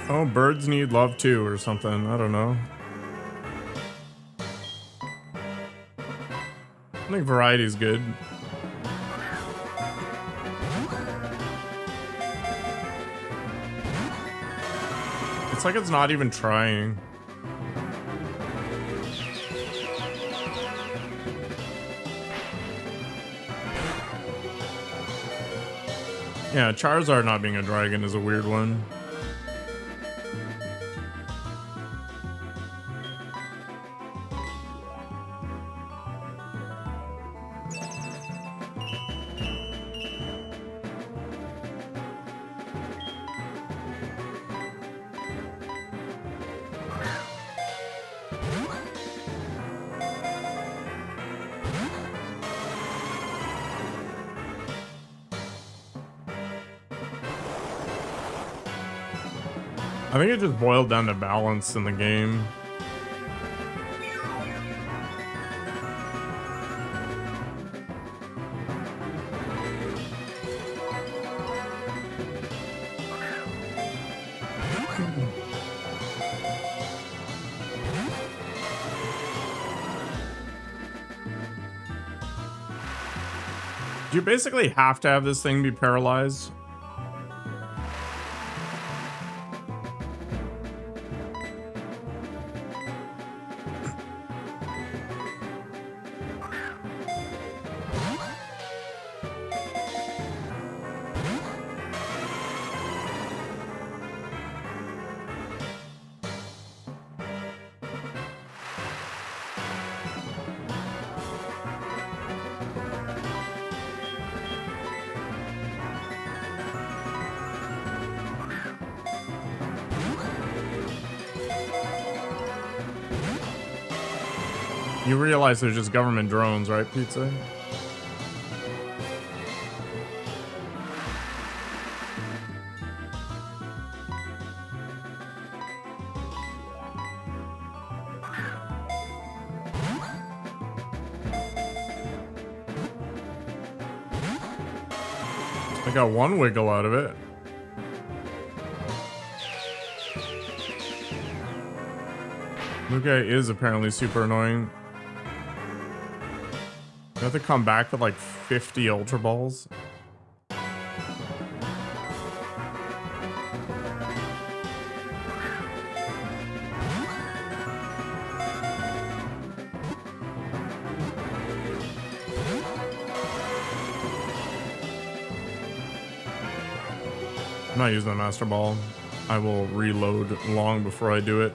Oh, birds need love too, or something. I don't know. I think variety's good. It's like it's not even trying. Yeah, Charizard not being a dragon is a weird one. I think it just boiled down to balance in the game. Do you basically have to have this thing be paralyzed? You realize there's just government drones, right, Pizza? I got one wiggle out of it. Lugia is apparently super annoying. You have to come back with like 50 Ultra Balls. I'm not using the Master Ball. I will reload long before I do it.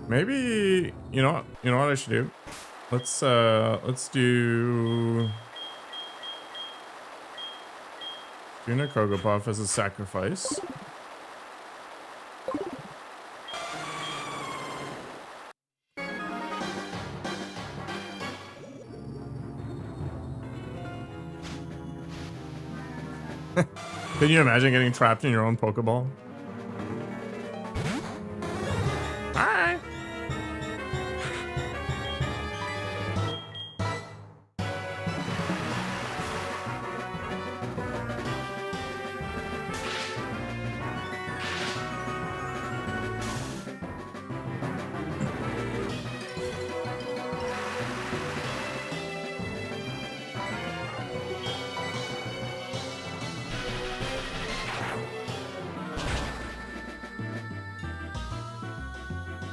Maybe you know what I should do? Let's do Juna Kogopuff as a sacrifice. Can you imagine getting trapped in your own Pokeball? Hi.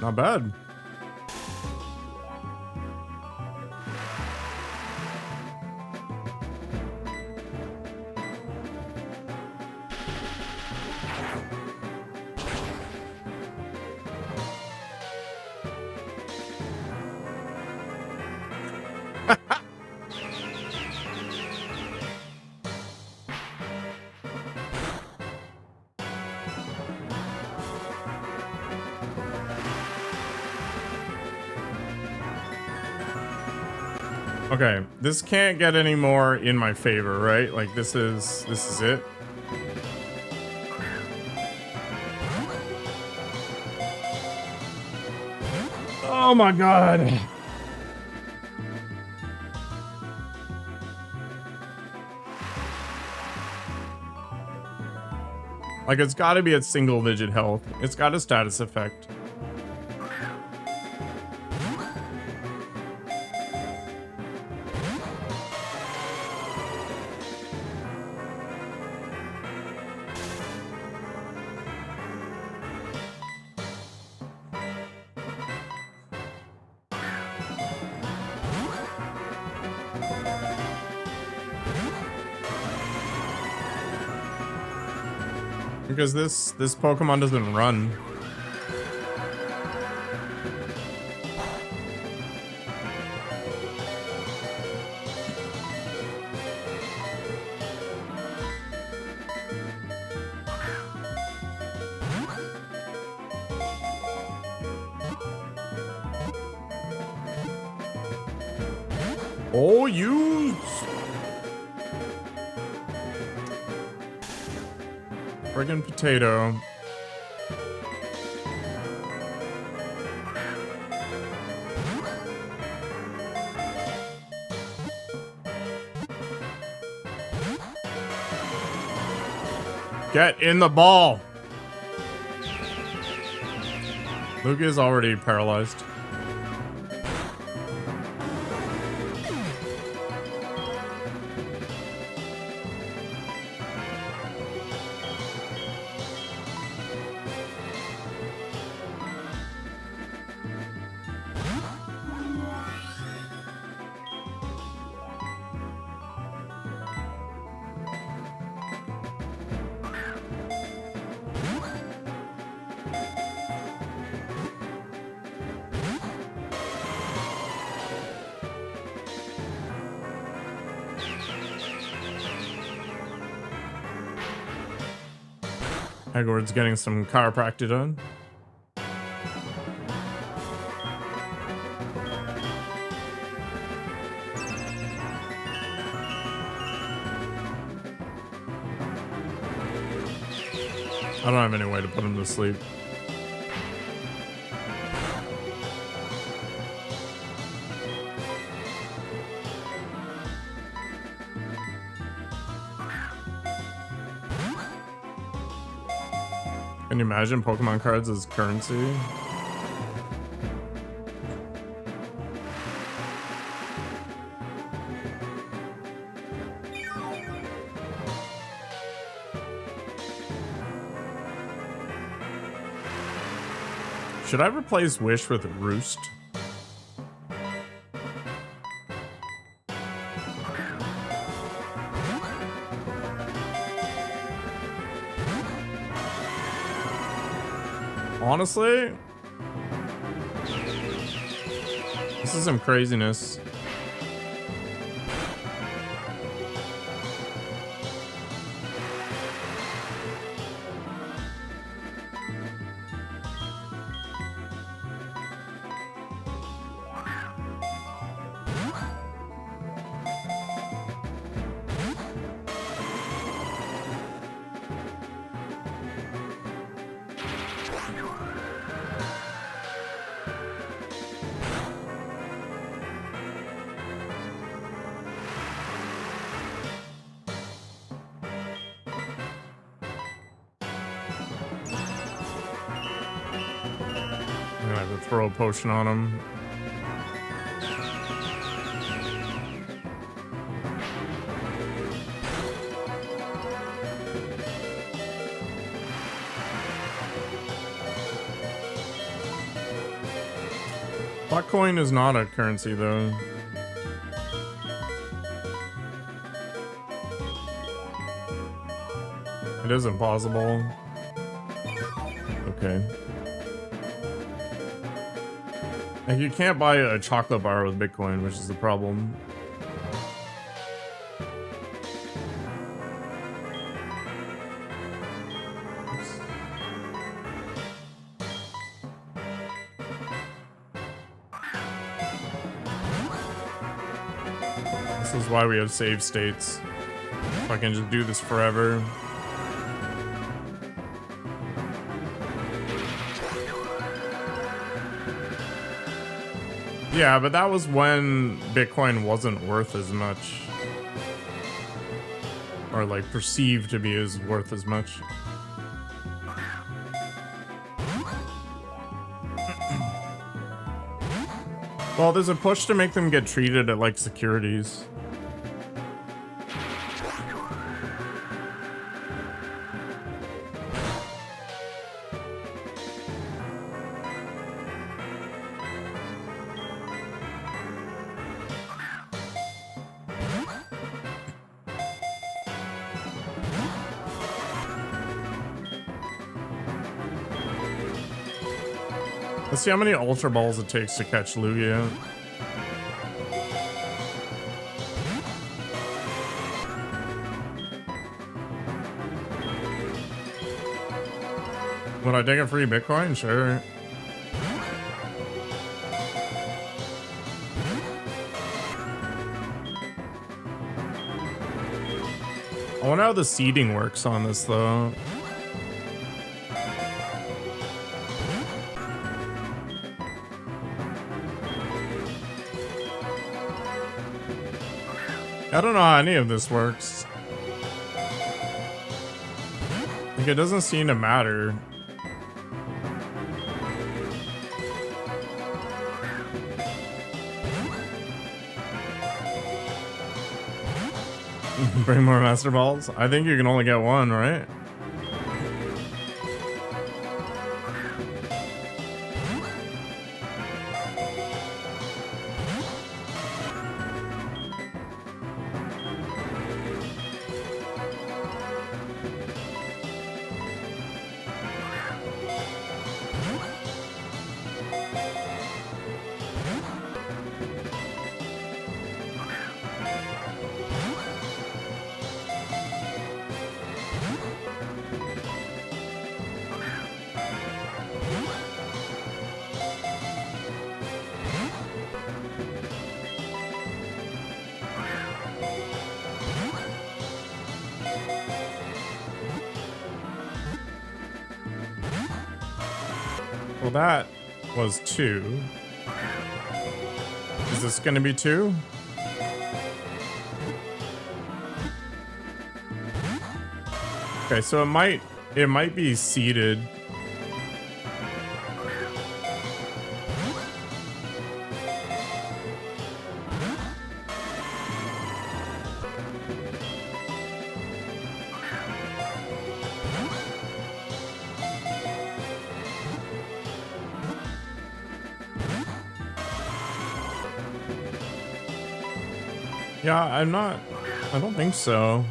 Not bad. Okay, this can't get any more in my favor, right? Like this is it. Oh my god. Like it's got to be at single digit health. It's got a status effect. Because this Pokemon doesn't run. Oh, you friggin' potato. Get in the ball. Lugia is already paralyzed. Hagrid's getting some chiropractic done. I don't have any way to put him to sleep. Can you imagine Pokemon cards as currency? Should I replace Wish with Roost? Honestly, this is some craziness. I'm gonna have to throw a potion on him. Black coin is not a currency though. It is impossible. Okay. Like you can't buy a chocolate bar with Bitcoin, which is the problem. Oops. This is why we have save states. If I can just do this forever. Yeah, but that was when Bitcoin wasn't worth as much. Or like perceived to be as worth as much. Well, there's a push to make them get treated at like securities. Let's see how many Ultra Balls it takes to catch Lugia. Would I take a free Bitcoin? Sure. I wonder how the seeding works on this though. I don't know how any of this works. Like, it doesn't seem to matter. Bring more Master Balls? I think you can only get one, right? Well, that was 2. Is this gonna be 2? Okay, so it might be seeded. Yeah, I don't think so.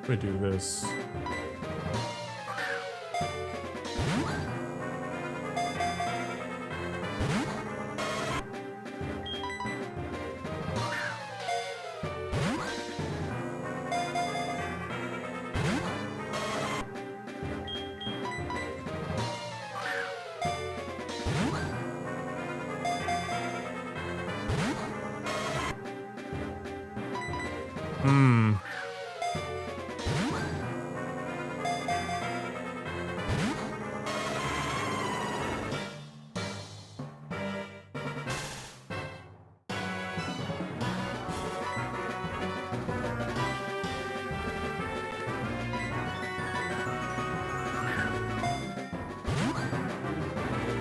We do this.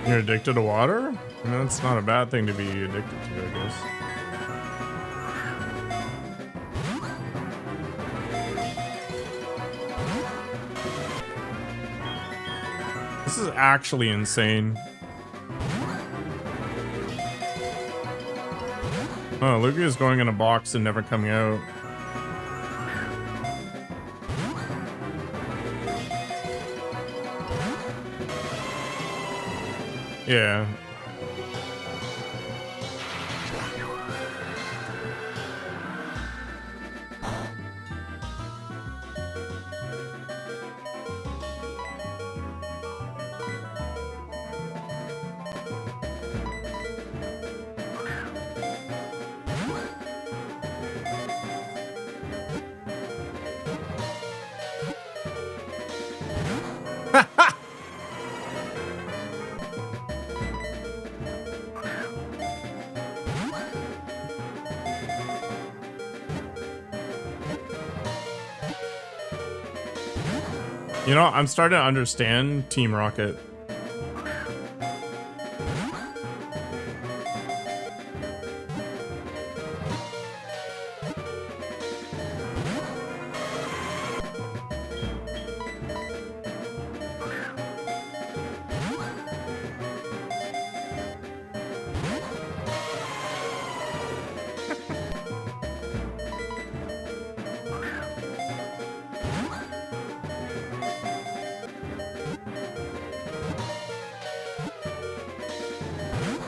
You're addicted to water? I mean, that's not a bad thing to be addicted to, I guess. This is actually insane. Oh, Lugia is going in a box and never coming out. Yeah. You know, I'm starting to understand Team Rocket.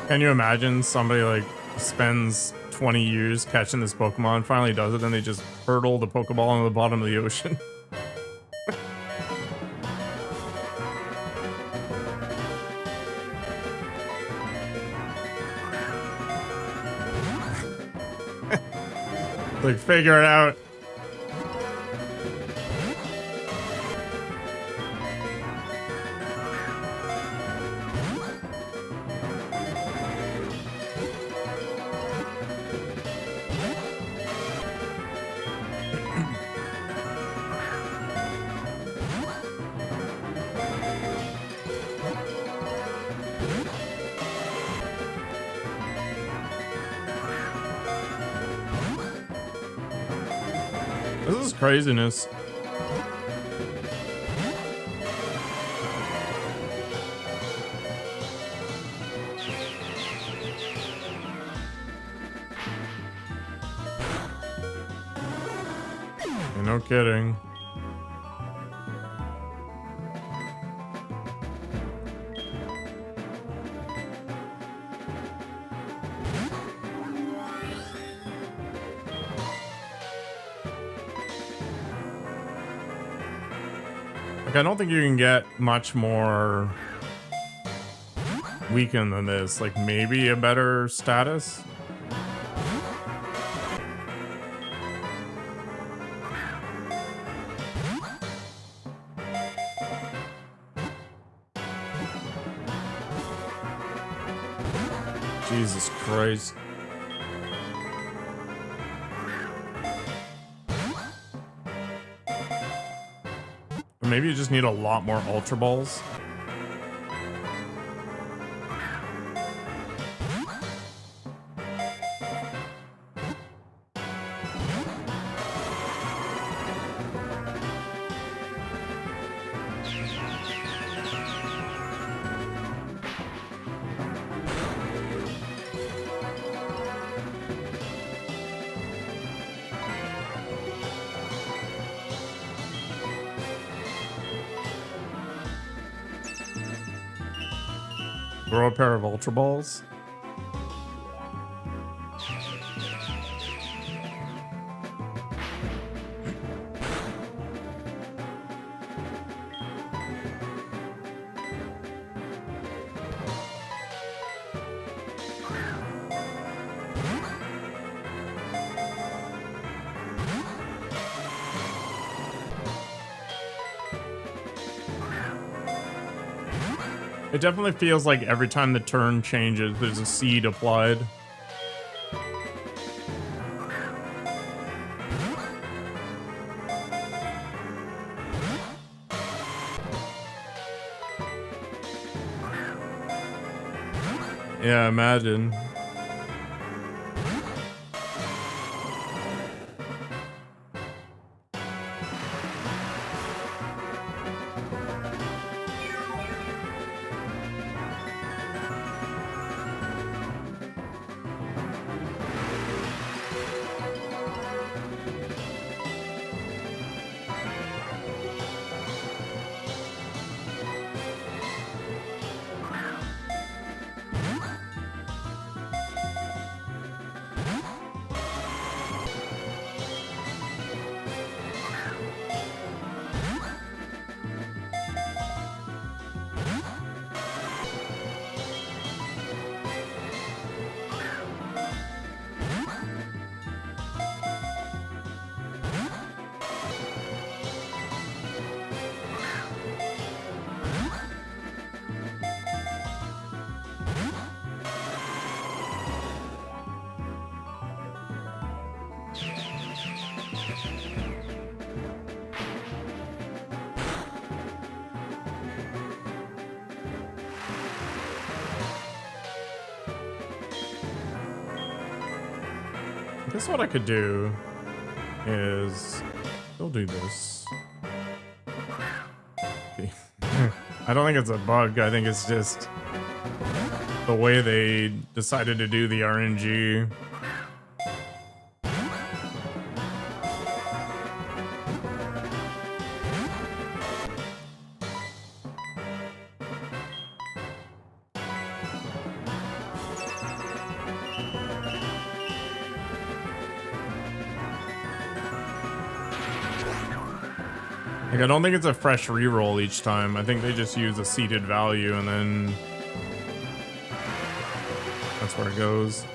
Can you imagine somebody like spends 20 years catching this Pokemon, finally does it, and they just hurtle the Pokeball on the bottom of the ocean? Like, figure it out. This is craziness. No kidding. Like, I don't think you can get much more weakened than this. Like, maybe a better status. Jesus Christ. Maybe you just need a lot more Ultra Balls. Grow a pair of Ultra Balls. It definitely feels like every time the turn changes, there's a seed applied. Yeah, imagine. I guess what I could do is still do this. I don't think it's a bug. I think it's just the way they decided to do the RNG. Like, I don't think it's a fresh reroll each time. I think they just use a seeded value and then that's where it goes.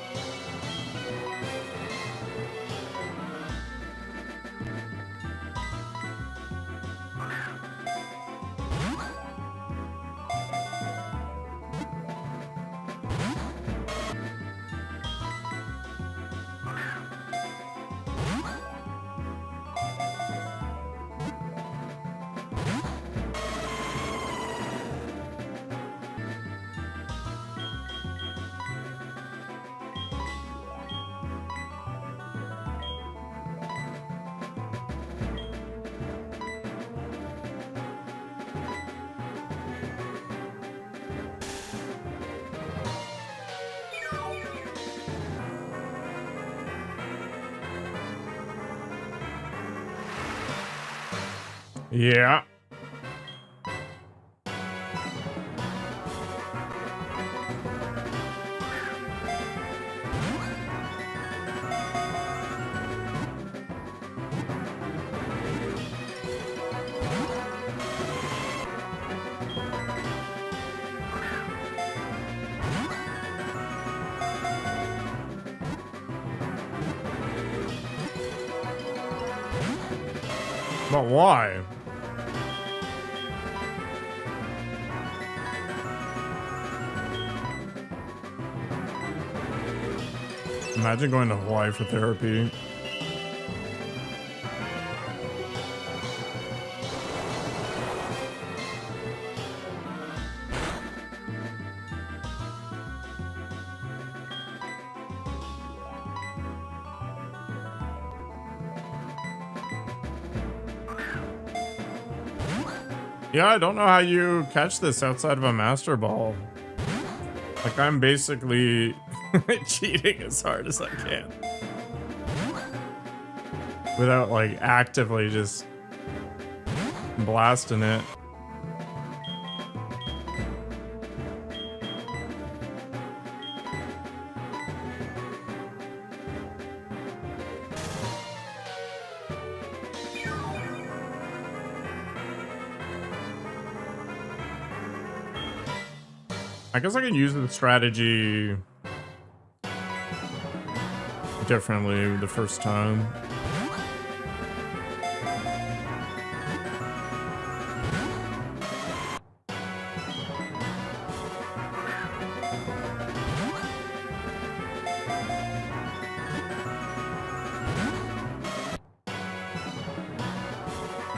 Yeah. But why? Imagine going to Hawaii for therapy. Yeah, I don't know how you catch this outside of a Master Ball. Like, I'm basically cheating as hard as I can. Without, like, actively just blasting it. I guess I can use the strategy differently the first time.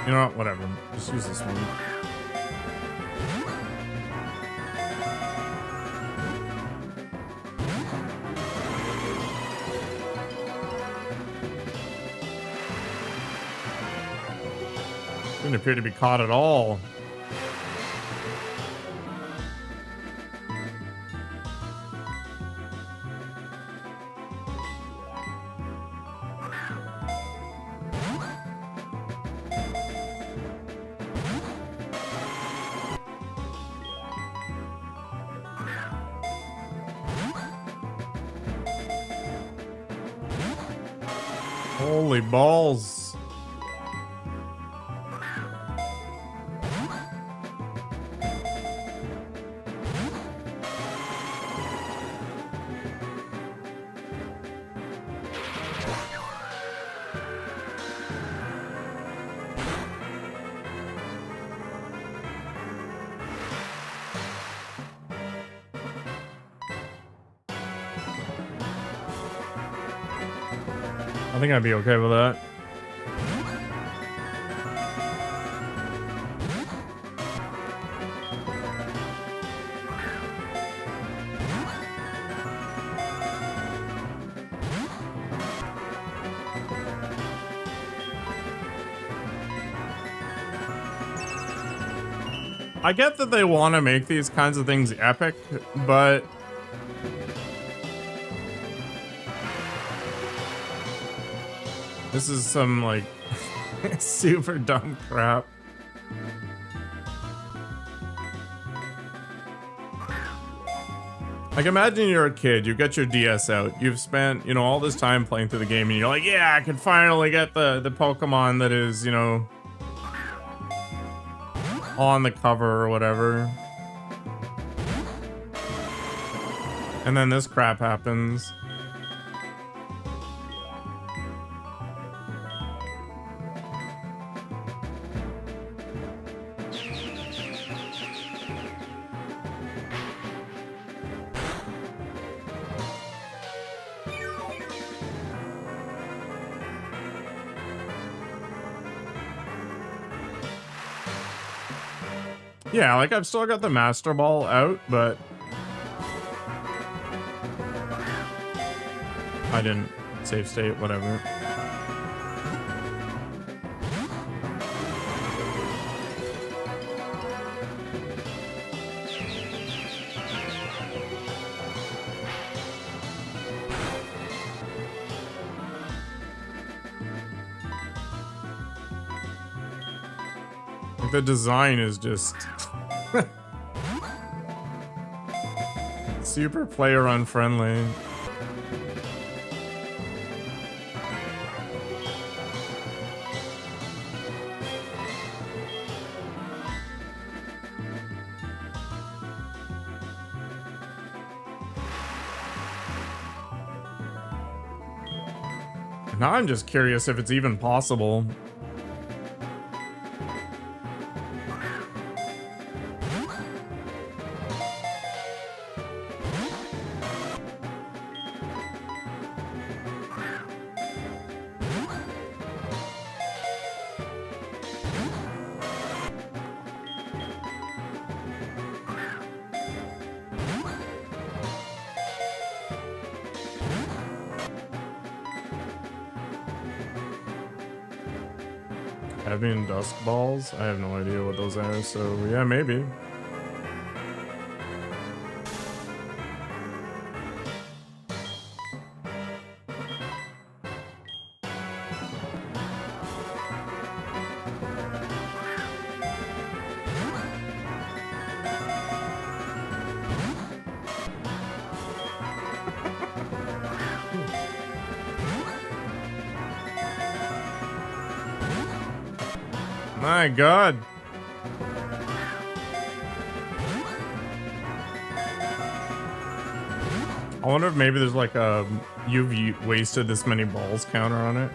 You know what? Whatever. Just use this one. Didn't appear to be caught at all. Holy balls. I think I'd be okay with that. I get that they want to make these kinds of things epic, but this is some, like, super dumb crap. Like, imagine you're a kid, you get your DS out, you've spent, you know, all this time playing through the game, and you're like, yeah, I can finally get the Pokemon that is, you know, on the cover or whatever. And then this crap happens. Yeah, like, I've still got the Master Ball out, but I didn't save state, whatever. Like, the design is just super player unfriendly. Now I'm just curious if it's even possible. Heavy and dusk balls? I have no idea what those are, so yeah, maybe. My god. I wonder if maybe there's like a you've wasted this many balls counter on it.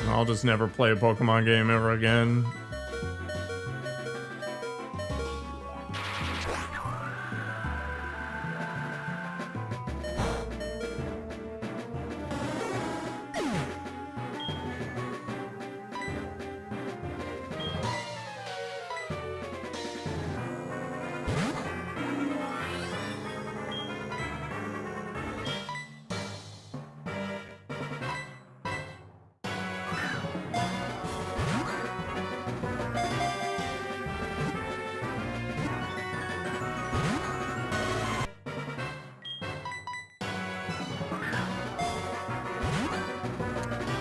I'll just never play a Pokemon game ever again.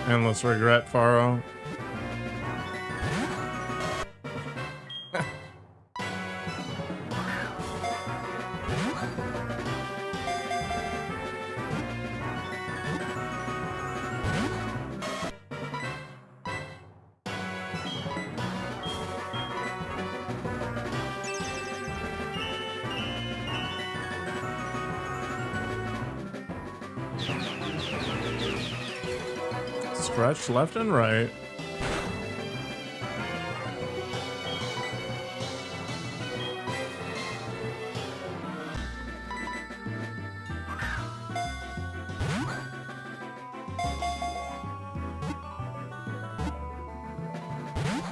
Endless regret, Faro. Stretch left and right.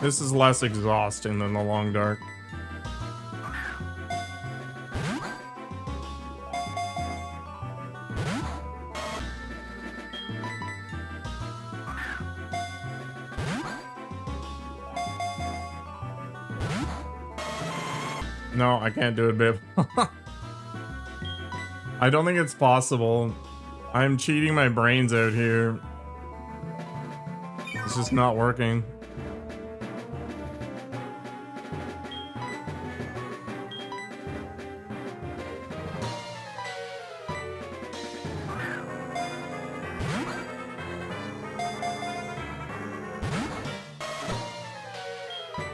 This is less exhausting than the long dark. No, I can't do it, babe. I don't think it's possible. I'm cheating my brains out here. It's just not working.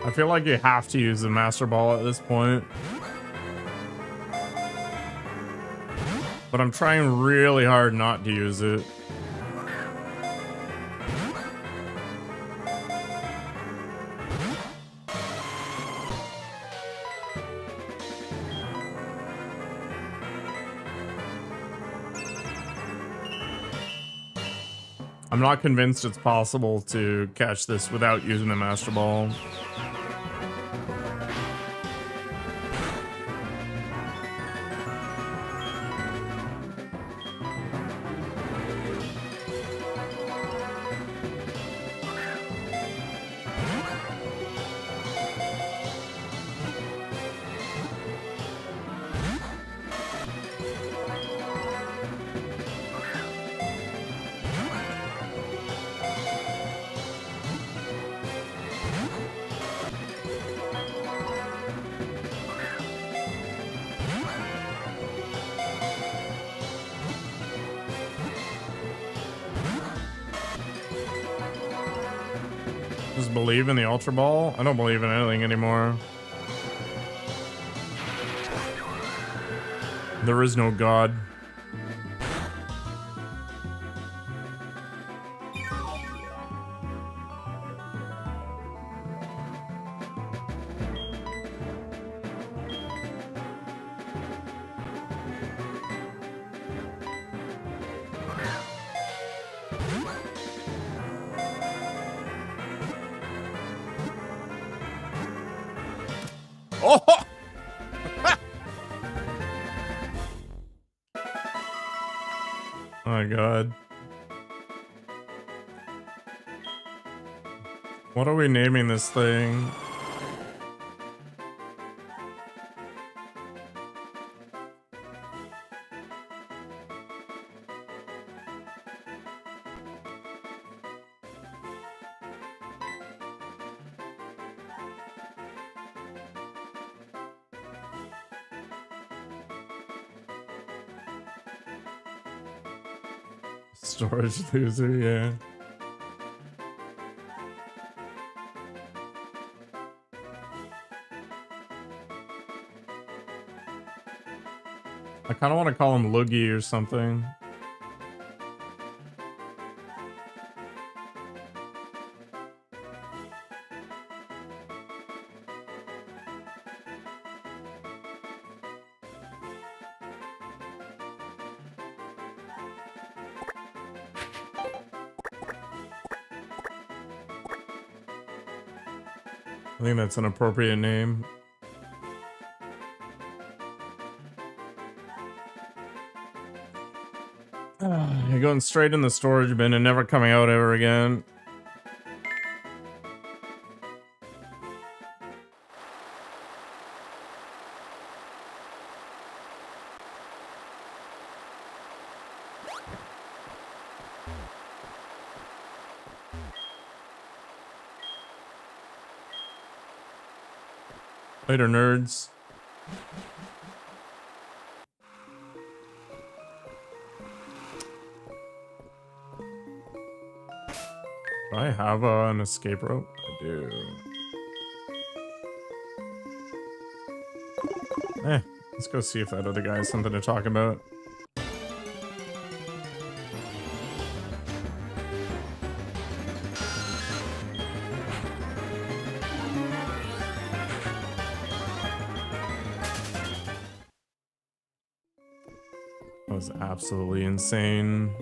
I feel like you have to use the Master Ball at this point. But I'm trying really hard not to use it. I'm not convinced it's possible to catch this without using the Master Ball. just believe in the Ultra Ball? I don't believe in anything anymore. There is no God. Oh! Oh my god. What are we naming this thing? Storage loser, yeah. I kind of want to call him Lugia or something. I think that's an appropriate name. You're going straight in the storage bin and never coming out ever again. Later, nerds. Do I have an escape rope? I do. Let's go see if that other guy has something to talk about. That was absolutely insane.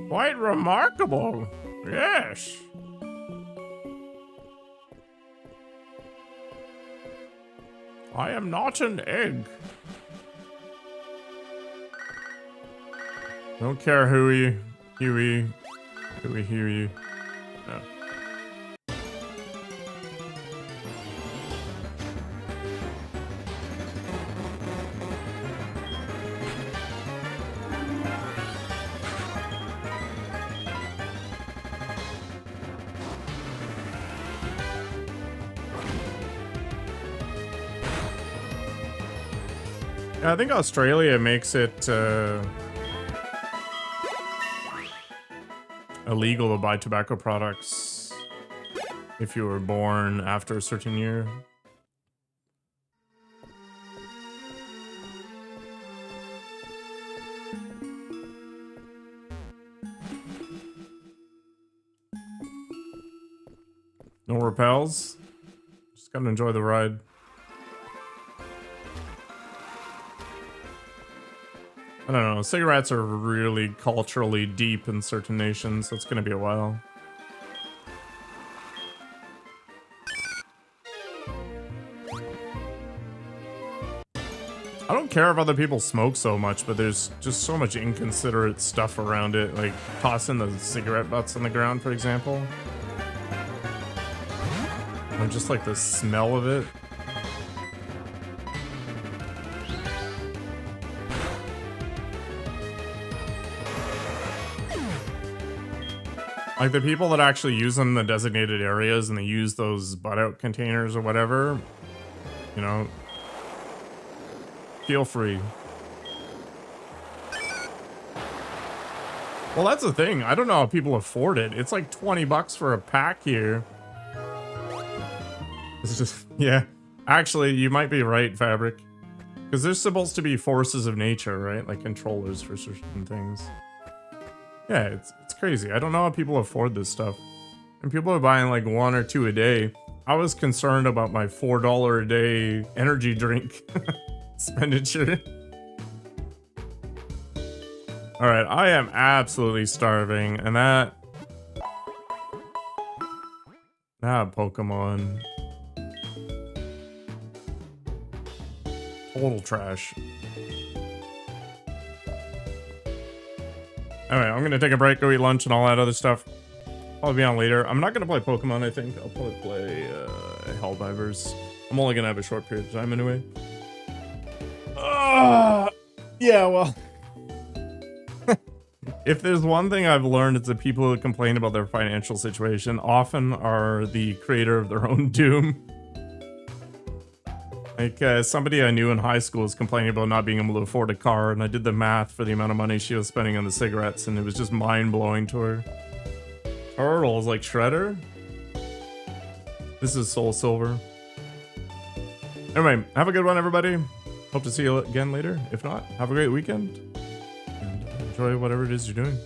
Quite remarkable. Yes. I am not an egg. Don't care Huey. Huey, Huey. No. Yeah, I think Australia makes it illegal to buy tobacco products if you were born after a certain year. No repels. Just gotta enjoy the ride. I don't know, cigarettes are really culturally deep in certain nations, so it's gonna be a while. I don't care if other people smoke so much, but there's just so much inconsiderate stuff around it, like tossing the cigarette butts on the ground, for example. Or just like the smell of it. Like the people that actually use them in the designated areas and they use those butt out containers or whatever, you know, Feel free. Well, that's the thing. I don't know how people afford it. It's like 20 bucks for a pack here. It's just, yeah. Actually, you might be right, Fabric. Because there's supposed to be forces of nature, right? Like controllers for certain things. Yeah, it's crazy. I don't know how people afford this stuff. And people are buying like 1 or 2 a day. I was concerned about my $4 a day energy drink expenditure. Alright, I am absolutely starving, and that Pokemon. Total trash. Alright, I'm gonna take a break, go eat lunch, and all that other stuff. I'll be on later. I'm not gonna play Pokemon, I think. I'll probably play Helldivers. I'm only gonna have a short period of time anyway. Yeah, well. If there's one thing I've learned, it's that people who complain about their financial situation often are the creator of their own doom. Like, somebody I knew in high school was complaining about not being able to afford a car, and I did the math for the amount of money she was spending on the cigarettes, and it was just mind-blowing to her. Turtles, like Shredder? This is SoulSilver. Anyway, have a good one, everybody. Hope to see you again later. If not, have a great weekend. And enjoy whatever it is you're doing.